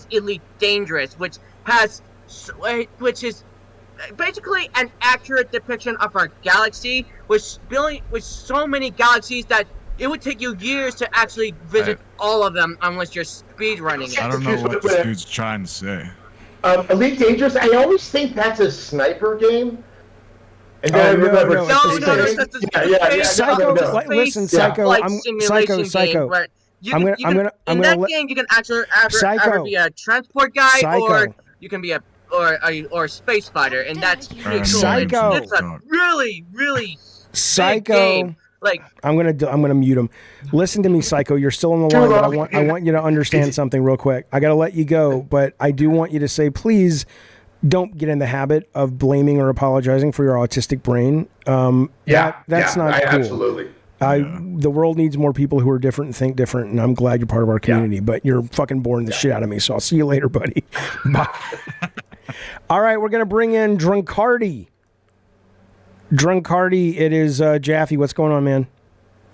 Elite Dangerous, which is basically an accurate depiction of our galaxy, with so many galaxies that it would take you years to actually visit all of them unless you're speed running it. I don't know what this dude's trying to say. Elite Dangerous, I always think that's a sniper game. And then I remember no, that's a Psycho. Listen, Psycho. I'm Psycho. I'm gonna game you can either be a transport guy or you can be a space fighter, and that's pretty cool. Psycho. It's a really Psycho. big game. Like I'm gonna mute him. Listen to me, Psycho. You're still on the line, but I want you to understand something real quick. I gotta let you go, but I do want you to say, please, don't get in the habit of blaming or apologizing for your autistic brain. That's not cool. Absolutely. The world needs more people who are different and think different, and I'm glad you're part of our community, but you're fucking boring the shit out of me, so I'll see you later, buddy. Bye. All right, we're going to bring in Drunkardi. Drunkardi, it is Jaffe. What's going on, man?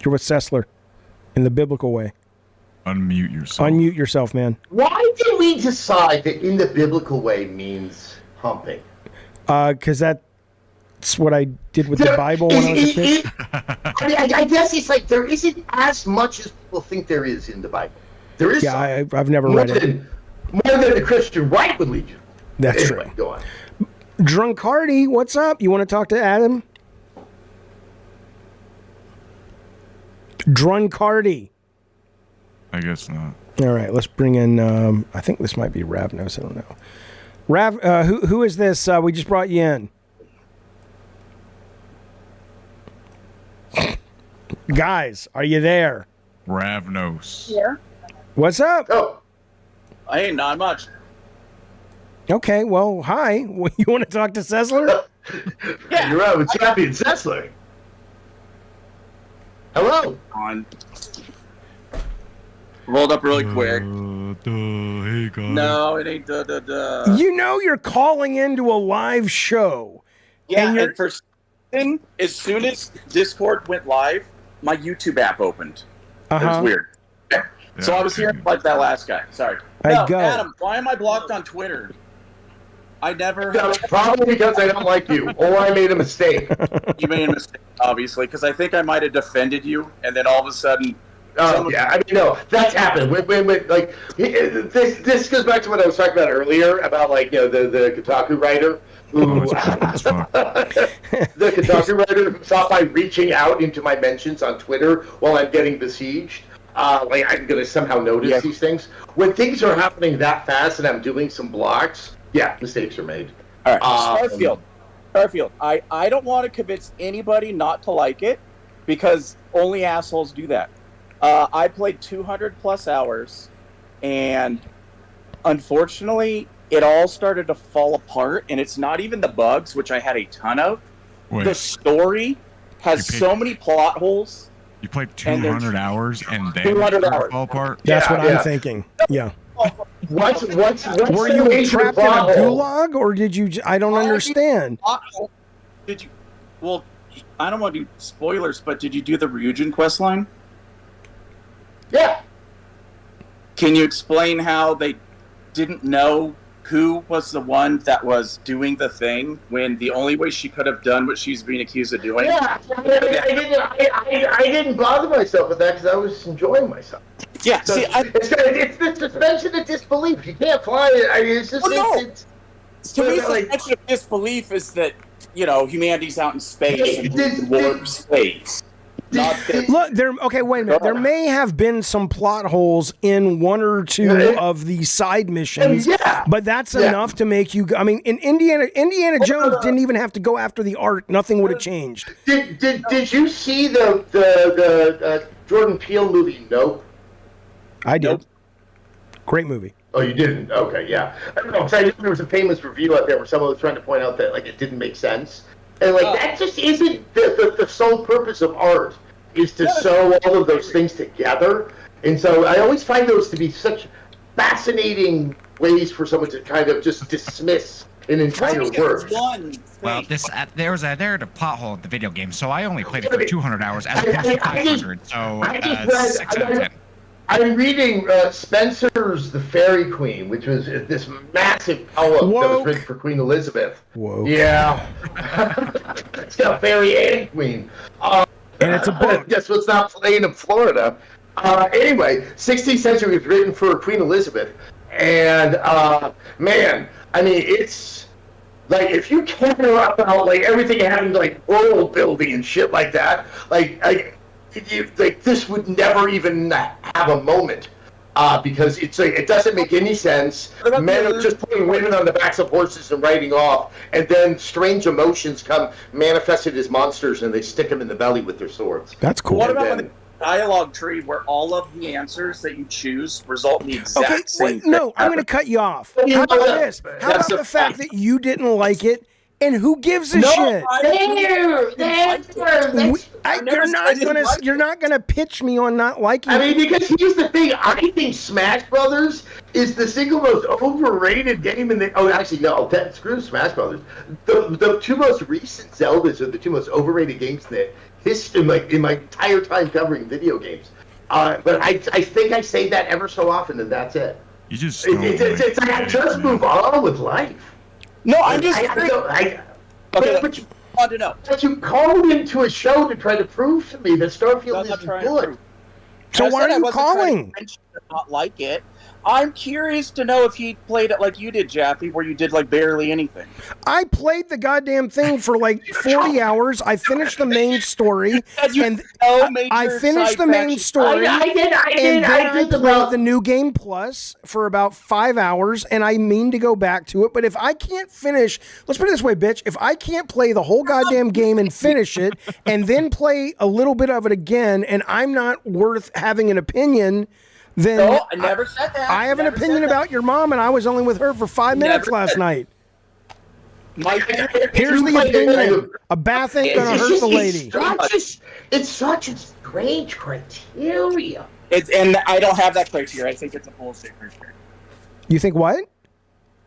You're with Sessler in the biblical way. Unmute yourself. Unmute yourself, man. Why did we decide that in the biblical way means humping? Because that's what I did with the Bible when I was a kid. I guess it's like there isn't as much as people think there is in the Bible. There is. Yeah, I've never read it. More than the Christian right would lead you. That's anyway, true. Go on. Drunkardi, what's up? You want to talk to Adam? Drunkardi. I guess not. All right, let's bring in. I think this might be Ravnos. I don't know. Rav, who is this? We just brought you in. Guys, are you there? Ravnos. Yeah. What's up? Oh, Hey, not much. Okay, well, hi. You want to talk to Sessler? Yeah. you're right with Jaffe and Sessler. Hello. On. Rolled up really quick. Hey guys. No, it ain't the. You know you're calling into a live show. Yeah, and and for something, as soon as Discord went live, my YouTube app opened. It was weird. Yeah. So I was hearing like that last guy. Sorry. Hey, No, go. Adam, why am I blocked on Twitter? I never. No, probably because I don't like you, or I made a mistake. You made a mistake, obviously, because I think I might have defended you, and then all of a sudden. Oh yeah, I mean no, that's happened. When like this goes back to what I was talking about earlier about like the Kotaku writer who the Kotaku writer who thought by reaching out into my mentions on Twitter while I'm getting besieged, like I'm gonna somehow notice these things. When things are happening that fast and I'm doing some blocks, yeah, mistakes are made. All right, Starfield. I don't want to convince anybody not to like it because only assholes do that. I played 200 plus hours, and unfortunately, it all started to fall apart. And it's not even the bugs, which I had a ton of. Wait. The story has so many plot holes. You played 200 hours and then 200 hours. fall apart? That's what I'm thinking. Yeah. What's Were the you major trapped in a plot hole? gulag, or did you? I don't understand. Did you? Well, I don't want to do spoilers, but did you do the Ryujin quest line? Yeah. Can you explain how they didn't know who was the one that was doing the thing when the only way she could have done what she's being accused of doing? Yeah, I didn't bother myself with that because I was enjoying myself. Yeah, So see, it's the suspension of disbelief. You can't fly it. I mean, it's just to me, suspension of disbelief is that humanity's out in space and warp space. Look, okay, wait a minute. There may have been some plot holes in one or two of the side missions, but that's enough to make you. I mean, in Indiana Jones didn't even have to go after the art; nothing would have changed. Did you see the Jordan Peele movie Nope? I did. Nope. Great movie. Oh, you didn't? Okay, yeah. I don't know, because I knew there was a famous review out there where someone was trying to point out that like it didn't make sense, and like that just isn't the sole purpose of art. Is to sew all of those things together. And so I always find those to be such fascinating ways for someone to kind of just dismiss an entire work. Well, there's a plot hole in the video game, so I only played it for 200 hours as opposed to 500, so 6 out of 10. I'm reading Spencer's The Fairy Queen, which was this massive poem that was written for Queen Elizabeth. Whoa. Yeah. It's got fairy and queen. And it's a book. Guess what's not playing in Florida? Anyway, 16th century was written for Queen Elizabeth. And, man, I mean, it's like, if you care about, like, everything having, like, world building and shit like that, like this would never even have a moment. Because it's like, it doesn't make any sense. Men are just putting women on the backs of horses and riding off, and then strange emotions come manifested as monsters, and they stick them in the belly with their swords. That's cool. What about the dialogue tree where all of the answers that you choose result in the exact same thing? No, I'm going to cut you off. How about this? How about the fact that you didn't like it? And who gives a shit? You're not gonna pitch me on not liking it. I mean, because here's the thing. I think Smash Brothers is the single most overrated game in the. Oh, actually, no. Screw Smash Brothers. The two most recent Zeldas are the two most overrated games in the history. In my entire time covering video games. But I think I say that ever so often, and that's it. You just. It's like I just move on with life. No, I'm just. But you want to know. But you called into a show to try to prove to me that Starfield isn't good. So why are you calling? Not like it. I'm curious to know if he played it like you did, Jaffe, where you did like barely anything. I played the goddamn thing for like 40 hours. I finished the main story, and I finished the main story. I did. And then I played the new game plus for about 5 hours, and I mean to go back to it. But if I can't finish, let's put it this way, bitch. If I can't play the whole goddamn game and finish it, and then play a little bit of it again, and I'm not worth having an opinion. Then no, I never said that. I have an opinion about your mom, and I was only with her for 5 minutes last night. Here's the opinion. A bath ain't gonna hurt the lady. It's such a strange criteria. And I don't have that criteria. I think it's a bullshit criteria. You think what?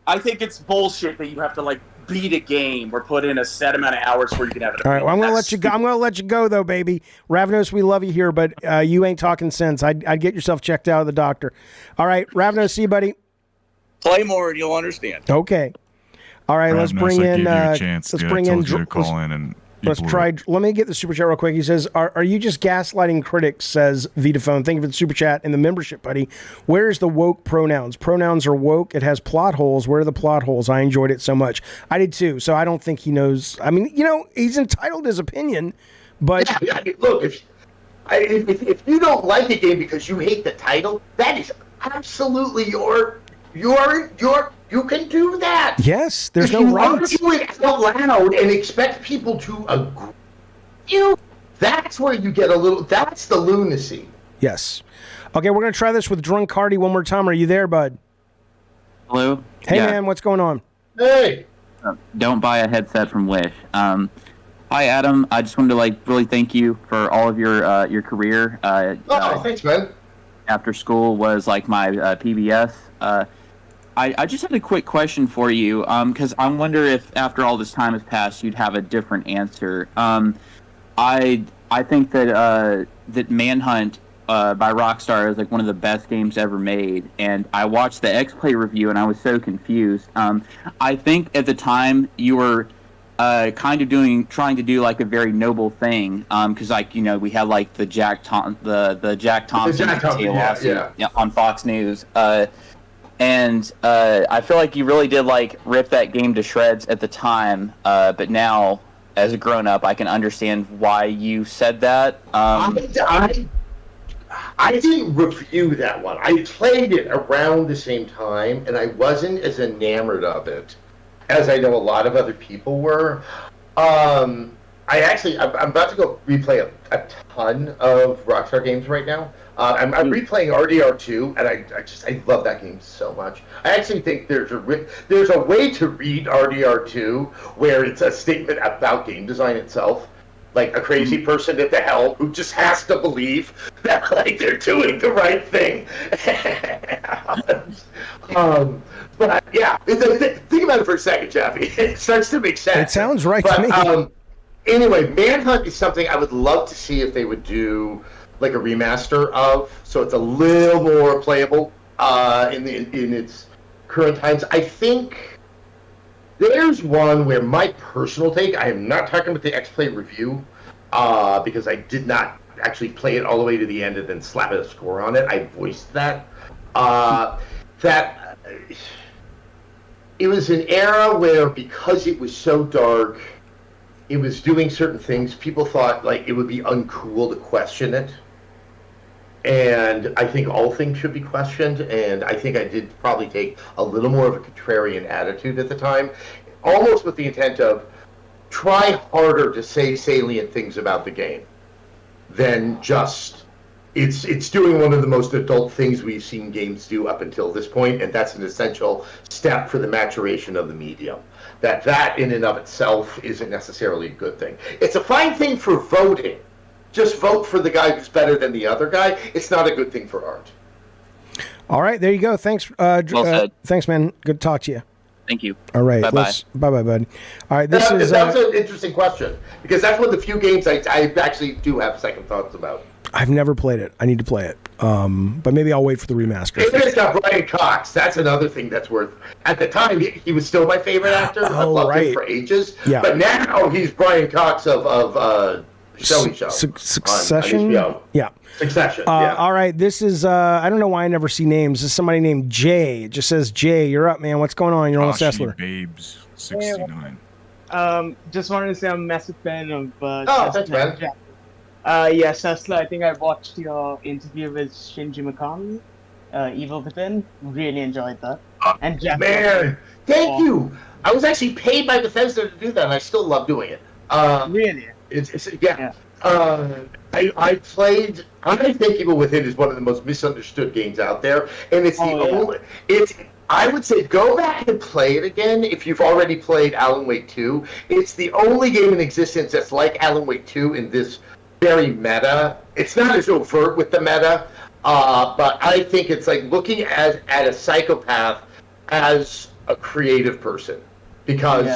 I think it's bullshit that you have to like beat a game or put in a set amount of hours where you can have it. All right, well, I'm gonna let you go. I'm gonna let you go though, baby. Ravenous, we love you here, but you ain't talking sense. I'd get yourself checked out of the doctor. All right, Ravenous, see you, buddy. Play more and you'll understand. Okay. All right, let's bring in. Let's bring in. Call in and let's try. Let me get the super chat real quick. He says, "Are you just gaslighting critics?" Says Vitaphone. Thank you for the super chat and the membership, buddy. Where's the woke pronouns? Pronouns are woke. It has plot holes. Where are the plot holes? I enjoyed it so much. I did too. So I don't think he knows. I mean, he's entitled to his opinion, but yeah, look, if you don't like a game because you hate the title, that is absolutely you can do that. Yes, there's no right. If you argue it out loud and expect people to agree, that's where you get a little. That's the lunacy. Yes. Okay, we're gonna try this with Drunk Cardi one more time. Are you there, bud? Hello. Hey, man, what's going on? Hey. Don't buy a headset from Wish. Hi, Adam. I just wanted to really thank you for all of your career. Thanks, man. After school was like my PBS. I just had a quick question for you, because I wonder if after all this time has passed, you'd have a different answer. I think that Manhunt by Rockstar is like one of the best games ever made, and I watched the X-Play review and I was so confused. I think at the time you were kind of trying to do like a very noble thing, because we had like the Jack Thompson lawsuit on Fox News. And I feel like you really did rip that game to shreds at the time, but now, as a grown-up, I can understand why you said that. I didn't review that one. I played it around the same time, and I wasn't as enamored of it as I know a lot of other people were. I'm about to go replay a ton of Rockstar games right now. I'm replaying RDR2, and I love that game so much. I actually think there's a way to read RDR2 where it's a statement about game design itself, like a crazy person at the helm who just has to believe that they're doing the right thing. But yeah, think about it for a second, Jaffe. It starts to make sense. It sounds right to me. Anyway, Manhunt is something I would love to see if they would do like a remaster of, so it's a little more playable in its current times. I think there's one where my personal take, I am not talking about the X-Play review, because I did not actually play it all the way to the end and then slap a score on it. I voiced that. That it was an era where, because it was so dark, it was doing certain things, people thought it would be uncool to question it. And I think all things should be questioned, and I think I did probably take a little more of a contrarian attitude at the time, almost with the intent of try harder to say salient things about the game than just it's doing one of the most adult things we've seen games do up until this point, and that's an essential step for the maturation of the medium. That in and of itself isn't necessarily a good thing. It's a fine thing for voting. Just vote for the guy who's better than the other guy. It's not a good thing for art. All right, there you go. Thanks. Well said. Thanks, man. Good to talk to you. Thank you. All right. Bye-bye. Bye-bye, bud. All right, that's an interesting question, because that's one of the few games I actually do have second thoughts about. I've never played it. I need to play it. But maybe I'll wait for the remaster. It's got Brian Cox. That's another thing that's worth. At the time, he was still my favorite actor. I've loved him for ages. Yeah. But now he's Brian Cox of Show. Succession? Yeah. Succession, yeah. All right, this is, I don't know why I never see names. This is somebody named Jay. It just says, Jay, you're up, man. What's going on? You're on Sessler. Babes 69. Just wanted to say I'm a massive fan of thanks, man. Yeah, Sessler, I think I watched your interview with Shinji Mikami, Evil Within. Really enjoyed that. And Jaffe. Man, thank you. I was actually paid by Bethesda to do that, and I still love doing it. Really? It's yeah. I played. I think Evil Within is one of the most misunderstood games out there, and it's only. I would say go back and play it again if you've already played Alan Wake 2. It's the only game in existence that's like Alan Wake 2 in this very meta. It's not as overt with the meta, but I think it's like looking at a psychopath as a creative person, because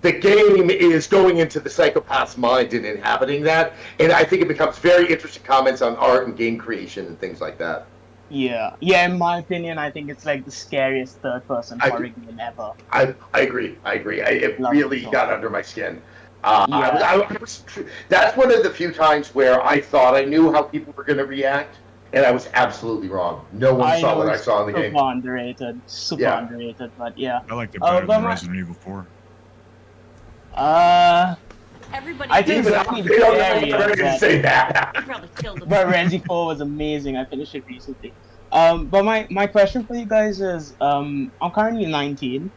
the game is going into the psychopath's mind and inhabiting that, and I think it becomes very interesting comments on art and game creation and things like that. Yeah, in my opinion, I think it's like the scariest third-person horror game ever. I agree. It Love really it so got much. under my skin. Yeah, That's one of the few times where I thought I knew how people were going to react, and I was absolutely wrong. No one I saw know what I it's saw in the game. super Yeah. underrated, but yeah. I liked it better but than my- Resident Evil 4. Everybody. I think Even it's I'm definitely ready to scary, say that. You probably killed him. but Resi 4 was amazing. I finished it recently. But my question for you guys is, I'm currently 19.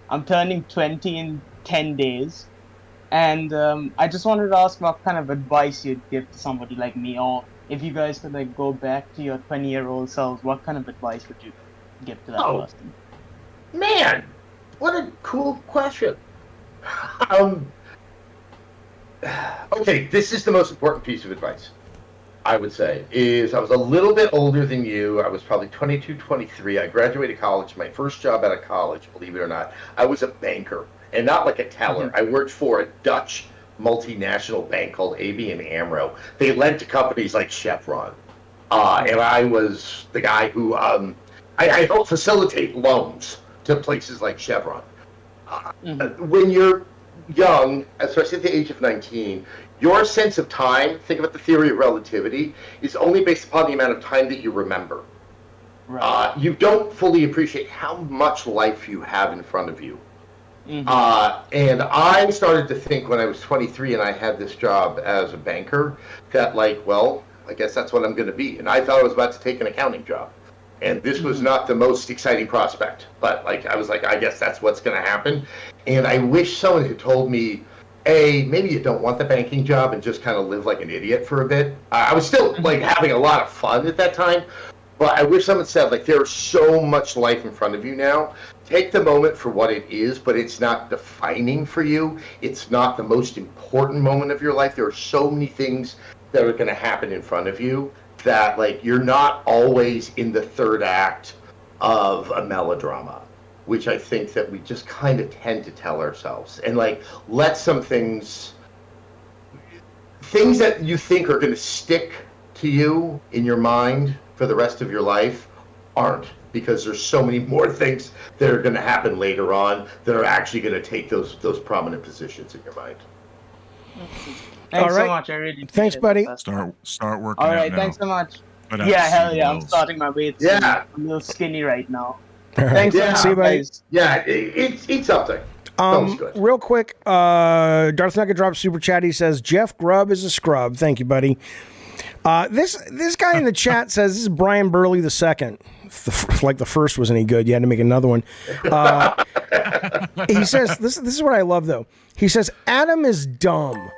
I'm turning 20 in 10 days. And I just wanted to ask what kind of advice you'd give to somebody like me, or if you guys could like go back to your 20-year-old selves, what kind of advice would you give to that person? Man, what a cool question. Okay, this is the most important piece of advice, I would say, is I was a little bit older than you. I was probably 22, 23. I graduated college. My first job out of college, believe it or not, I was a banker, and not like a teller. I worked for a Dutch multinational bank called ABN AMRO. They lent to companies like Chevron. And I was the guy who, I helped facilitate loans to places like Chevron. When you're young, especially at the age of 19, your sense of time, think about the theory of relativity, is only based upon the amount of time that you remember. Right. You don't fully appreciate how much life you have in front of you. And I started to think when I was 23 and I had this job as a banker that, like, well, I guess that's what I'm going to be. And I thought I was about to take an accounting job. And this was not the most exciting prospect. But, like, I was like, I guess that's what's going to happen. And I wish someone had told me, A, maybe you don't want the banking job and just kind of live like an idiot for a bit. I was still, like, having a lot of fun at that time. But I wish someone said, like, there's so much life in front of you now. Take the moment for what it is, but it's not defining for you. It's not the most important moment of your life. There are so many things that are going to happen in front of you that, like, you're not always in the third act of a melodrama, which I think that we just kind of tend to tell ourselves. And, like, let some things that you think are going to stick to you in your mind for the rest of your life aren't, because there's so many more things that are going to happen later on that are actually going to take those prominent positions in your mind. Thanks All right. so much. I really Thanks, buddy. Start working All out right, now. thanks so much. Put out Yeah, the hell yeah. I'm seagulls. starting my weight. Yeah. I'm a little skinny right now. All right. Thanks so Yeah. much, See you, buddy. guys. Yeah, eat something. Sounds good. Real quick, Darth Nugget drops super chat. He says Jeff Grubb is a scrub. Thank you, buddy. This guy in the chat says this is Brian Burley II. Like the first was any good, you had to make another one. He says this is what I love though. He says Adam is dumb.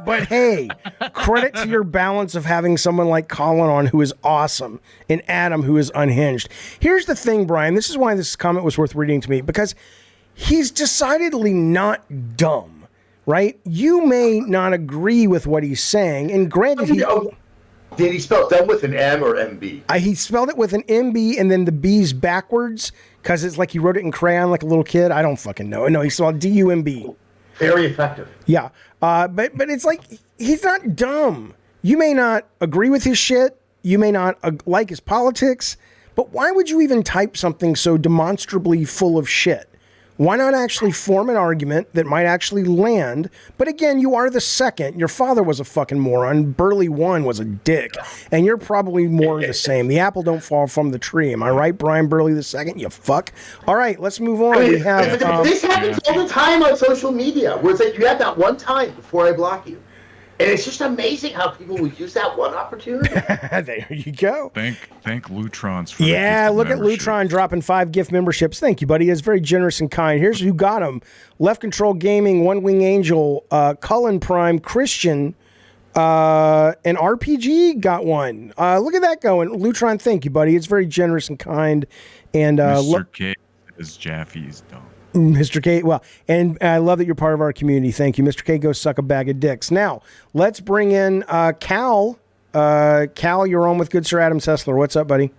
But hey, credit to your balance of having someone like Colin on who is awesome and Adam who is unhinged. Here's the thing, Brian. This is why this comment was worth reading to me, because he's decidedly not dumb, right? You may not agree with what he's saying, and granted, Did he spell dumb with an M or MB? he spelled it with an MB and then the B's backwards because it's like he wrote it in crayon like a little kid. I don't fucking know. No, he spelled DUMB. Very effective. Yeah. But it's like, he's not dumb. You may not agree with his shit. You may not like his politics, but why would you even type something so demonstrably full of shit? Why not actually form an argument that might actually land? But again, you are the second. Your father was a fucking moron. Burley 1 was a dick. And you're probably more the same. The apple don't fall from the tree. Am I right, Brian Burley II? You fuck. All right, let's move on. We have... this happens all the time on social media, where it's like you have that one time before I block you. And it's just amazing how people will use that one opportunity. There you go. Thank Lutrons for the Yeah, gift look at membership. Lutron dropping 5 gift memberships. Thank you, buddy. It's very generous and kind. Here's who got them. Left Control Gaming, One Wing Angel, Cullen Prime, Christian, and RPG got one. Look at that going. Lutron, thank you, buddy. It's very generous and kind. And Mr. K is Jaffe's dumb. Mr. K, well, and I love that you're part of our community. Thank you. Mr. K, go suck a bag of dicks. Now, let's bring in Cal. Cal, you're on with good Sir Adam Sessler. What's up, buddy?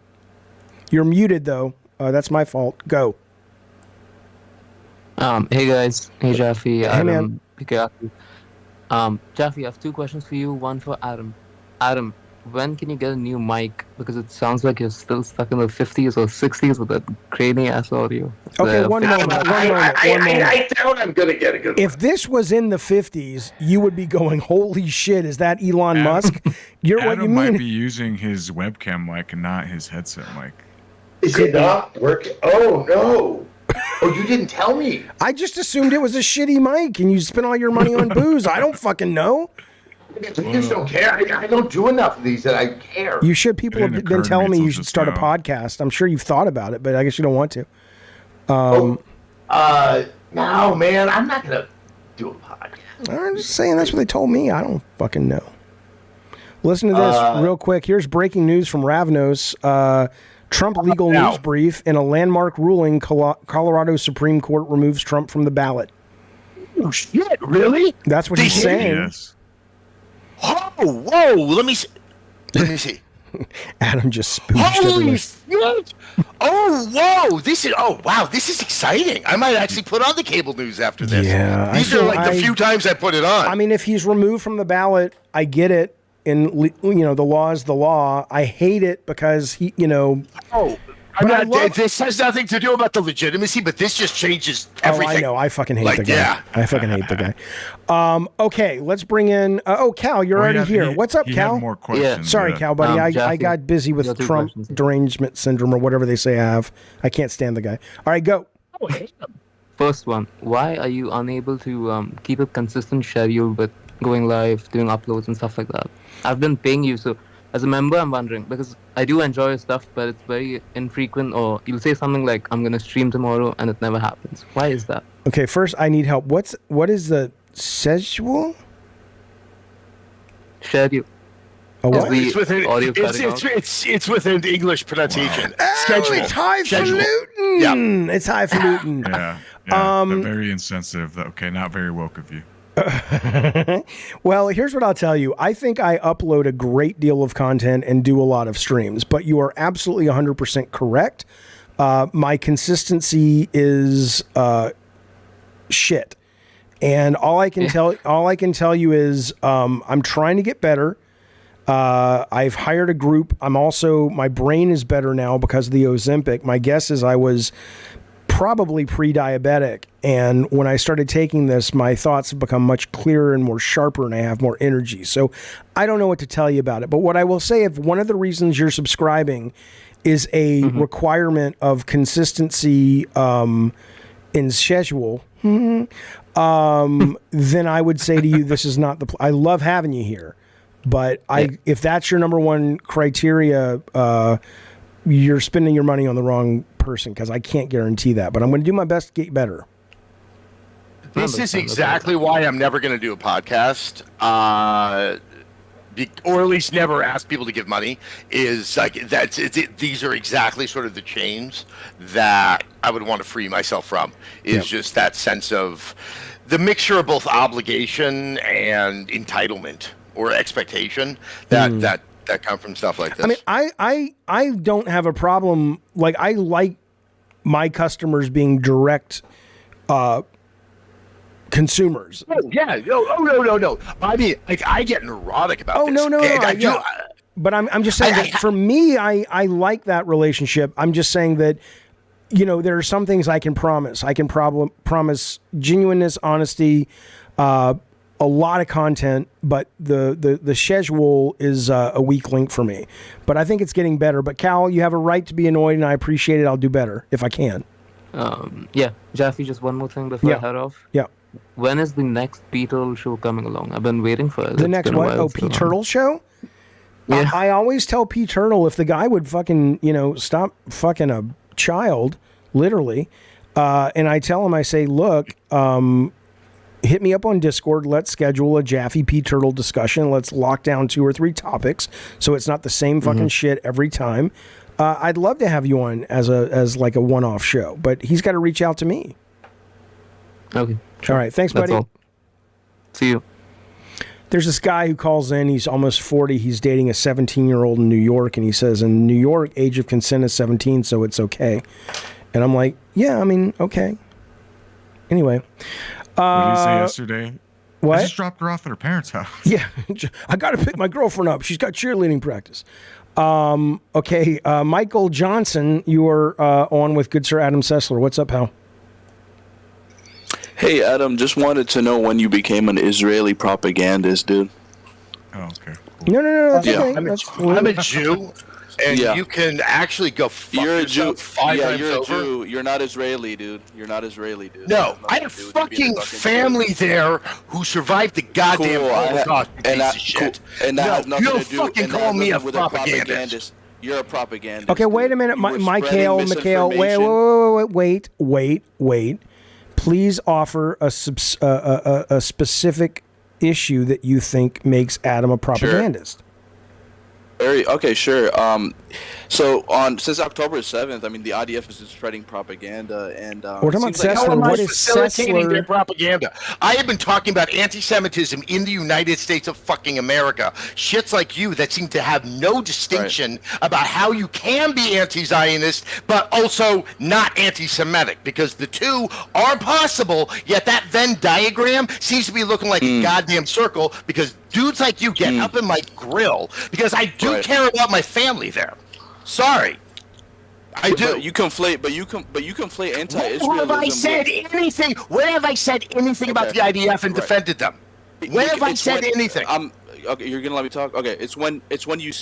You're muted, though. That's my fault. Go. Hey, guys. Hey, Jaffe. Hey, man. Jaffe, I have 2 questions for you. One for Adam. Adam, when can you get a new mic Because it sounds like you're still stuck in the 50s or 60s with that grainy ass audio. Okay, one moment. I doubt I'm gonna get a good If this was in the 50s, you would be going, "Holy shit! Is that Elon Musk?" You're Adam what you might mean? be using his webcam mic and not his headset mic. Is it not working? Oh no! Oh, you didn't tell me. I just assumed it was a shitty mic, and you spent all your money on booze. I don't fucking know. I just don't care. I don't do enough of these that I care. You should. People have been telling me you should start a podcast. I'm sure you've thought about it, but I guess you don't want to. No, man, I'm not gonna do a podcast. I'm just saying that's what they told me. I don't fucking know. Listen to this real quick. Here's breaking news from Ravnos. Trump legal news brief. In a landmark ruling, Colorado Supreme Court removes Trump from the ballot. Oh, shit, really? That's what he's saying. Yes. Oh, whoa, let me see. Adam just spooked Holy everyone. shit! Oh, whoa! This is exciting. I might actually put on the cable news after this. Yeah, these are like the few times I put it on. I mean, if he's removed from the ballot, I get it. And the law is the law. I hate it because he, Oh, this has nothing to do about the legitimacy, but this just changes everything. Oh, I know. I fucking hate the guy. Yeah. I fucking hate the guy. Okay, let's bring in. Cal, you're already here. What's up, Cal? More questions. Sorry, Cal, buddy. I Jaffe, got busy with Trump derangement syndrome or whatever they say I have. I can't stand the guy. All right, go. First one, why are you unable to keep a consistent schedule with going live, doing uploads and stuff like that? I've been paying you, so as a member, I'm wondering, because I do enjoy your stuff, but it's very infrequent, or you'll say something like, I'm going to stream tomorrow, and it never happens. Why is that? Okay, first, I need help. What is the schedule? Schedule. Oh, what? It's within, audio it's within the English pronunciation. Oh, Schedule. it's highfalutin. Yeah. It's highfalutin. Yeah. Very insensitive. Okay, not very woke of you. Well, here's what I'll tell you. I think I upload a great deal of content and do a lot of streams, but you are absolutely 100% correct. My consistency is shit. And all I can tell you is I'm trying to get better. I've hired a group. My brain is better now because of the Ozempic. My guess is I was probably pre-diabetic, and when I started taking this, my thoughts have become much clearer and more sharper, and I have more energy. So I don't know what to tell you about it, but what I will say, if one of the reasons you're subscribing is a requirement of consistency in schedule, then I would say to you, this is not I love having you here, but if that's your number one criteria, you're spending your money on the wrong person, because I can't guarantee that, but I'm going to do my best to get better. This is exactly why I'm never going to do a podcast, or at least never ask people to give money. Is like these are exactly sort of the chains that I would want to free myself from. Is just that sense of the mixture of both obligation and entitlement or expectation that come from stuff like this. I mean, I don't have a problem. Like, I like my customers being direct consumers. Oh, yeah. No. I mean, like, I get neurotic about this. No. But I'm just saying that for me, I like that relationship. I'm just saying that, there are some things I can promise. I can promise genuineness, honesty, a lot of content, but the schedule is a weak link for me. But I think it's getting better. But Cal, you have a right to be annoyed, and I appreciate it. I'll do better if I can. Jaffe, just one more thing before I head off. Yeah. When is the next Pete Turtle show coming along? I've been waiting for it. The next what? Oh, Pete Turtle show? Yeah. I always tell Pete Turtle, if the guy would fucking, stop fucking a child, literally, and I tell him, I say, look, hit me up on Discord. Let's schedule a Jaffe Pete Turtle discussion. Let's lock down 2 or 3 topics so it's not the same fucking shit every time. I'd love to have you on as like a one-off show, but he's got to reach out to me. Okay. All right. Thanks, buddy. That's all. See you. There's this guy who calls in. He's almost 40. He's dating a 17-year-old in New York, and he says, in New York, age of consent is 17, so it's okay. And I'm like, yeah, I mean, okay. Anyway. What did you say yesterday? What? I just dropped her off at her parents' house. Yeah, I got to pick my girlfriend up. She's got cheerleading practice. Okay, Michael Johnson, you are on with good Sir Adam Sessler. What's up, pal? Hey, Adam, just wanted to know when you became an Israeli propagandist, dude. Oh, okay. No, that's Yeah. okay. I'm a Jew, and you can actually go fuck You're a Jew. yourself 5 Yeah, times you're a over. Jew. You're not Israeli, dude. You're not Israeli, dude. No, That I has have nothing to do with you being fucking a fucking family there who survived the goddamn Cool, Holocaust, you and piece that, of shit. and that No, has nothing you to do. fucking and that call has me a nothing with propagandist. You're a propagandist. Okay, wait a minute, You were Mikhail, spreading wait. Please offer a specific issue that you think makes Adam a propagandist. Okay, sure. So since October 7th, I mean, the IDF is just spreading propaganda, and We're talking about How Sessler. am I What is facilitating their Sessler? propaganda? I have been talking about anti-Semitism in the United States of fucking America. Shits like you that seem to have no distinction about how you can be anti-Zionist, but also not anti-Semitic, because the two are possible, yet that Venn diagram seems to be looking like a goddamn circle, because dudes like you get up in my grill, because I do care about my family there. Sorry. I do. But you conflate anti-Israelism. When have I said anything? When have I said anything about the IDF and defended them? When have I said anything? Okay, you're gonna let me talk. Okay, it's when you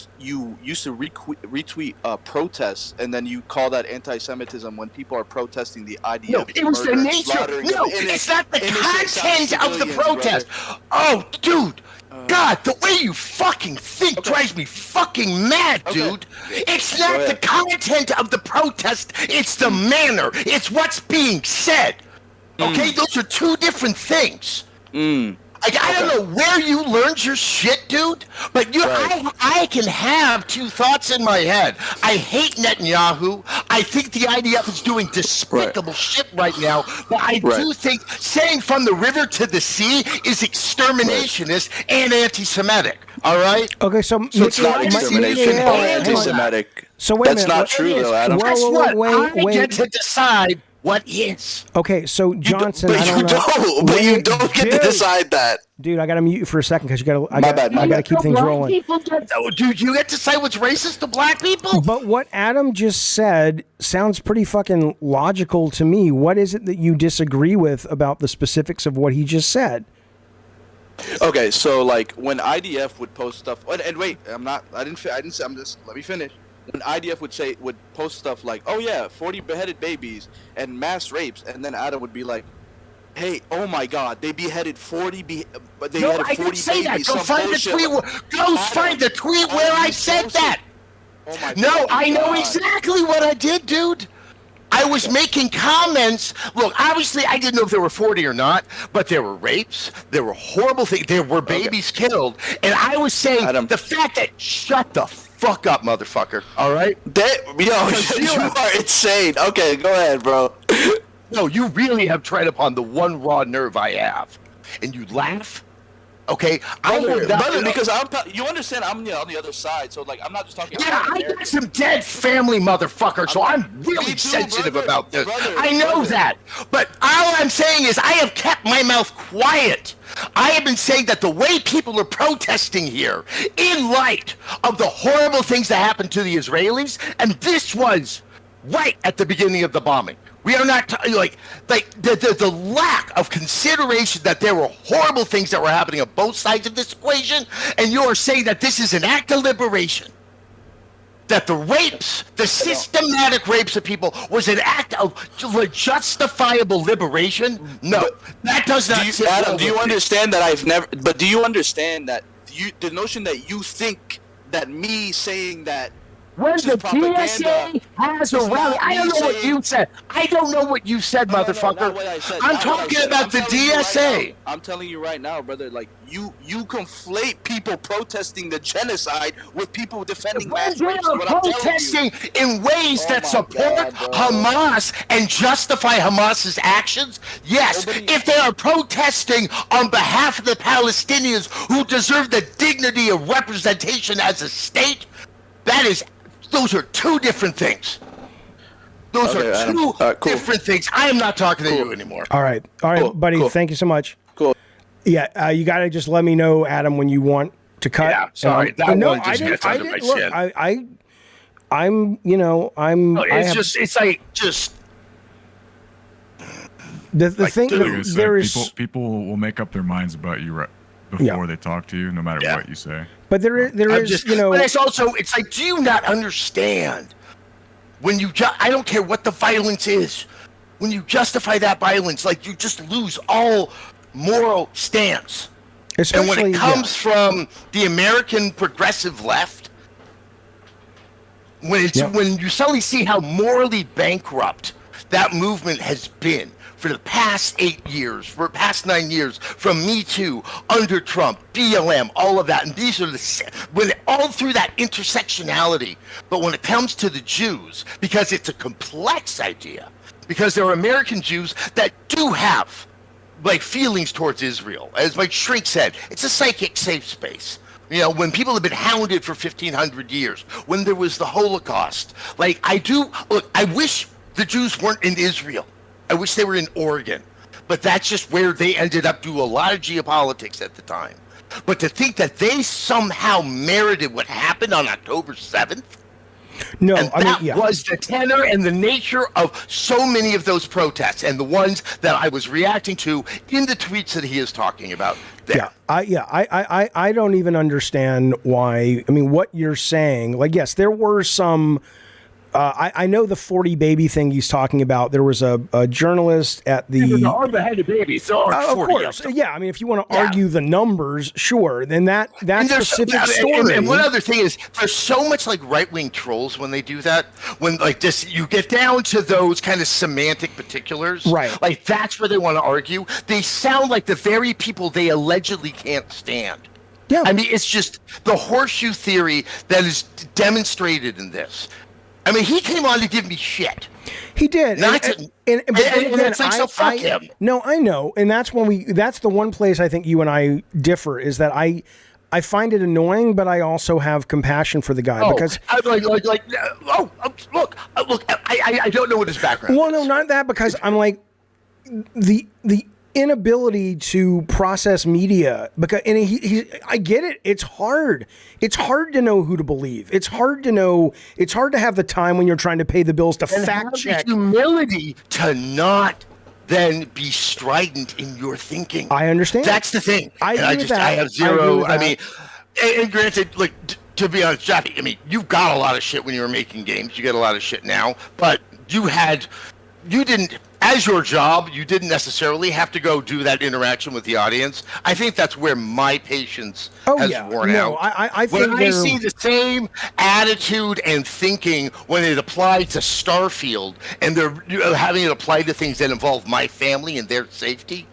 used to retweet protests, and then you call that anti-Semitism when people are protesting the IDF. No, it was the nature. No, it's not the content of the protest. Oh, dude. God, the way you fucking think drives me fucking mad, dude. It's not the content of the protest, it's the manner. It's what's being said. Okay, those are two different things. Like, I don't know where you learned your shit, dude, but I can have two thoughts in my head. I hate Netanyahu. I think the IDF is doing despicable shit right now, but I do think saying from the river to the sea is exterminationist and anti-Semitic. All right? Okay, so it's not extermination or anti-Semitic. So wait a minute. That's not true, though, Adam. Guess what? I get to decide what is. Okay, so Johnson, But you don't get to decide that. Dude, I gotta mute you for a second because I My bad. gotta keep things rolling. Dude, you get to say what's racist to black people? But what Adam just said sounds pretty fucking logical to me. What is it that you disagree with about the specifics of what he just said? Okay, so like when IDF would post stuff, and wait, let me finish. When IDF would post stuff like, oh yeah, 40 beheaded babies and mass rapes, and then Adam would be like, hey, oh my God, they beheaded 40 babies. I didn't say that. Go find the tweet. Go find the tweet where I said that. Oh my no, God. I know exactly what I did, dude. I was making comments. Look, obviously, I didn't know if there were 40 or not, but there were rapes. There were horrible things. There were babies killed. And I was saying the fact that, shut the fuck up, motherfucker. All right? You are insane. Okay, go ahead, bro. No, you really have tread upon the one raw nerve I have. And you laugh? Okay? Brother, because you understand I'm on the other side, so like I'm not just talking about I got some dead family, motherfucker, so I'm really sensitive about this. I know that. But all I'm saying is I have kept my mouth quiet. I have been saying that the way people are protesting here, in light of the horrible things that happened to the Israelis, and this was right at the beginning of the bombing. We are not like the lack of consideration that there were horrible things that were happening on both sides of this equation, and you are saying that this is an act of liberation. That the rapes, the systematic rapes of people, was an act of justifiable liberation? No, that does not. Adam, do you understand that I've never? But do you understand that the notion that you think that me saying that? When the TSA has a rally, I don't know what you said. I don't know what you said, motherfucker. I'm talking about the DSA. I'm telling you right now, brother. Like you conflate people protesting the genocide with people defending mass rapes. Protesting in ways that support Hamas and justify Hamas's actions. Yes, if they are protesting on behalf of the Palestinians who deserve the dignity of representation as a state, those are two different things. Those are two different things. I am not talking to you anymore. All right, buddy. Cool. Thank you so much. Cool. Yeah, you got to just let me know, Adam, when you want to cut. Yeah, sorry. That no, one just gets under my look, skin. I'm, you know, I'm. No, I have, it's like just. The like, thing, Like I said, there is people will make up their minds about you before they talk to you, no matter what you say. But there is, you know. But it's also, it's like, do you not understand when you? I don't care what the violence is. When you justify that violence, like you just lose all moral stance. Especially, and when it comes from the American progressive left, when you suddenly see how morally bankrupt that movement has been for the past 8 years, for the past 9 years, from Me Too, under Trump, BLM, all of that, and these are all through that intersectionality. But when it comes to the Jews, because it's a complex idea, because there are American Jews that do have like feelings towards Israel. As my shrink said, it's a psychic safe space. You know, when people have been hounded for 1,500 years, when there was the Holocaust, like I wish the Jews weren't in Israel. I wish they were in Oregon. But that's just where they ended up doing a lot of geopolitics at the time. But to think that they somehow merited what happened on October 7th, no, and that was the tenor and the nature of so many of those protests, and the ones that I was reacting to in the tweets that he is talking about. There. I don't even understand why. I mean, what you're saying. Like, yes, there were some. I know the 40 baby thing he's talking about. There was a journalist at the. Are beheaded babies. There are 40 of course. of them. Yeah, I mean, if you want to argue the numbers, sure. Then that specific story. And one other thing is, there's so much like right-wing trolls when they do that. When like this, you get down to those kind of semantic particulars. Right. Like that's where they want to argue. They sound like the very people they allegedly can't stand. Yeah. I mean, it's just the horseshoe theory that is demonstrated in this. I mean, he came on to give me shit. He did. And it's like, so fuck him. No, I know. And that's that's the one place I think you and I differ, is that I find it annoying, but I also have compassion for the guy because look, I don't know what his background well, is. no, not that, because I'm like the inability to process media, because I get it. It's hard to know who to believe. It's hard to have the time when you're trying to pay the bills to fact check. The humility to not then be strident in your thinking. I understand. That's the thing. I have zero. I mean, and granted, like to be honest, Jaffe, I mean, you got a lot of shit when you were making games. You get a lot of shit now, but you didn't. As your job, you didn't necessarily have to go do that interaction with the audience. I think that's where my patience has worn out. I think when I see the same attitude and thinking when it applied to Starfield, and they're having it apply to things that involve my family and their safety.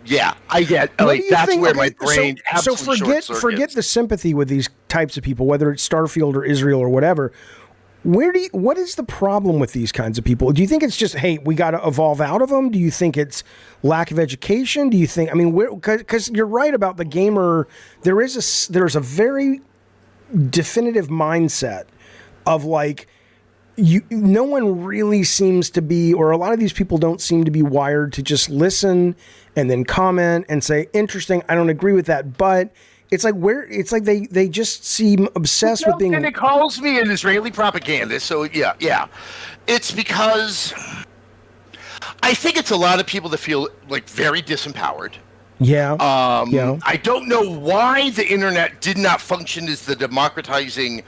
Yeah, I get. Like that's where my brain absolutely forget the sympathy with these types of people, whether it's Starfield or Israel or whatever. What is the problem with these kinds of people? Do you think it's just, hey, we got to evolve out of them? Do you think it's lack of education? Do you think, I mean, because you're right about the gamer, there's a very definitive mindset of like, no one really seems to be, or a lot of these people don't seem to be wired to just listen and then comment and say, interesting, I don't agree with that, but it's like they just seem obsessed with being. And it calls me an Israeli propagandist. So yeah, it's because I think it's a lot of people that feel like very disempowered. Yeah. I don't know why the internet did not function as the democratizing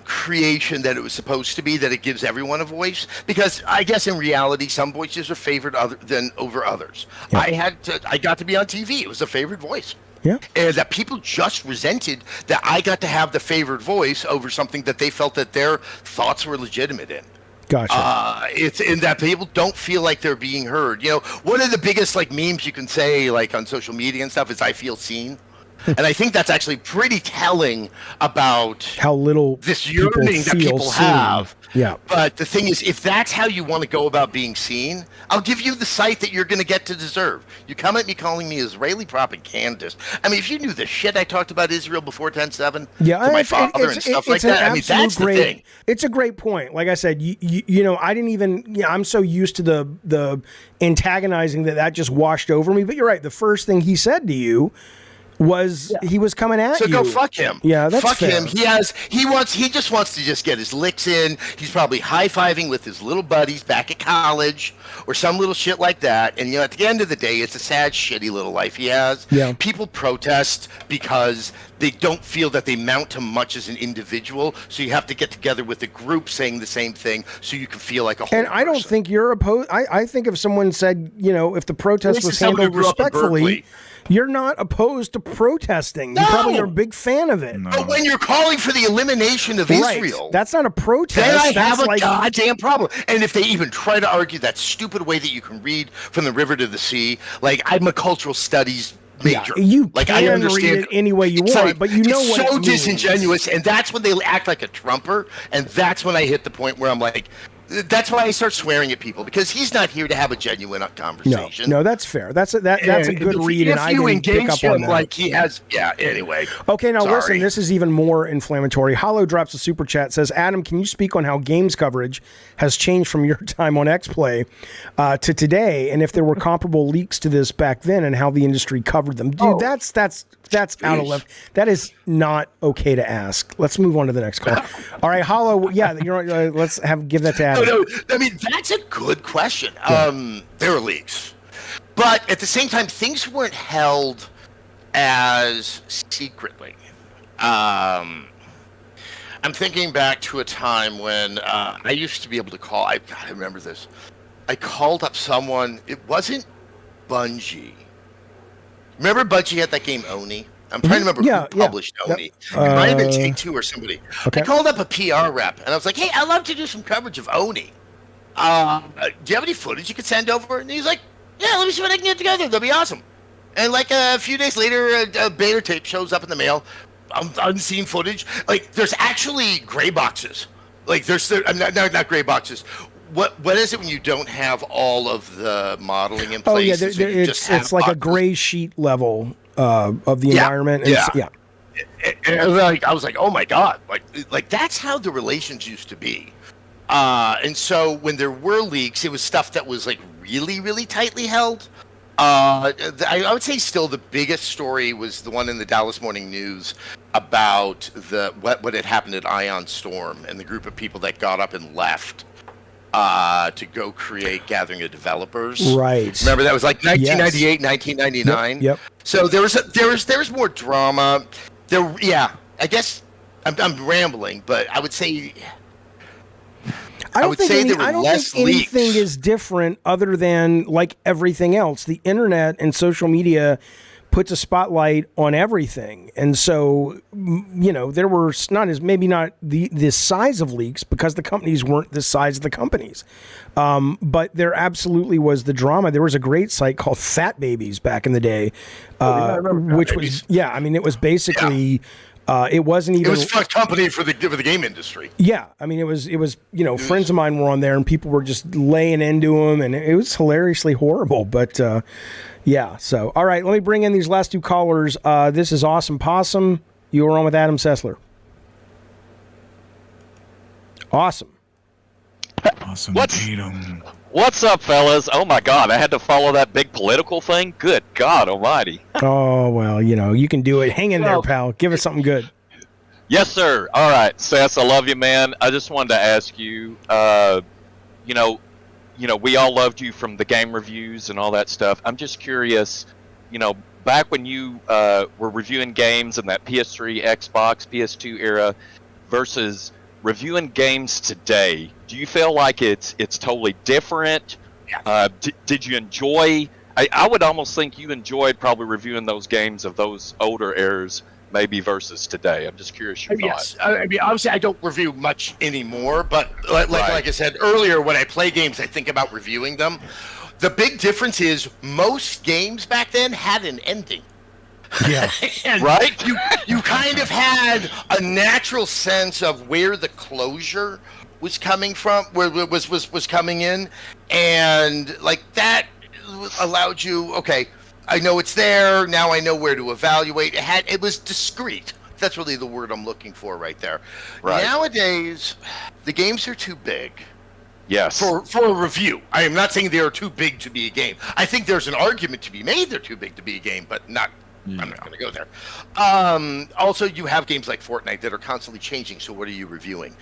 creation that it was supposed to be, that it gives everyone a voice, because I guess in reality some voices are favored over others. Yeah. I got to be on TV. It was a favored voice. Yeah. And that people just resented that I got to have the favored voice over something that they felt that their thoughts were legitimate in. Gotcha. It's in that people don't feel like they're being heard. You know, one of the biggest like memes you can say like on social media and stuff is "I feel seen." And I think that's actually pretty telling about how little this yearning that people have Yeah. But the thing is, if that's how you want to go about being seen, I'll give you the site that you're going to get to deserve. You come at me calling me Israeli propagandist. I mean, if you knew the shit I talked about Israel before 10/7 to my father and stuff like that, I mean, that's the thing. It's a great point. Like I said, you know, I didn't even. I'm so used to the antagonizing that just washed over me. But you're right. The first thing he said to you was he was coming at you. So go fuck him. Yeah, that's fuck fair. him. He just wants to just get his licks in. He's probably high-fiving with his little buddies back at college or some little shit like that. And you know, at the end of the day, it's a sad, shitty little life he has. Yeah. People protest because they don't feel that they mount to much as an individual. So you have to get together with a group saying the same thing so you can feel like a whole And I don't think you're opposed. I think if someone said, you know, if the protest This was is someone handled who grew up in respectfully, Berkeley. you're not opposed to protesting. You probably are a big fan of it. But when you're calling for the elimination of Right. Israel, That's not a protest. then I That's have a like, goddamn problem. And if they even try to argue that stupid way that you can read from the river to the sea, like I'm a cultural studies major. Yeah, you like can I read understand it any way you It's want, like- but you know it's what so it means. disingenuous, and that's when they act like a Trumper, and that's when I hit the point where I'm like, that's why I start swearing at people, because he's not here to have a genuine conversation. No, that's fair. That's a good read, and I you didn't pick engage up on him that. like he has, anyway. Okay, now Sorry. listen, this is even more inflammatory. Hollow drops a super chat, says, Adam, can you speak on how games coverage has changed from your time on X-Play to today, and if there were comparable leaks to this back then and how the industry covered them? Dude, that's out of left. That is not okay to ask. Let's move on to the next call. All right, Hollow, let's give that to Adam. No, I mean, that's a good question. There were leaks. But at the same time, things weren't held as secretly. I'm thinking back to a time when I used to be able to call. I remember this. I called up someone. It wasn't Bungie. Remember Bungie had that game Oni? I'm trying to remember who published Oni. It might have been Take-Two or somebody. Okay. I called up a PR rep, and I was like, hey, I'd love to do some coverage of Oni. Do you have any footage you could send over? And he's like, yeah, let me see what I can get together. That'll be awesome. And like a few days later, a beta tape shows up in the mail. Unseen footage. Like, there's actually gray boxes. Like, not gray boxes. What is it when you don't have all of the modeling in place? Oh yeah, So you just have it's like a boxes? gray sheet level of the environment. And And I was like, oh my god, like that's how the relations used to be. And so when there were leaks, it was stuff that was like really, really tightly held. I would say still the biggest story was the one in the Dallas Morning News about what had happened at Ion Storm and the group of people that got up and left to go create Gathering of Developers. Right. Remember that was like 1998, 1999. Yep. So there was more drama. I guess I'm rambling, but I would say I don't think leaks. anything is different other than like everything else. The internet and social media puts a spotlight on everything. And so, you know, there were maybe not the size of leaks because the companies weren't the size of the companies. But there absolutely was the drama. There was a great site called Fat Babies back in the day, which was, it was basically... it wasn't even. It was a company for the game industry. Yeah, I mean, it was. Friends of mine were on there, and people were just laying into them, and it was hilariously horrible. But yeah. So, all right, let me bring in these last two callers. This is Awesome Possum. You were on with Adam Sessler. Awesome. Awesome. What's up, fellas? Oh my God, I had to follow that big political thing. Good God Almighty. Oh well, you can do it. Hang in there, pal. Give us something good. Yes, sir. All right, Sess, I love you, man. I just wanted to ask you. We all loved you from the game reviews and all that stuff. I'm just curious. Back when you were reviewing games in that PS3, Xbox, PS2 era, versus reviewing games today, do you feel like it's totally different? Yeah. Did you enjoy? I would almost think you enjoyed probably reviewing those games of those older eras, maybe versus today. I'm just curious your thoughts. Yes, I mean, obviously I don't review much anymore, but like I said earlier, when I play games, I think about reviewing them. The big difference is most games back then had an ending. Yeah. You kind of had a natural sense of where the closure was coming from, where was coming in, and like that allowed you. Okay, I know it's there now. I know where to evaluate. It was discreet. That's really the word I'm looking for right there. Right. Nowadays, the games are too big. Yes. For a review. I am not saying they are too big to be a game. I think there's an argument to be made they're too big to be a game, but not. I'm not going to go there. Also, you have games like Fortnite that are constantly changing. So, what are you reviewing?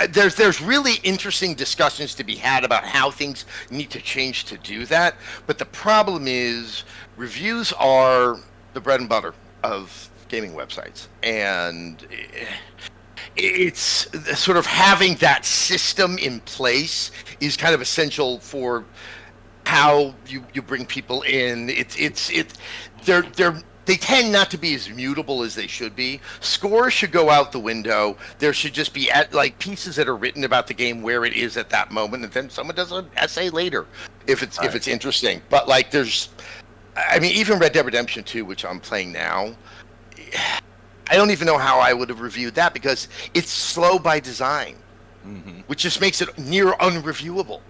There's really interesting discussions to be had about how things need to change to do that. But the problem is, reviews are the bread and butter of gaming websites, and it's sort of having that system in place is kind of essential for how you bring people in. They tend not to be as mutable as they should be. Scores should go out the window. There should just be like pieces that are written about the game where it is at that moment, and then someone does an essay later if it's interesting. But like even Red Dead Redemption 2, which I'm playing now, I don't even know how I would have reviewed that because it's slow by design, which just makes it near unreviewable.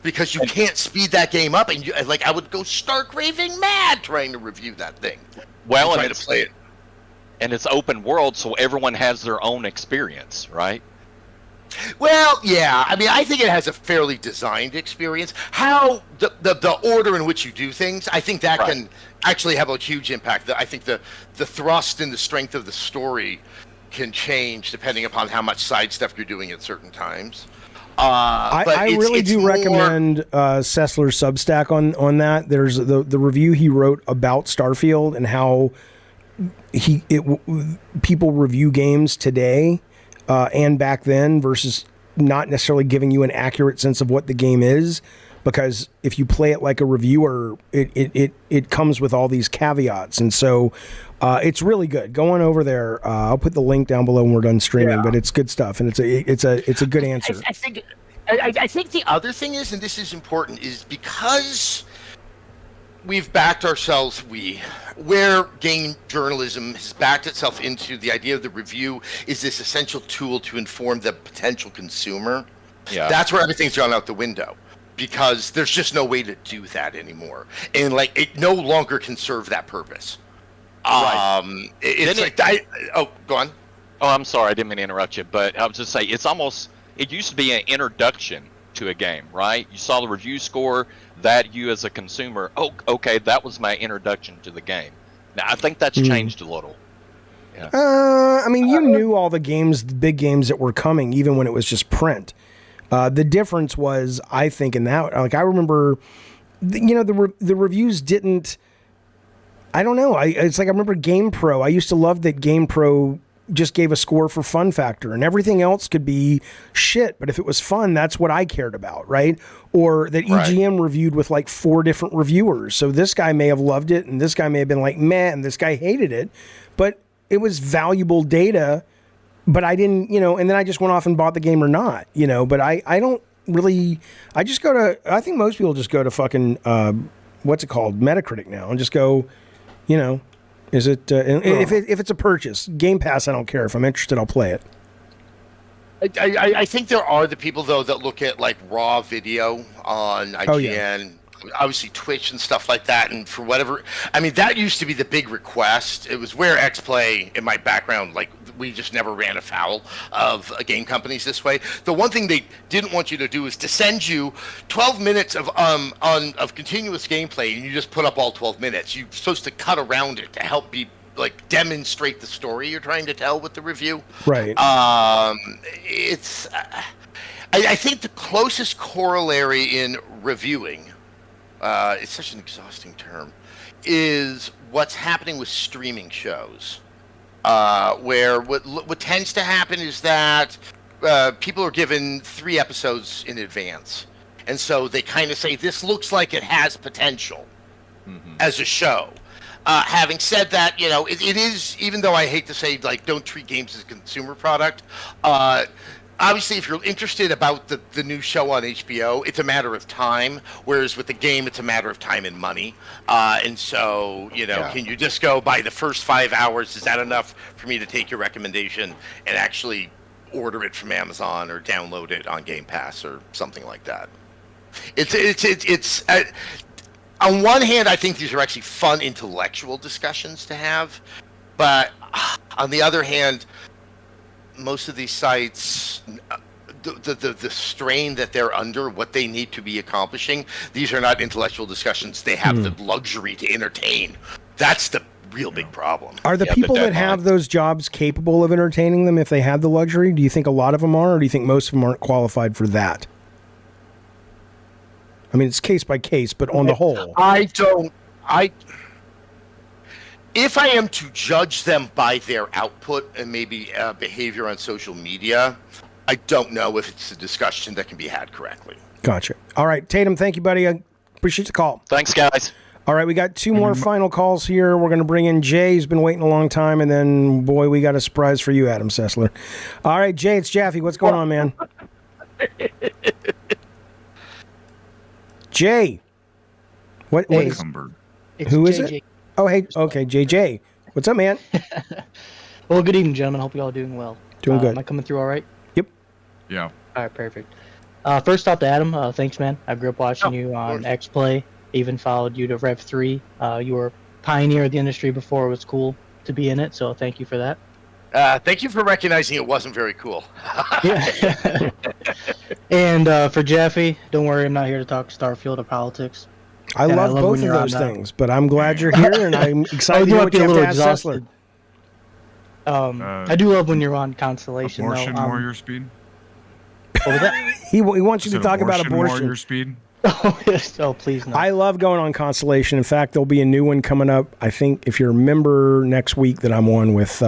Because you can't speed that game up, and I would go stark raving mad trying to review that thing. Well, and try to play it. And it's open world, so everyone has their own experience, right? Well, yeah. I mean, I think it has a fairly designed experience. How the order in which you do things, I think that can actually have a huge impact. I think the thrust and the strength of the story can change depending upon how much side stuff you're doing at certain times. I really do recommend Sessler's Substack on that. There's the review he wrote about Starfield and how people review games today and back then versus not necessarily giving you an accurate sense of what the game is. Because if you play it like a reviewer, it comes with all these caveats, and so it's really good. Go on over there. I'll put the link down below when we're done streaming. But it's good stuff, and it's a good answer. I think the other thing is, and this is important, is because we've backed ourselves, where game journalism has backed itself into the idea of the review is this essential tool to inform the potential consumer. Yeah. That's where everything's gone out the window. Because there's just no way to do that anymore, and it no longer can serve that purpose. Go on. Oh, I'm sorry, I didn't mean to interrupt you, but I was just saying it used to be an introduction to a game, right? You saw the review score, that you as a consumer, okay, that was my introduction to the game. Now I think that's changed a little. Yeah. I mean, you knew all the big games that were coming, even when it was just print. The difference was, I think, in that, I remember, the reviews didn't, I don't know. It's like I remember GamePro. I used to love that GamePro just gave a score for fun factor, and everything else could be shit. But if it was fun, that's what I cared about, right? Or that EGM reviewed with like 4 different reviewers. So this guy may have loved it, and this guy may have been like, meh, and this guy hated it. But it was valuable data. But I didn't, and then I just went off and bought the game or not, but I don't really, I think most people just go to fucking, what's it called? Metacritic now and just go, is it, if it's a purchase, Game Pass, I don't care. If I'm interested, I'll play it. I think there are the people, though, that look at like raw video on IGN, obviously Twitch and stuff like that, and for whatever, I mean, that used to be the big request. It was where XPlay, in my background, we just never ran afoul of game companies this way. The one thing they didn't want you to do is to send you 12 minutes of continuous gameplay, and you just put up all 12 minutes. You're supposed to cut around it to help demonstrate the story you're trying to tell with the review. Right. I think the closest corollary in reviewing, it's such an exhausting term, is what's happening with streaming shows. Where what tends to happen is that people are given 3 episodes in advance, and so they kind of say this looks like it has potential as a show. Having said that, it is, even though I hate to say don't treat games as a consumer product. Obviously, if you're interested about the new show on HBO, it's a matter of time. Whereas with the game, it's a matter of time and money. And so, can you just go by the first 5 hours? Is that enough for me to take your recommendation and actually order it from Amazon or download it on Game Pass or something like that. It's on one hand, I think these are actually fun intellectual discussions to have, but on the other hand, most of these sites, the strain that they're under, what they need to be accomplishing, these are not intellectual discussions. They have the luxury to entertain. That's the real big problem. Are the people that have those jobs capable of entertaining them if they have the luxury? Do you think a lot of them are, or do you think most of them aren't qualified for that? I mean, it's case by case, but on the whole. If I am to judge them by their output and maybe behavior on social media, I don't know if it's a discussion that can be had correctly. Gotcha. All right, Tatum, thank you, buddy. I appreciate the call. Thanks, guys. All right, we got two more final calls here. We're going to bring in Jay. He's been waiting a long time, and then, boy, we got a surprise for you, Adam Sessler. All right, Jay, it's Jaffe. What's going on, man? Jay. What is... Who is it? Oh, hey. Okay, JJ. What's up, man? Well, good evening, gentlemen. Hope you all are doing well. Doing good. Am I coming through all right? Yep. Yeah. All right, perfect. First off to Adam, thanks, man. I grew up watching you on X-Play. Even followed you to Rev 3. You were a pioneer of the industry before it was cool to be in it, so thank you for that. Thank you for recognizing it wasn't very cool. Yeah. And for Jaffe, don't worry, I'm not here to talk Starfield or politics. I love both of those things, but I'm glad you're here, and I'm excited to hear what you have to ask Sessler. I do love when you're on Constellation, abortion though. warrior speed? What was that? He wants you to talk about abortion. Warrior speed? Oh, please no. I love going on Constellation. In fact, there'll be a new one coming up, I think, if you remember, next week that I'm on with...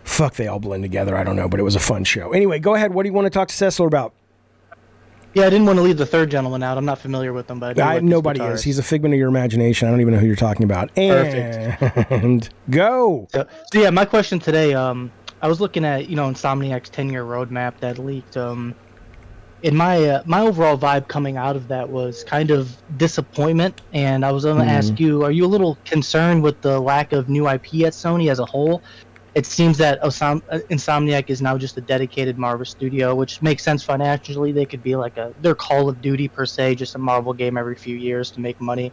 fuck, they all blend together. I don't know, but it was a fun show. Anyway, go ahead. What do you want to talk to Sessler about? Yeah, I didn't want to leave the third gentleman out. I'm not familiar with him, but nobody is. He's a figment of your imagination. I don't even know who you're talking about. And go. So yeah, my question today, I was looking at, Insomniac's 10-year roadmap that leaked. And my overall vibe coming out of that was kind of disappointment. And I was going to ask you, are you a little concerned with the lack of new IP at Sony as a whole? It seems that Insomniac is now just a dedicated Marvel studio, which makes sense financially. They could be like their Call of Duty per se, just a Marvel game every few years to make money.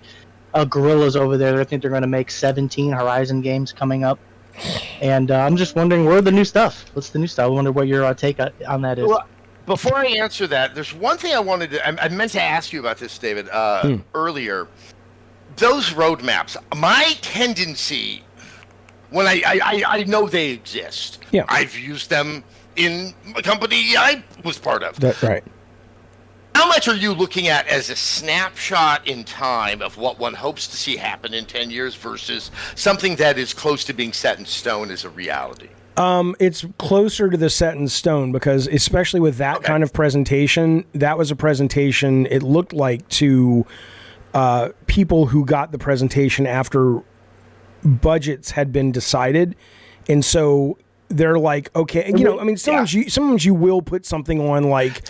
Guerrilla's over there. I think they're going to make 17 Horizon games coming up. And I'm just wondering, where are the new stuff? What's the new stuff? I wonder what your take on that is. Well, before I answer that, there's one thing I meant to ask you about this, David, earlier. Those roadmaps, my tendency... When I know they exist. Yeah. I've used them in a company I was part of. That's right. How much are you looking at as a snapshot in time of what one hopes to see happen in 10 years versus something that is close to being set in stone as a reality? It's closer to the set in stone because especially with that kind of presentation, that was a presentation, it looked like, to people who got the presentation after budgets had been decided, and so they're like, okay, sometimes you will put something on, like,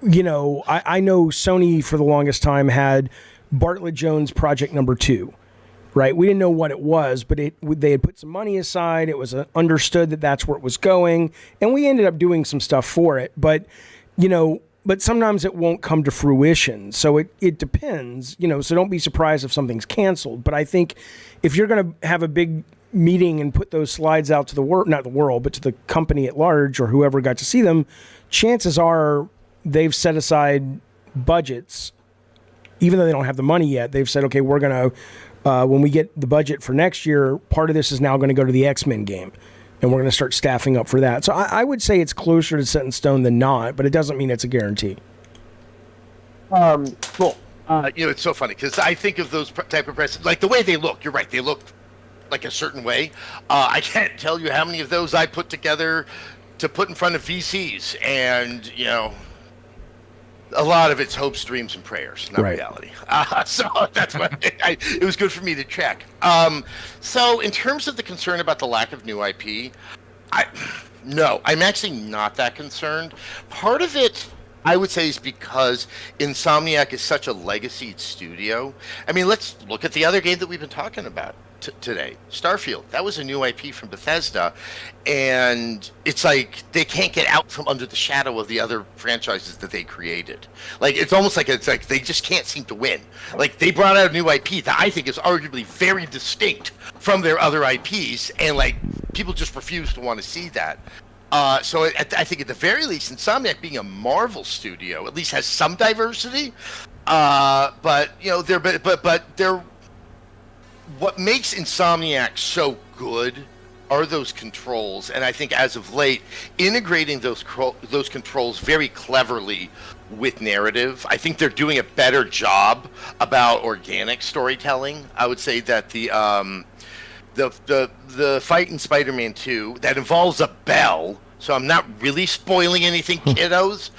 I know Sony for the longest time had Bartlett Jones Project Number 2, right? We didn't know what it was, but they had put some money aside. It was understood that that's where it was going, and we ended up doing some stuff for it, but sometimes it won't come to fruition. So it depends, so don't be surprised if something's canceled. But I think if you're going to have a big meeting and put those slides out to the world, not the world, but to the company at large or whoever got to see them, chances are they've set aside budgets. Even though they don't have the money yet, they've said, okay, we're going to, when we get the budget for next year, part of this is now going to go to the X-Men game. And we're going to start staffing up for that. So I would say it's closer to set in stone than not, but it doesn't mean it's a guarantee. Cool. It's so funny because I think of those type of press, like the way they look. You're right; they look like a certain way. I can't tell you how many of those I put together to put in front of VCs, and a lot of it's hopes, dreams, and prayers, not reality. So that's what it was good for me to check. So in terms of the concern about the lack of new IP, no, I'm actually not that concerned. Part of it, I would say, is because Insomniac is such a legacy studio. I mean, let's look at the other game that we've been talking about. today. Starfield, that was a new IP from Bethesda, and it's like they can't get out from under the shadow of the other franchises that they created. Like it's almost like they just can't seem to win. Like they brought out a new IP that I think is arguably very distinct from their other IPs, and like people just refuse to want to see that. So I think at the very least, Insomniac being a Marvel studio at least has some diversity. But you know, they're what makes Insomniac so good are those controls, and I think as of late, integrating those controls very cleverly with narrative. I think they're doing a better job about organic storytelling. I would say that the fight in Spider-Man 2 that involves a bell. So I'm not really spoiling anything, kiddos.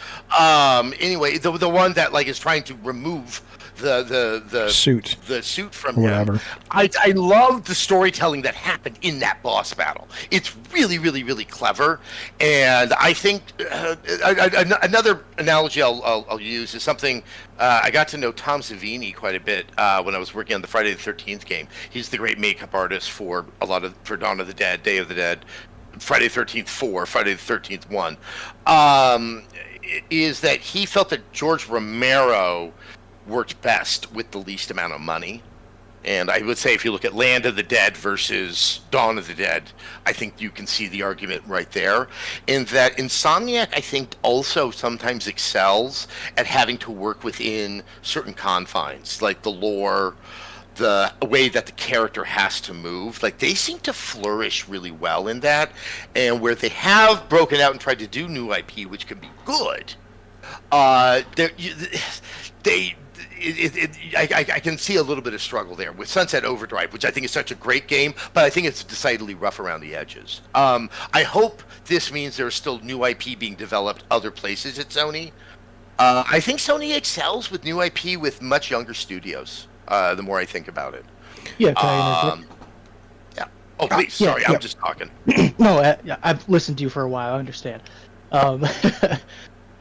Anyway, the one that like is trying to remove the suit from him. I love the storytelling that happened in that boss battle. It's really, really, really clever. And I think another analogy I'll use is something I got to know Tom Savini quite a bit when I was working on the Friday the 13th game. He's the great makeup artist for Dawn of the Dead, Day of the Dead, Friday the 13th 4, Friday the 13th 1. Is that he felt that George Romero worked best with the least amount of money. And I would say if you look at Land of the Dead versus Dawn of the Dead, I think you can see the argument right there. And that Insomniac, I think, also sometimes excels at having to work within certain confines, like the lore, the way that the character has to move. Like they seem to flourish really well in that. And where they have broken out and tried to do new IP, which can be good, I can see a little bit of struggle there with Sunset Overdrive, which I think is such a great game, but I think it's decidedly rough around the edges. I hope this means there's still new IP being developed other places at Sony. I think Sony excels with new IP with much younger studios, the more I think about it. Yeah, can I interject? Yeah. Oh, please. Sorry, I'm just talking. No, I've listened to you for a while. I understand.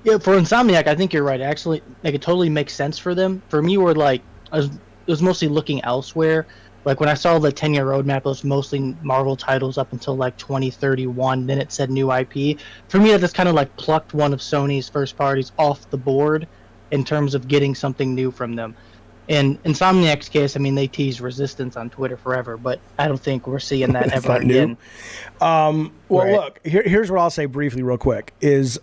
Yeah, for Insomniac, I think you're right. Actually, like it totally makes sense for them. For me, where like it was mostly looking elsewhere. Like when I saw the 10-year roadmap, it was mostly Marvel titles up until like 2031. Then it said new IP. For me, that just kind of like plucked one of Sony's first parties off the board in terms of getting something new from them. In Insomniac's case, I mean, they tease Resistance on Twitter forever, but I don't think we're seeing that ever again. Well, look, here's what I'll say briefly, real quick, is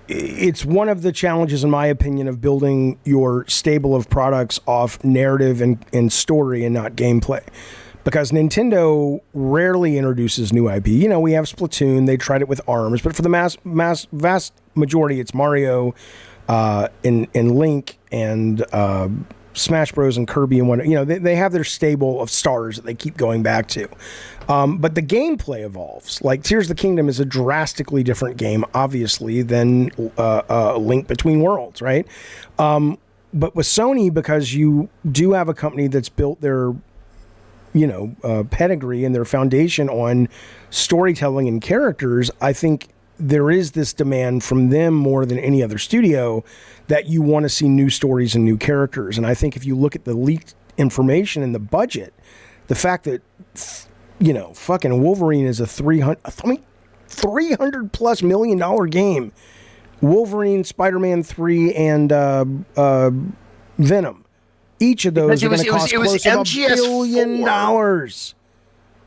it's one of the challenges, in my opinion, of building your stable of products off narrative and story and not gameplay. Because Nintendo rarely introduces new IP. You know, we have Splatoon, they tried it with ARMS, but for the vast majority, it's Mario and Link and Smash Bros. And Kirby and whatnot. You know, they have their stable of stars that they keep going back to. But the gameplay evolves. Like Tears of the Kingdom is a drastically different game, obviously, than Link Between Worlds, right? But with Sony, because you do have a company that's built their, pedigree and their foundation on storytelling and characters, I think there is this demand from them more than any other studio that you want to see new stories and new characters. And I think if you look at the leaked information and the budget, the fact that fucking Wolverine is a $300 plus million game. Wolverine, Spider-Man 3, and Venom. Each of those are going to cost close to $1 billion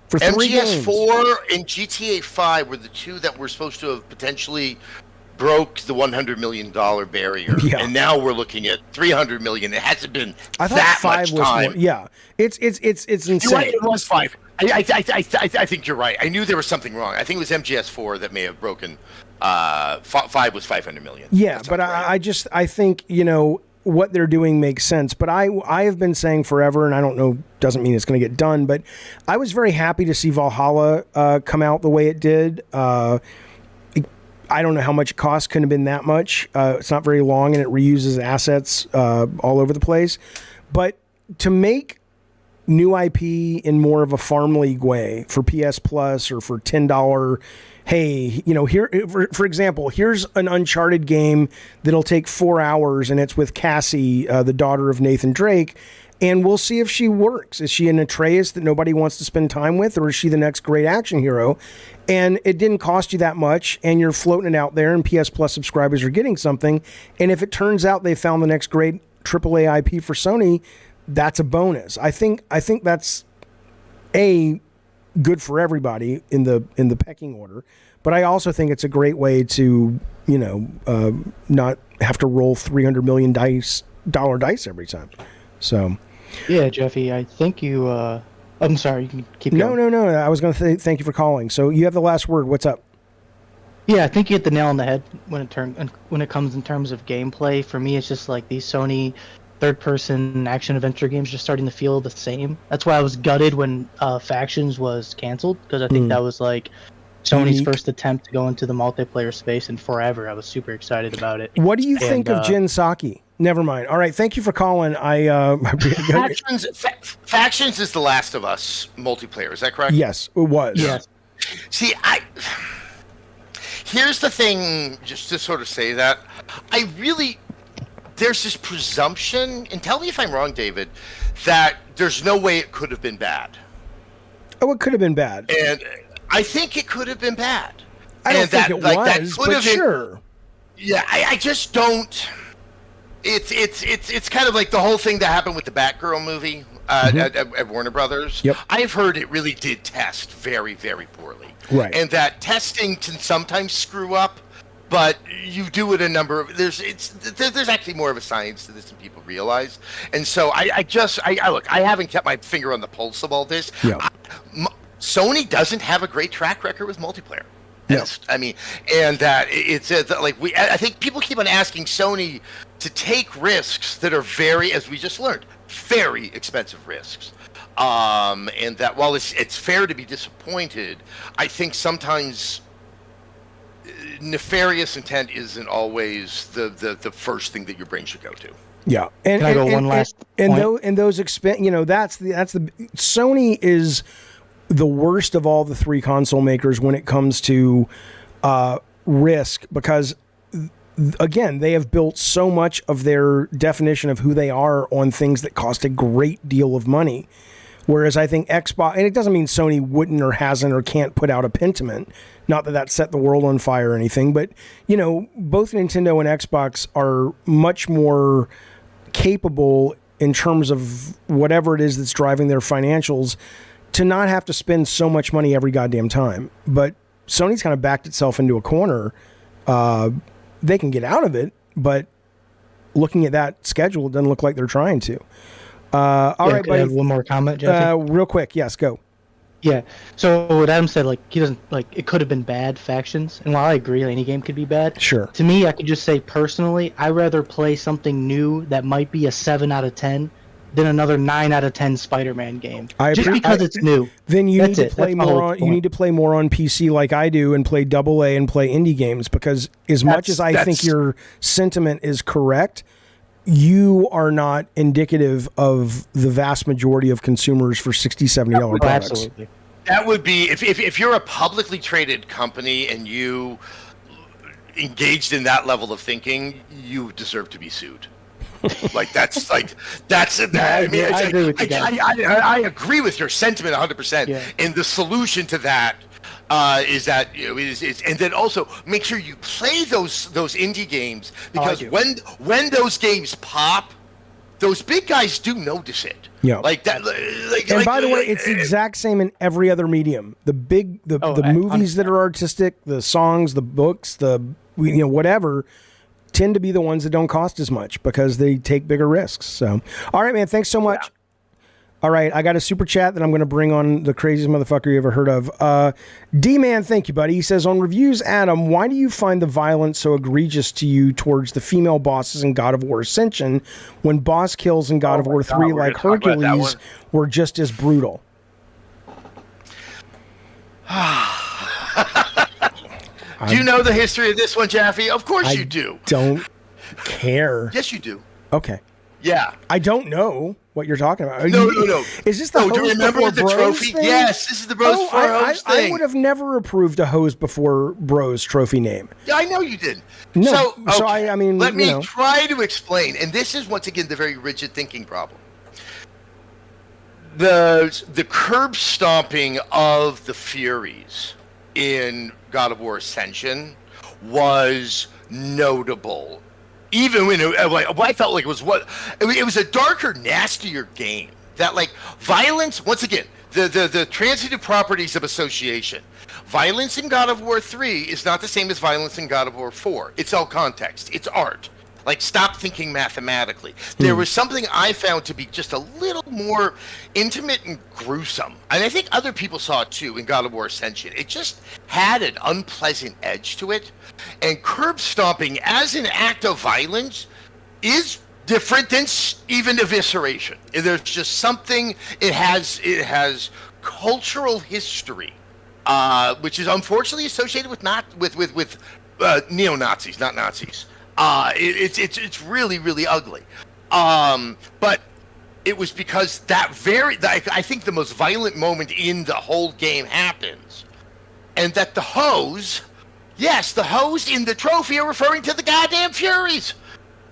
for 3 games. MGS4 and GTA 5 were the two that were supposed to have potentially broke the $100 million barrier, and now we're looking at $300 million. It hasn't been that much time. It's insane. Right, it was 5. I think you're right. I knew there was something wrong. I think it was MGS4 that may have broken. 5 was $500 million. Yeah, but right. I think what they're doing makes sense. But I have been saying forever, and I don't know, doesn't mean it's going to get done. But I was very happy to see Valhalla come out the way it did. I don't know how much it cost. Couldn't have been that much. It's not very long, and it reuses assets all over the place. But to make new IP in more of a farm league way for PS Plus or for $10, hey, here, for example, here's an Uncharted game that'll take 4 hours and it's with Cassie, the daughter of Nathan Drake, And we'll see if she works. Is she an Atreus that nobody wants to spend time with, or is she the next great action hero? And it didn't cost you that much, and you're floating it out there, and PS Plus subscribers are getting something. And if it turns out they found the next great AAA IP for Sony, that's a bonus. I think that's good for everybody in the pecking order. But I also think it's a great way to, not have to roll $300 million dice every time. So, yeah, Jaffe, I think you. I'm sorry, you can keep going. No. I was going to thank you for calling. So you have the last word. What's up? Yeah, I think you hit the nail on the head when it comes in terms of gameplay. For me, it's just like these Sony third-person action-adventure games just starting to feel the same. That's why I was gutted when Factions was canceled, because I think that was like Sony's first attempt to go into the multiplayer space in forever. I was super excited about it. What do you think of Jin Saki? Never mind. All right, thank you for calling. Factions is the Last of Us multiplayer. Is that correct? Yes, it was. Yes. See, here's the thing, just to sort of say that, there's this presumption, and tell me if I'm wrong, David, that there's no way it could have been bad. Oh, it could have been bad. And I think it could have been bad. I don't think it was, but sure. Yeah, I just don't. It's kind of like the whole thing that happened with the Batgirl movie at Warner Brothers. Yep. I've heard it really did test very, very poorly. Right. And that testing can sometimes screw up, but you do it a number of there's actually more of a science to this than people realize. And so I look, I haven't kept my finger on the pulse of all this. Yeah. Sony doesn't have a great track record with multiplayer. Yes. I mean, and that I think people keep on asking Sony to take risks that are very, as we just learned, very expensive risks. And that while it's fair to be disappointed, I think sometimes nefarious intent isn't always the first thing that your brain should go to. Yeah, and I go one last point? And those that's the Sony is the worst of all the three console makers when it comes to risk, because again, they have built so much of their definition of who they are on things that cost a great deal of money. Whereas I think Xbox, and it doesn't mean Sony wouldn't or hasn't or can't put out a Pentiment, not that set the world on fire or anything, but both Nintendo and Xbox are much more capable in terms of whatever it is that's driving their financials to not have to spend so much money every goddamn time. But Sony's kind of backed itself into a corner. They can get out of it, but looking at that schedule, it doesn't look like they're trying to. All right, buddy. I have one more comment, Jaffe? Real quick. Yes, go. Yeah. So what Adam said, he doesn't it could have been bad Factions, and while I agree, any game could be bad. Sure. To me, I could just say personally, I'd rather play something new that might be a 7 out of 10 than another 9 out of 10 Spider-Man game. Just because it's new. Then you need to play more on. You need to play more on PC like I do, and play AA and play indie games, because as much as I think your sentiment is correct, you are not indicative of the vast majority of consumers for $60, $70 products. Absolutely. That would be if you're a publicly traded company and you engaged in that level of thinking, you deserve to be sued. I agree with your sentiment 100%. Yeah. And the solution to that is and then also make sure you play those indie games, because when those games pop, those big guys do notice it. Yeah. Like that. And by the way, it's the exact same in every other medium. The movies that are artistic, the songs, the books, whatever, tend to be the ones that don't cost as much because they take bigger risks. So, all right, man, thanks so much. Yeah. All right, I got a super chat that I'm going to bring on the craziest motherfucker you ever heard of. D-Man, thank you, buddy. He says, on reviews, Adam, why do you find the violence so egregious to you towards the female bosses in God of War Ascension when boss kills in God of War 3 like Hercules were just as brutal? Do you know the history of this one, Jaffe? Of course you do. Don't care. Yes, you do. Okay. Yeah. I don't know what you're talking about. No. Is this the hose do you remember before the bros trophy? thing? Yes, this is the bros before hose thing. I would have never approved a hose before bros trophy name. Yeah, I know you did. No, so I mean, let me try to explain. And this is, once again, the very rigid thinking problem. the curb stomping of the Furies in God of War Ascension was notable. Even when I felt like it was a darker, nastier game. That like violence, once again, the transitive properties of association. Violence in God of War 3 is not the same as violence in God of War 4. It's all context. It's art. Like, stop thinking mathematically. There was something I found to be just a little more intimate and gruesome. And I think other people saw it too in God of War Ascension. It just had an unpleasant edge to it. And curb stomping as an act of violence is different than even evisceration. There's just something, it has cultural history, which is unfortunately associated with neo-Nazis, not Nazis. It's really, really ugly. But it was because I think the most violent moment in the whole game happens. And that the hoes in the trophy are referring to the goddamn Furies.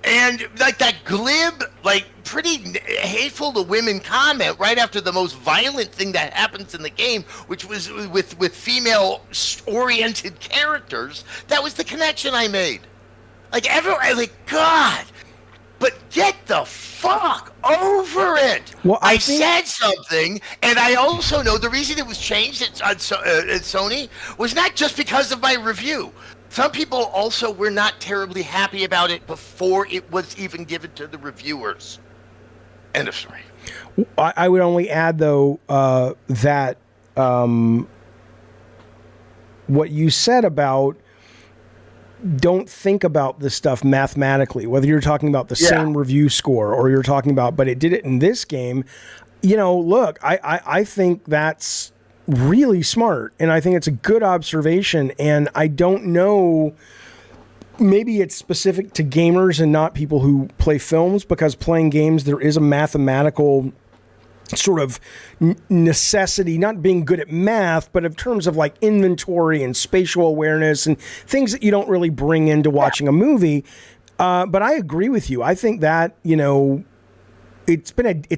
And like that glib, like pretty hateful to women comment right after the most violent thing that happens in the game, which was with female-oriented characters, that was the connection I made. Like everyone, like God, but get the fuck over it. Well, I said something, and I also know the reason it was changed at Sony was not just because of my review. Some people also were not terribly happy about it before it was even given to the reviewers. End of story. I would only add, though, that what you said about don't think about this stuff mathematically, whether you're talking about the same review score or you're talking about, but it did it in this game. You know, look, I think that's really smart, and I think it's a good observation, and I don't know, maybe it's specific to gamers and not people who play films, because playing games, there is a mathematical sort of necessity, not being good at math, but in terms of like inventory and spatial awareness and things that you don't really bring into watching a movie. But I agree with you. I think that, you know, it's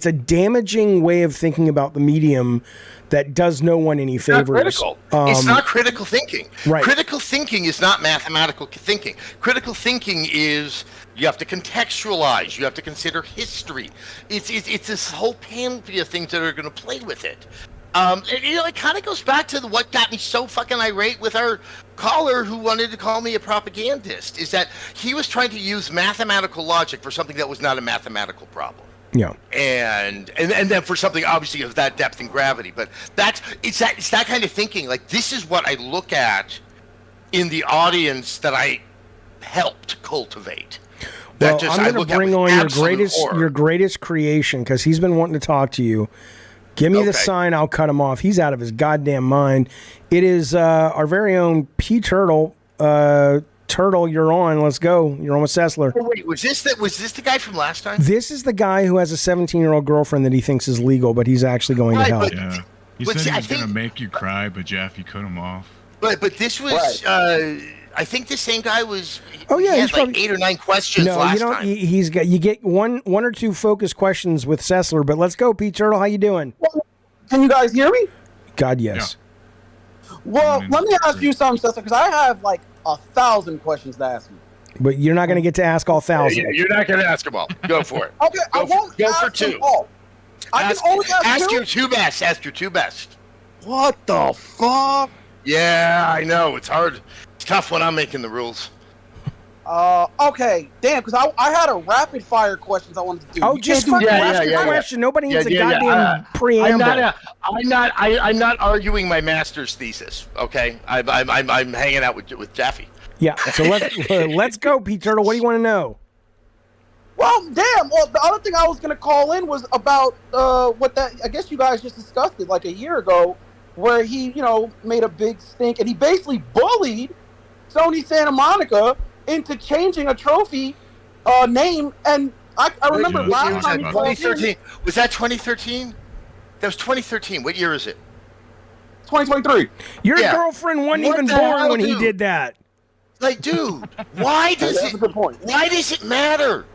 a damaging way of thinking about the medium that does no one any favors. It's not critical thinking. Right. Critical thinking is not mathematical thinking. Critical thinking is you have to contextualize. You have to consider history. It's this whole panoply of things that are going to play with it. It kind of goes back to what got me so fucking irate with our caller who wanted to call me a propagandist, is that he was trying to use mathematical logic for something that was not a mathematical problem. Yeah, and then for something obviously of that depth and gravity, but it's that kind of thinking. Like, this is what I look at in the audience that I helped cultivate. Well, I'm going to bring on your greatest creation, because he's been wanting to talk to you. Give me the sign, I'll cut him off. He's out of his goddamn mind. It is our very own P Turtle. Turtle, you're on. Let's go. You're on with Sessler. Oh, wait, was this the guy from last time? This is the guy who has a 17-year-old girlfriend that he thinks is legal, but he's actually going to hell. Yeah. He said he was going to make you cry, but Jaffe cut him off. But this was, I think the same guy was. Oh yeah, he he's had like probably 8 or 9 questions last time. You get one or two focus questions with Sessler, but let's go, Pete Turtle. How you doing? Can you guys hear me? God, yes. Yeah. Well, let me ask you something, Sessler, because I have like 1,000 questions to ask you. But you're not going to get to ask all 1,000. Yeah, you're not going to ask them all. Go for it. Okay, I won't go ask for 2. Them all. I can only ask your 2 best. Ask your 2 best. What the fuck? Yeah, I know. It's hard. It's tough when I'm making the rules. Okay, damn, because I had a rapid fire questions I wanted to do. Oh, just fucking ask your question. Nobody needs a goddamn preamble. I'm not arguing my master's thesis. Okay, I'm hanging out with Jaffe. Yeah, so let's go, Pete Turtle. What do you want to know? Well, damn. Well, the other thing I was gonna call in was about I guess you guys just discussed it like a year ago, where he made a big stink and he basically bullied Sony Santa Monica into changing a trophy name. And I remember last time. 2013. Was that 2013? That was 2013. What year is it? 2023. Your girlfriend wasn't even born when he did that. Like, dude, why does Why does it matter?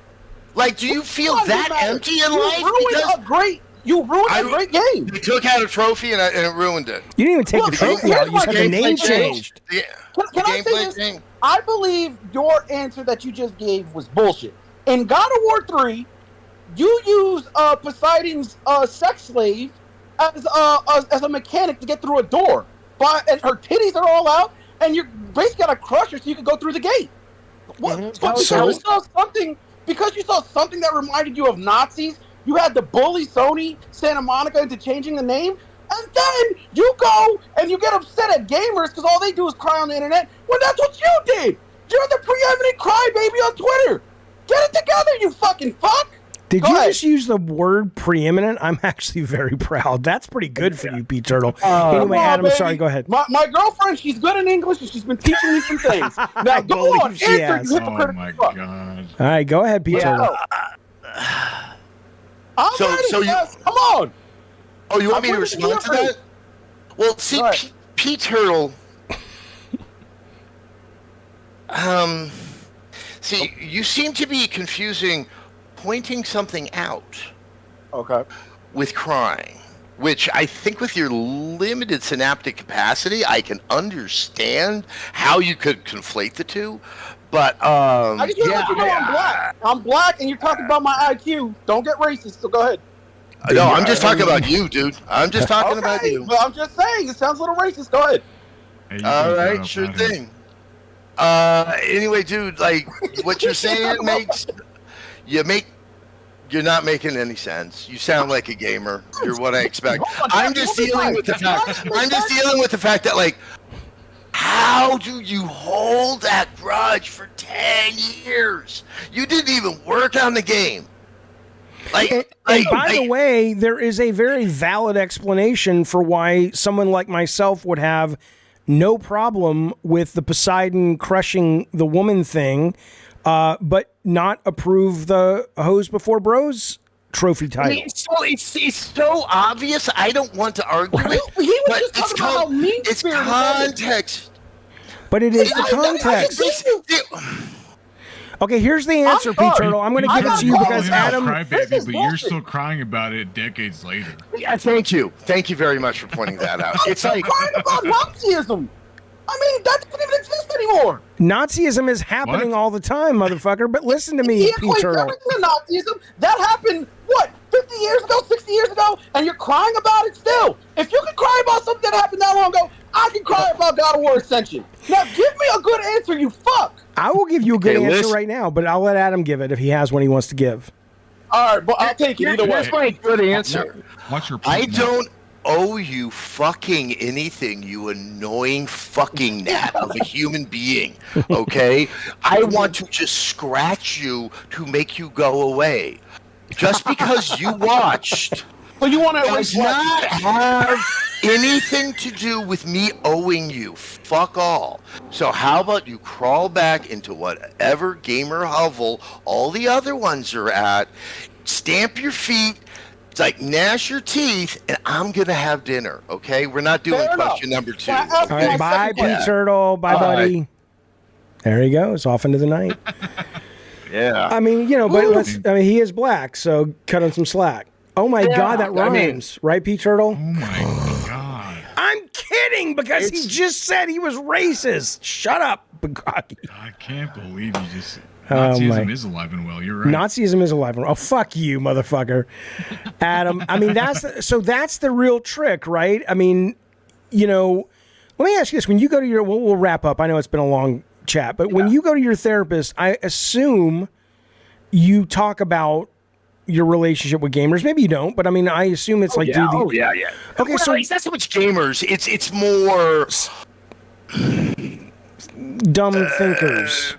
Like, do you feel that empty in life? You ruined a great game. They took out a trophy and it ruined it. You didn't even take the trophy out. You just got the name changed. Yeah. Can I say this? I believe your answer that you just gave was bullshit. In God of War 3, you use Poseidon's sex slave as a mechanic to get through a door. And her titties are all out, and you're basically gotta crush her so you can go through the gate. Because you saw something that reminded you of Nazis, you had to bully Sony Santa Monica into changing the name, and then you go and you get upset at gamers because all they do is cry on the internet when that's what you did. You're the preeminent crybaby on Twitter. Get it together, you fucking fuck. Did you just use the word preeminent? I'm actually very proud. That's pretty good for you, Pete Turtle. Anyway, Adam, baby. sorry, go ahead. My girlfriend, she's good in English, and she's been teaching me some things. Now, go on, answer, you hypocritical Oh my fuck. god. All right, go ahead, Pete Turtle. I'm ready, guys. Come on. Oh, you want me to respond to that? Well, see, Pete Turtle. See, you seem to be confusing pointing something out. Okay. With crying, which I think with your limited synaptic capacity, I can understand how you could conflate the two. But I just want to let you know I'm black. I'm black, and you're talking about my IQ. Don't get racist. So go ahead. No, I'm just talking about you, dude. I'm just talking about you. But I'm just saying, it sounds a little racist. Go ahead. All right, sure thing. Anyway, dude, like what you're saying you're not making any sense. You sound like a gamer. You're what I expect. I'm just dealing with the fact that, like, how do you hold that grudge for 10 years? You didn't even work on the game. And by the way, there is a very valid explanation for why someone like myself would have no problem with the Poseidon crushing the woman thing, but not approve the Hose Before Bros trophy title. It's so obvious. I don't want to argue it. He was just talking about how mean-spirited context. But it is the context. Okay, here's the answer, Pete Turtle. I'm going to give it to you because Adam. Crybaby, but you're still crying about it decades later. Yeah, thank you. Thank you very much for pointing that out. It's like crying about Nazism. I mean, that doesn't even exist anymore. Nazism is happening all the time, motherfucker. But listen to me, Pete Turtle. Nazism, that happened, 50 years ago, 60 years ago, and you're crying about it still. If you can cry about something that happened that long ago, I can cry about God of War Ascension. Now, give me a good answer, you fuck. I will give you a good answer right now, but I'll let Adam give it if he has one he wants to give. All right, but I'll take it either way. Here's my good answer. What's your I don't owe you fucking anything, you annoying fucking gnat of a human being, okay? I want to just scratch you to make you go away. Just because you watched so you want to does not have anything to do with me owing you. Fuck all. So how about you crawl back into whatever gamer hovel all the other ones are at, stamp your feet, like gnash your teeth, and I'm gonna have dinner. Okay, we're not doing question number 2. All right, bye, Pete Turtle. Bye, buddy. There he goes, off into the night. Yeah. I mean, but he is black, so cut him some slack. Oh my God, that rhymes, right, Pete Turtle? Oh my God. I'm kidding because he just said he was racist. Shut up, Bugatti. I can't believe you just. Nazism is alive and well. You're right. Nazism is alive and well. Oh, fuck you, motherfucker, Adam. I mean, that's the real trick, right? I mean, let me ask you this: when you go to your, we'll wrap up. I know it's been a long chat, but when you go to your therapist, I assume you talk about your relationship with gamers. Maybe you don't, but I mean, I assume it's yeah. Okay, so it's not so much gamers. It's more dumb thinkers.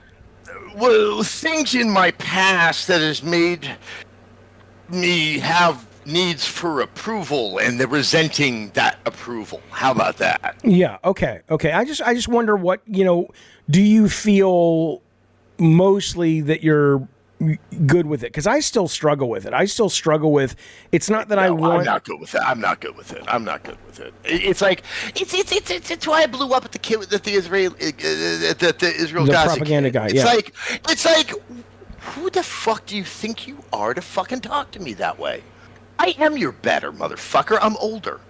Well, things in my past that has made me have needs for approval, and they're resenting that approval. How about that? Yeah. Okay. I just wonder what do you feel mostly that you're good with it? Because I still struggle with it. It's not that I want. I'm not good with it. It's like it's why I blew up at the kid at the Israel propaganda guy. It's like who the fuck do you think you are to fucking talk to me that way? I am your better, motherfucker. I'm older.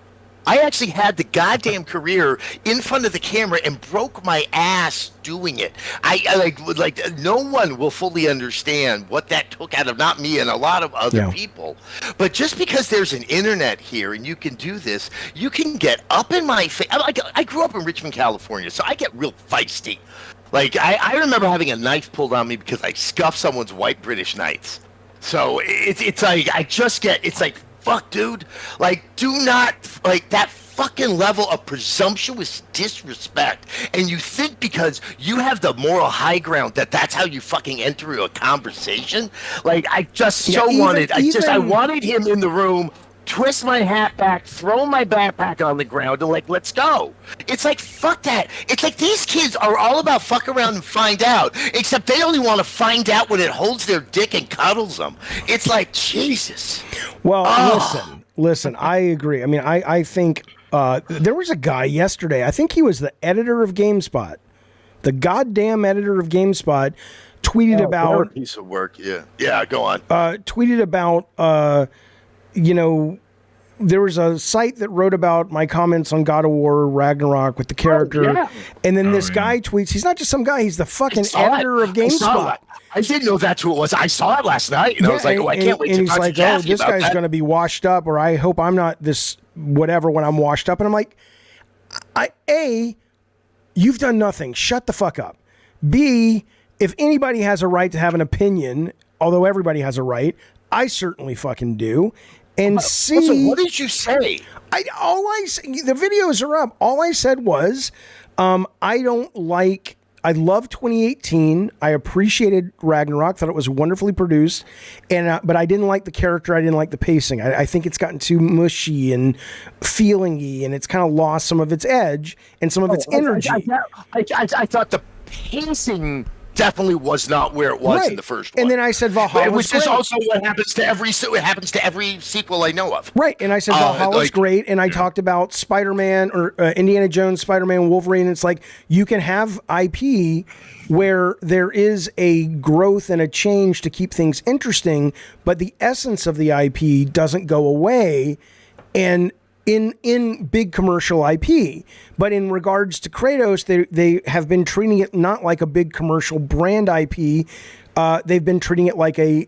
I actually had the goddamn career in front of the camera and broke my ass doing it. I like no one will fully understand what that took out of not me and a lot of other people. But just because there's an internet here and you can do this, you can get up in my face. I grew up in Richmond, California, so I get real feisty. Like I remember having a knife pulled on me because I scuffed someone's white British Knights. So it's like it's like, fuck, dude. Like, do not, like, that fucking level of presumptuous disrespect. And you think because you have the moral high ground that's how you fucking enter a conversation? Like, I just I wanted him in the room, twist my hat back, throw my backpack on the ground, and like, let's go. It's like, fuck that. It's like these kids are all about fuck around and find out, except they only want to find out when it holds their dick and cuddles them. It's like, Jesus. Well, listen, I agree. I mean, I think there was a guy yesterday, I think he was the editor of GameSpot, the goddamn editor of GameSpot, tweeted about... a piece of work, yeah. Yeah, go on. Tweeted about... you know, there was a site that wrote about my comments on God of War Ragnarok with the character, and then this guy tweets. He's not just some guy; he's the fucking editor of GameSpot. I didn't know that's who it was. I saw it last night, and I was like, "Oh, I can't wait to talk to Jaffe." And he's like, "Oh, this guy's going to be washed up," or "I hope I'm not this whatever when I'm washed up." And I'm like, you've done nothing. Shut the fuck up. B, if anybody has a right to have an opinion, although everybody has a right, I certainly fucking do. And C, what did you say? The videos are up. All I said was, I love 2018. I appreciated Ragnarok. Thought it was wonderfully produced, but I didn't like the character. I didn't like the pacing. I think it's gotten too mushy and feelingy, and it's kind of lost some of its edge and some of its energy. I thought the pacing definitely was not where it was in the first one. And then I said Valhalla, which is also what happens to every sequel I know of. Right. And I said Valhalla's great, and I talked about Spider-Man or Indiana Jones, Spider-Man, Wolverine. It's like you can have IP where there is a growth and a change to keep things interesting, but the essence of the IP doesn't go away. And in big commercial IP, but in regards to Kratos, they have been treating it not like a big commercial brand IP. They've been treating it like a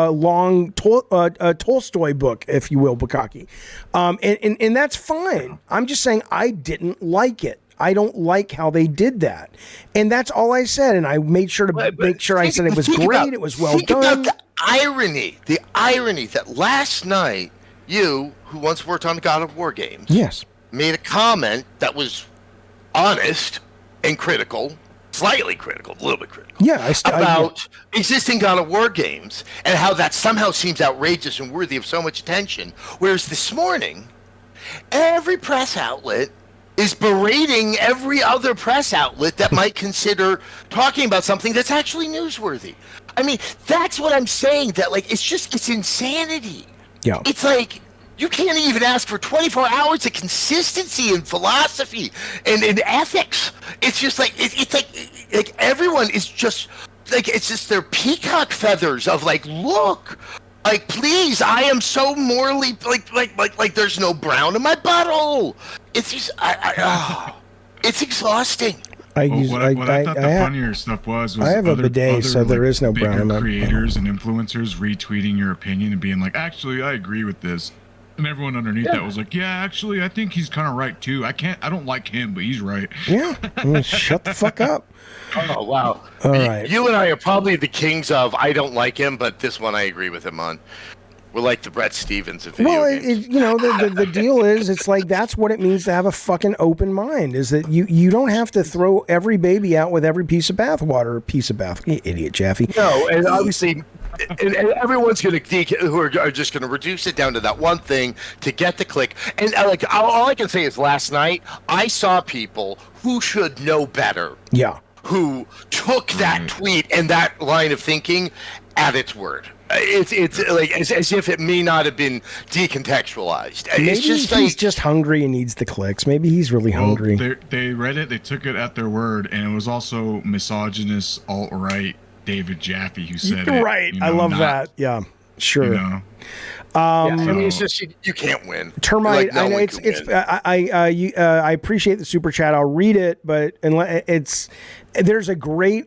long Tolstoy book, if you will, Bukaki, and that's fine. I'm just saying I didn't like it. I don't like how they did that, and that's all I said. And I made sure to make sure I said it was great. It was well done. The irony that last night, you, who once worked on God of War games, made a comment that was honest and critical, slightly critical, a little bit critical, about existing God of War games and how that somehow seems outrageous and worthy of so much attention. Whereas this morning, every press outlet is berating every other press outlet that might consider talking about something that's actually newsworthy. I mean, that's what I'm saying, that like, it's insanity. Yeah. It's like you can't even ask for 24 hours of consistency in philosophy and in ethics. It's just like it's like everyone is just like, it's just their peacock feathers of like, look, like, please, I am so morally like there's no brown in my butthole. It's just it's exhausting. What I thought the funnier stuff was I have a bidet, so there is no brown in my creators and influencers retweeting your opinion and being like, actually, I agree with this. And everyone underneath that was like, yeah, actually, I think he's kind of right, too. I don't like him, but he's right. Yeah. Shut the fuck up. Oh, wow. All right. You and I are probably the kings of I don't like him, but this one I agree with him on. We're like the Brett Stevens of video games. The deal is, it's like that's what it means to have a fucking open mind. Is that you don't have to throw every baby out with every piece of bathwater. You idiot, Jaffe. No, and obviously, and everyone's going to who are just going to reduce it down to that one thing to get the click. And like all I can say is, last night I saw people who should know better. Yeah. Who took that tweet and that line of thinking at its word. It's like as if it may not have been decontextualized. Maybe it's just he's just hungry and needs the clicks. Maybe he's really hungry. They read it, they took it at their word, and it was also misogynist alt-right David Jaffe who said it. Right, I love that. Yeah. Sure. You know? I mean, it's just you can't win. Termite. Like, no I know one it's can it's. win. I appreciate the super chat. I'll read it, but there's a great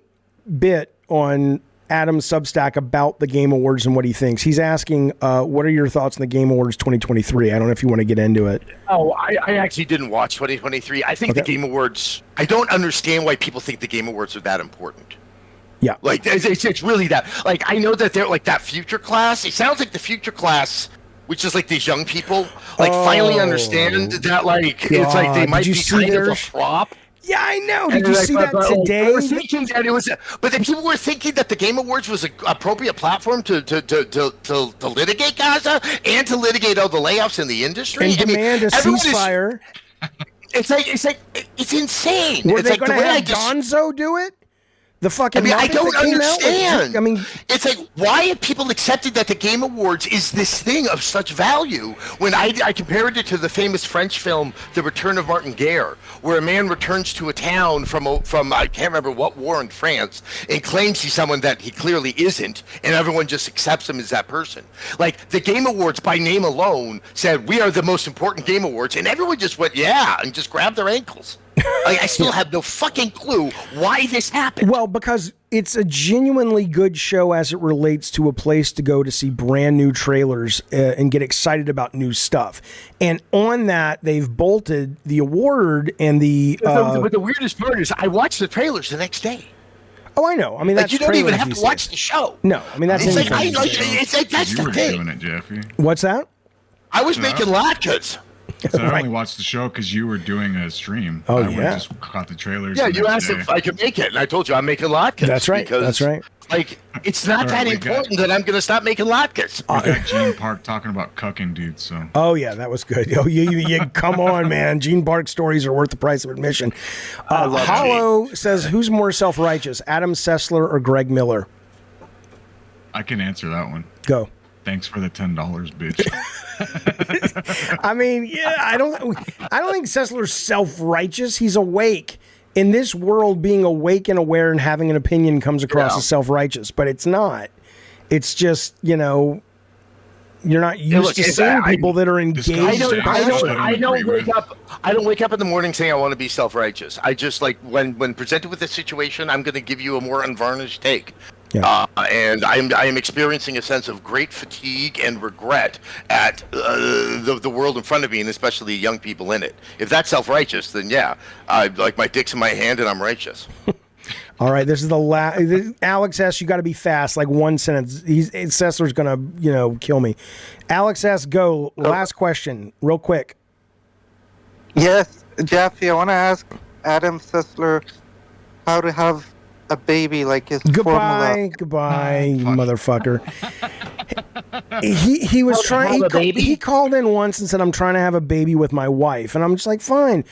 bit on Adam's Substack about the Game Awards and what he thinks. He's asking, what are your thoughts on the Game Awards 2023? I don't know if you want to get into it. Oh, I actually didn't watch 2023. I think the Game Awards, I don't understand why people think the Game Awards are that important. Yeah. Like, it's really that. Like, I know that they're like that future class. It sounds like the future class, which is like these young people, like finally understand that, like, it's like they might be kind of a prop. Yeah, I know. Did you see that today? They were thinking that it was, but then people were thinking that the Game Awards was an appropriate platform to litigate Gaza and to litigate all the layoffs in the industry And demand a ceasefire. It's insane. Were it's they like going to the way have Gonzo do it? The fucking. I mean, I Muppet don't that came out? understand. I mean, it's like, why have people accepted that the Game Awards is this thing of such value when I compared it to the famous French film, The Return of Martin Guerre, where a man returns to a town from I can't remember what war in France and claims he's someone that he clearly isn't, and everyone just accepts him as that person. Like, the Game Awards, by name alone, said, we are the most important Game Awards, and everyone just went, yeah, and just grabbed their ankles. Like, I still have no fucking clue why this happened. Well, because it's a genuinely good show as it relates to a place to go to see brand new trailers and get excited about new stuff. And on that, they've bolted the award and the. But the weirdest part is, I watched the trailers the next day. Oh, I know. I mean, that's you don't even trailers have these to watch days. the show. No, I mean that's it's like, anything. it's like that's You the were thing. doing it, Jaffe. What's that? I was Yeah. making latkes. So I only watched the show because you were doing a stream. Oh, I would've yeah. just caught the trailers. Yeah, the you next asked day. if I could make it, and I told you I'm making latkes. That's right. Because, That's right. Like, it's not All right, that we important that I'm going to stop making latkes. We got Gene Park talking about cucking dudes. So Oh yeah, that was good. Oh, you come on, man. Gene Park stories are worth the price of admission. Hollow says, "Who's more self-righteous, Adam Sessler or Greg Miller?" I can answer that one. Go. Thanks for the $10, bitch. I mean, yeah, I don't think Sessler's self-righteous. He's awake. In this world, being awake and aware and having an opinion comes across as self-righteous, but it's not. It's just, you're not used to seeing people that are engaged. I don't wake up. I don't wake up in the morning saying I want to be self-righteous. I just, like, when presented with a situation, I'm going to give you a more unvarnished take. Yeah. And I am experiencing a sense of great fatigue and regret at the world in front of me, and especially young people in it. If that's self-righteous, then yeah, like my dick's in my hand and I'm righteous. All right, this is the last. Alex S., you got to be fast, like one sentence. Sessler's gonna, kill me. Alex S., go. Last question, real quick. Yes, Jaffe, I want to ask Adam Sessler how to have a baby like his formula. Goodbye, you motherfucker. He was trying. He called in once and said, "I'm trying to have a baby with my wife," and I'm just like, "Fine,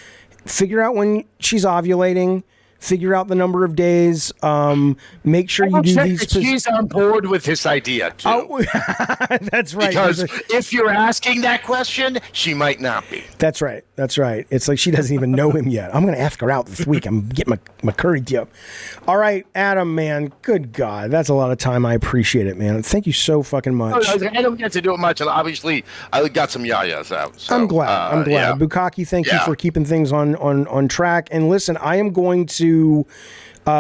figure out when she's ovulating." Figure out the number of days. Make sure you do these. She's on board with this idea too. Oh, that's right. Because if you're asking that question, she might not be. That's right. That's right. It's like she doesn't even know him yet. I'm going to ask her out this week. I'm getting my curry dip. All right, Adam, man. Good God. That's a lot of time. I appreciate it, man. Thank you so fucking much. I don't get to do it much, and obviously I got some yayas out. So, I'm glad. I'm glad. Yeah. Bukaki, thank you for keeping things on track. And listen, I am going to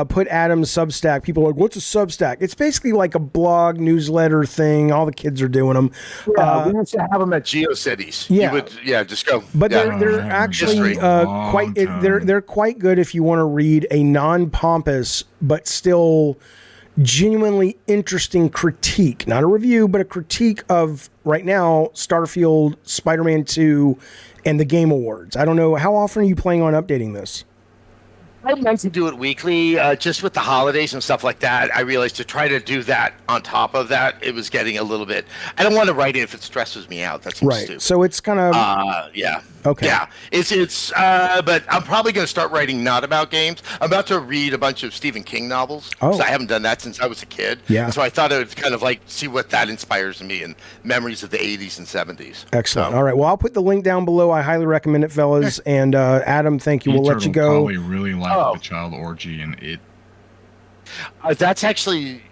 put Adam's Substack. People are like, what's a Substack? It's basically like a blog newsletter thing. All the kids are doing them. Yeah, we used to have them at GeoCities. Yeah. Just go. But they're actually they're quite good if you want to read a non-pompous but still genuinely interesting critique, not a review, but a critique of right now Starfield, Spider-Man 2, and the Game Awards. I don't know, how often are you planning on updating this? I'd like to do it weekly, just with the holidays and stuff like that. I realized to try to do that on top of that, it was getting a little bit. I don't want to write it if it stresses me out. That's right. stupid. So it's kind of yeah. Okay. Yeah, it's but I'm probably going to start writing not about games. I'm about to read a bunch of Stephen King novels. Oh. 'Cause I haven't done that since I was a kid. Yeah. So I thought I would kind of like see what that inspires me and memories of the 80s and 70s. Excellent. All right. Well, I'll put the link down below. I highly recommend it, fellas. And Adam, thank you. We'll let you go. Probably really like the child orgy and it. That's actually.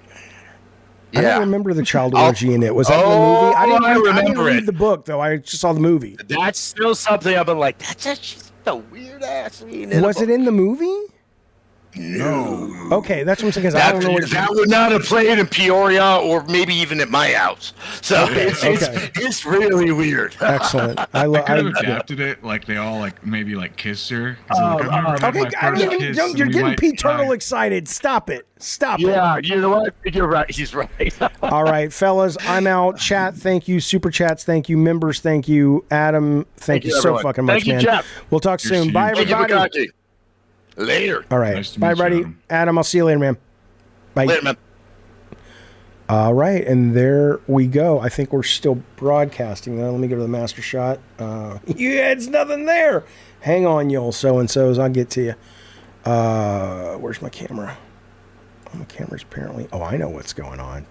I don't remember the child orgy in it. Was that in the movie? I didn't read the book though. I just saw the movie. That's still something I've been like, that's just a weird ass scene. Was it in the movie? No. Okay, that's what I'm saying. 'Cause I don't know what that would not have played in Peoria or maybe even at my house. So it's really weird. Excellent. I could have adapted it like they all maybe kissed her. You're getting Pete Turtle excited. Stop it. Stop it. Yeah, you know what? You're right. He's right. All right, fellas, I'm out. Chat, thank you. Super chats, thank you. Members, thank you. Adam, thank you so everyone. fucking much, Thank you, man. Jeff. We'll talk soon. Bye, everybody. Later. All right. Bye, everybody. Adam, I'll see you later, man. Bye. Later, man. All right, and there we go. I think we're still broadcasting now. Let me go to the master shot. Yeah, it's nothing there. Hang on, you old so-and-sos. I'll get to you. Where's my camera? Oh, my camera's apparently... Oh, I know what's going on.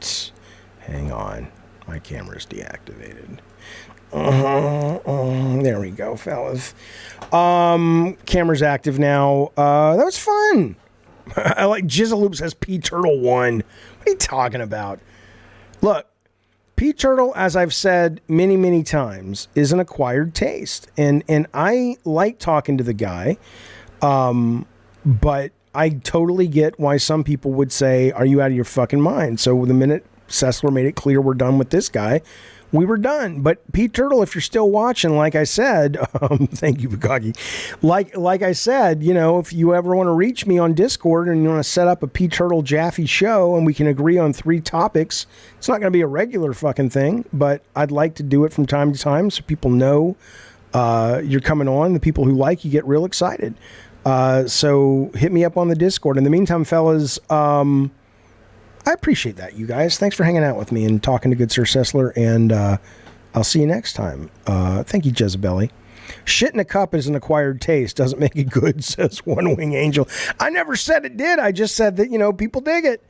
Hang on. My camera's deactivated. There we go, fellas. Camera's active now. That was fun. I like Jizzaloop says P Turtle won. What are you talking about? Look, P Turtle, as I've said many, many times, is an acquired taste. And I like talking to the guy. But I totally get why some people would say, are you out of your fucking mind? So the minute Sessler made it clear we're done with this guy, we were done. But Pete Turtle, if you're still watching, like I said, thank you, Bukaki. Like I said, if you ever want to reach me on Discord and you want to set up a Pete Turtle Jaffe show and we can agree on 3 topics, it's not going to be a regular fucking thing, but I'd like to do it from time to time so people know you're coming on. The people who like you get real excited. So hit me up on the Discord. In the meantime, fellas, I appreciate that, you guys. Thanks for hanging out with me and talking to good Sir Sessler, and I'll see you next time. Thank you, Jezebeli. Shit in a cup is an acquired taste. Doesn't make it good, says One Wing Angel. I never said it did. I just said that, people dig it.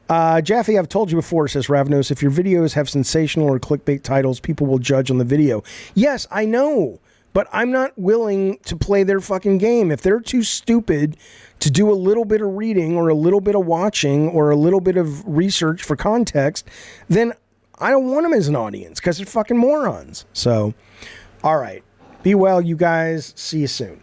Jaffe, I've told you before, says Ravnos, if your videos have sensational or clickbait titles, people will judge on the video. Yes, I know. But I'm not willing to play their fucking game. If they're too stupid to do a little bit of reading or a little bit of watching or a little bit of research for context, then I don't want them as an audience because they're fucking morons. So, all right. Be well, you guys. See you soon.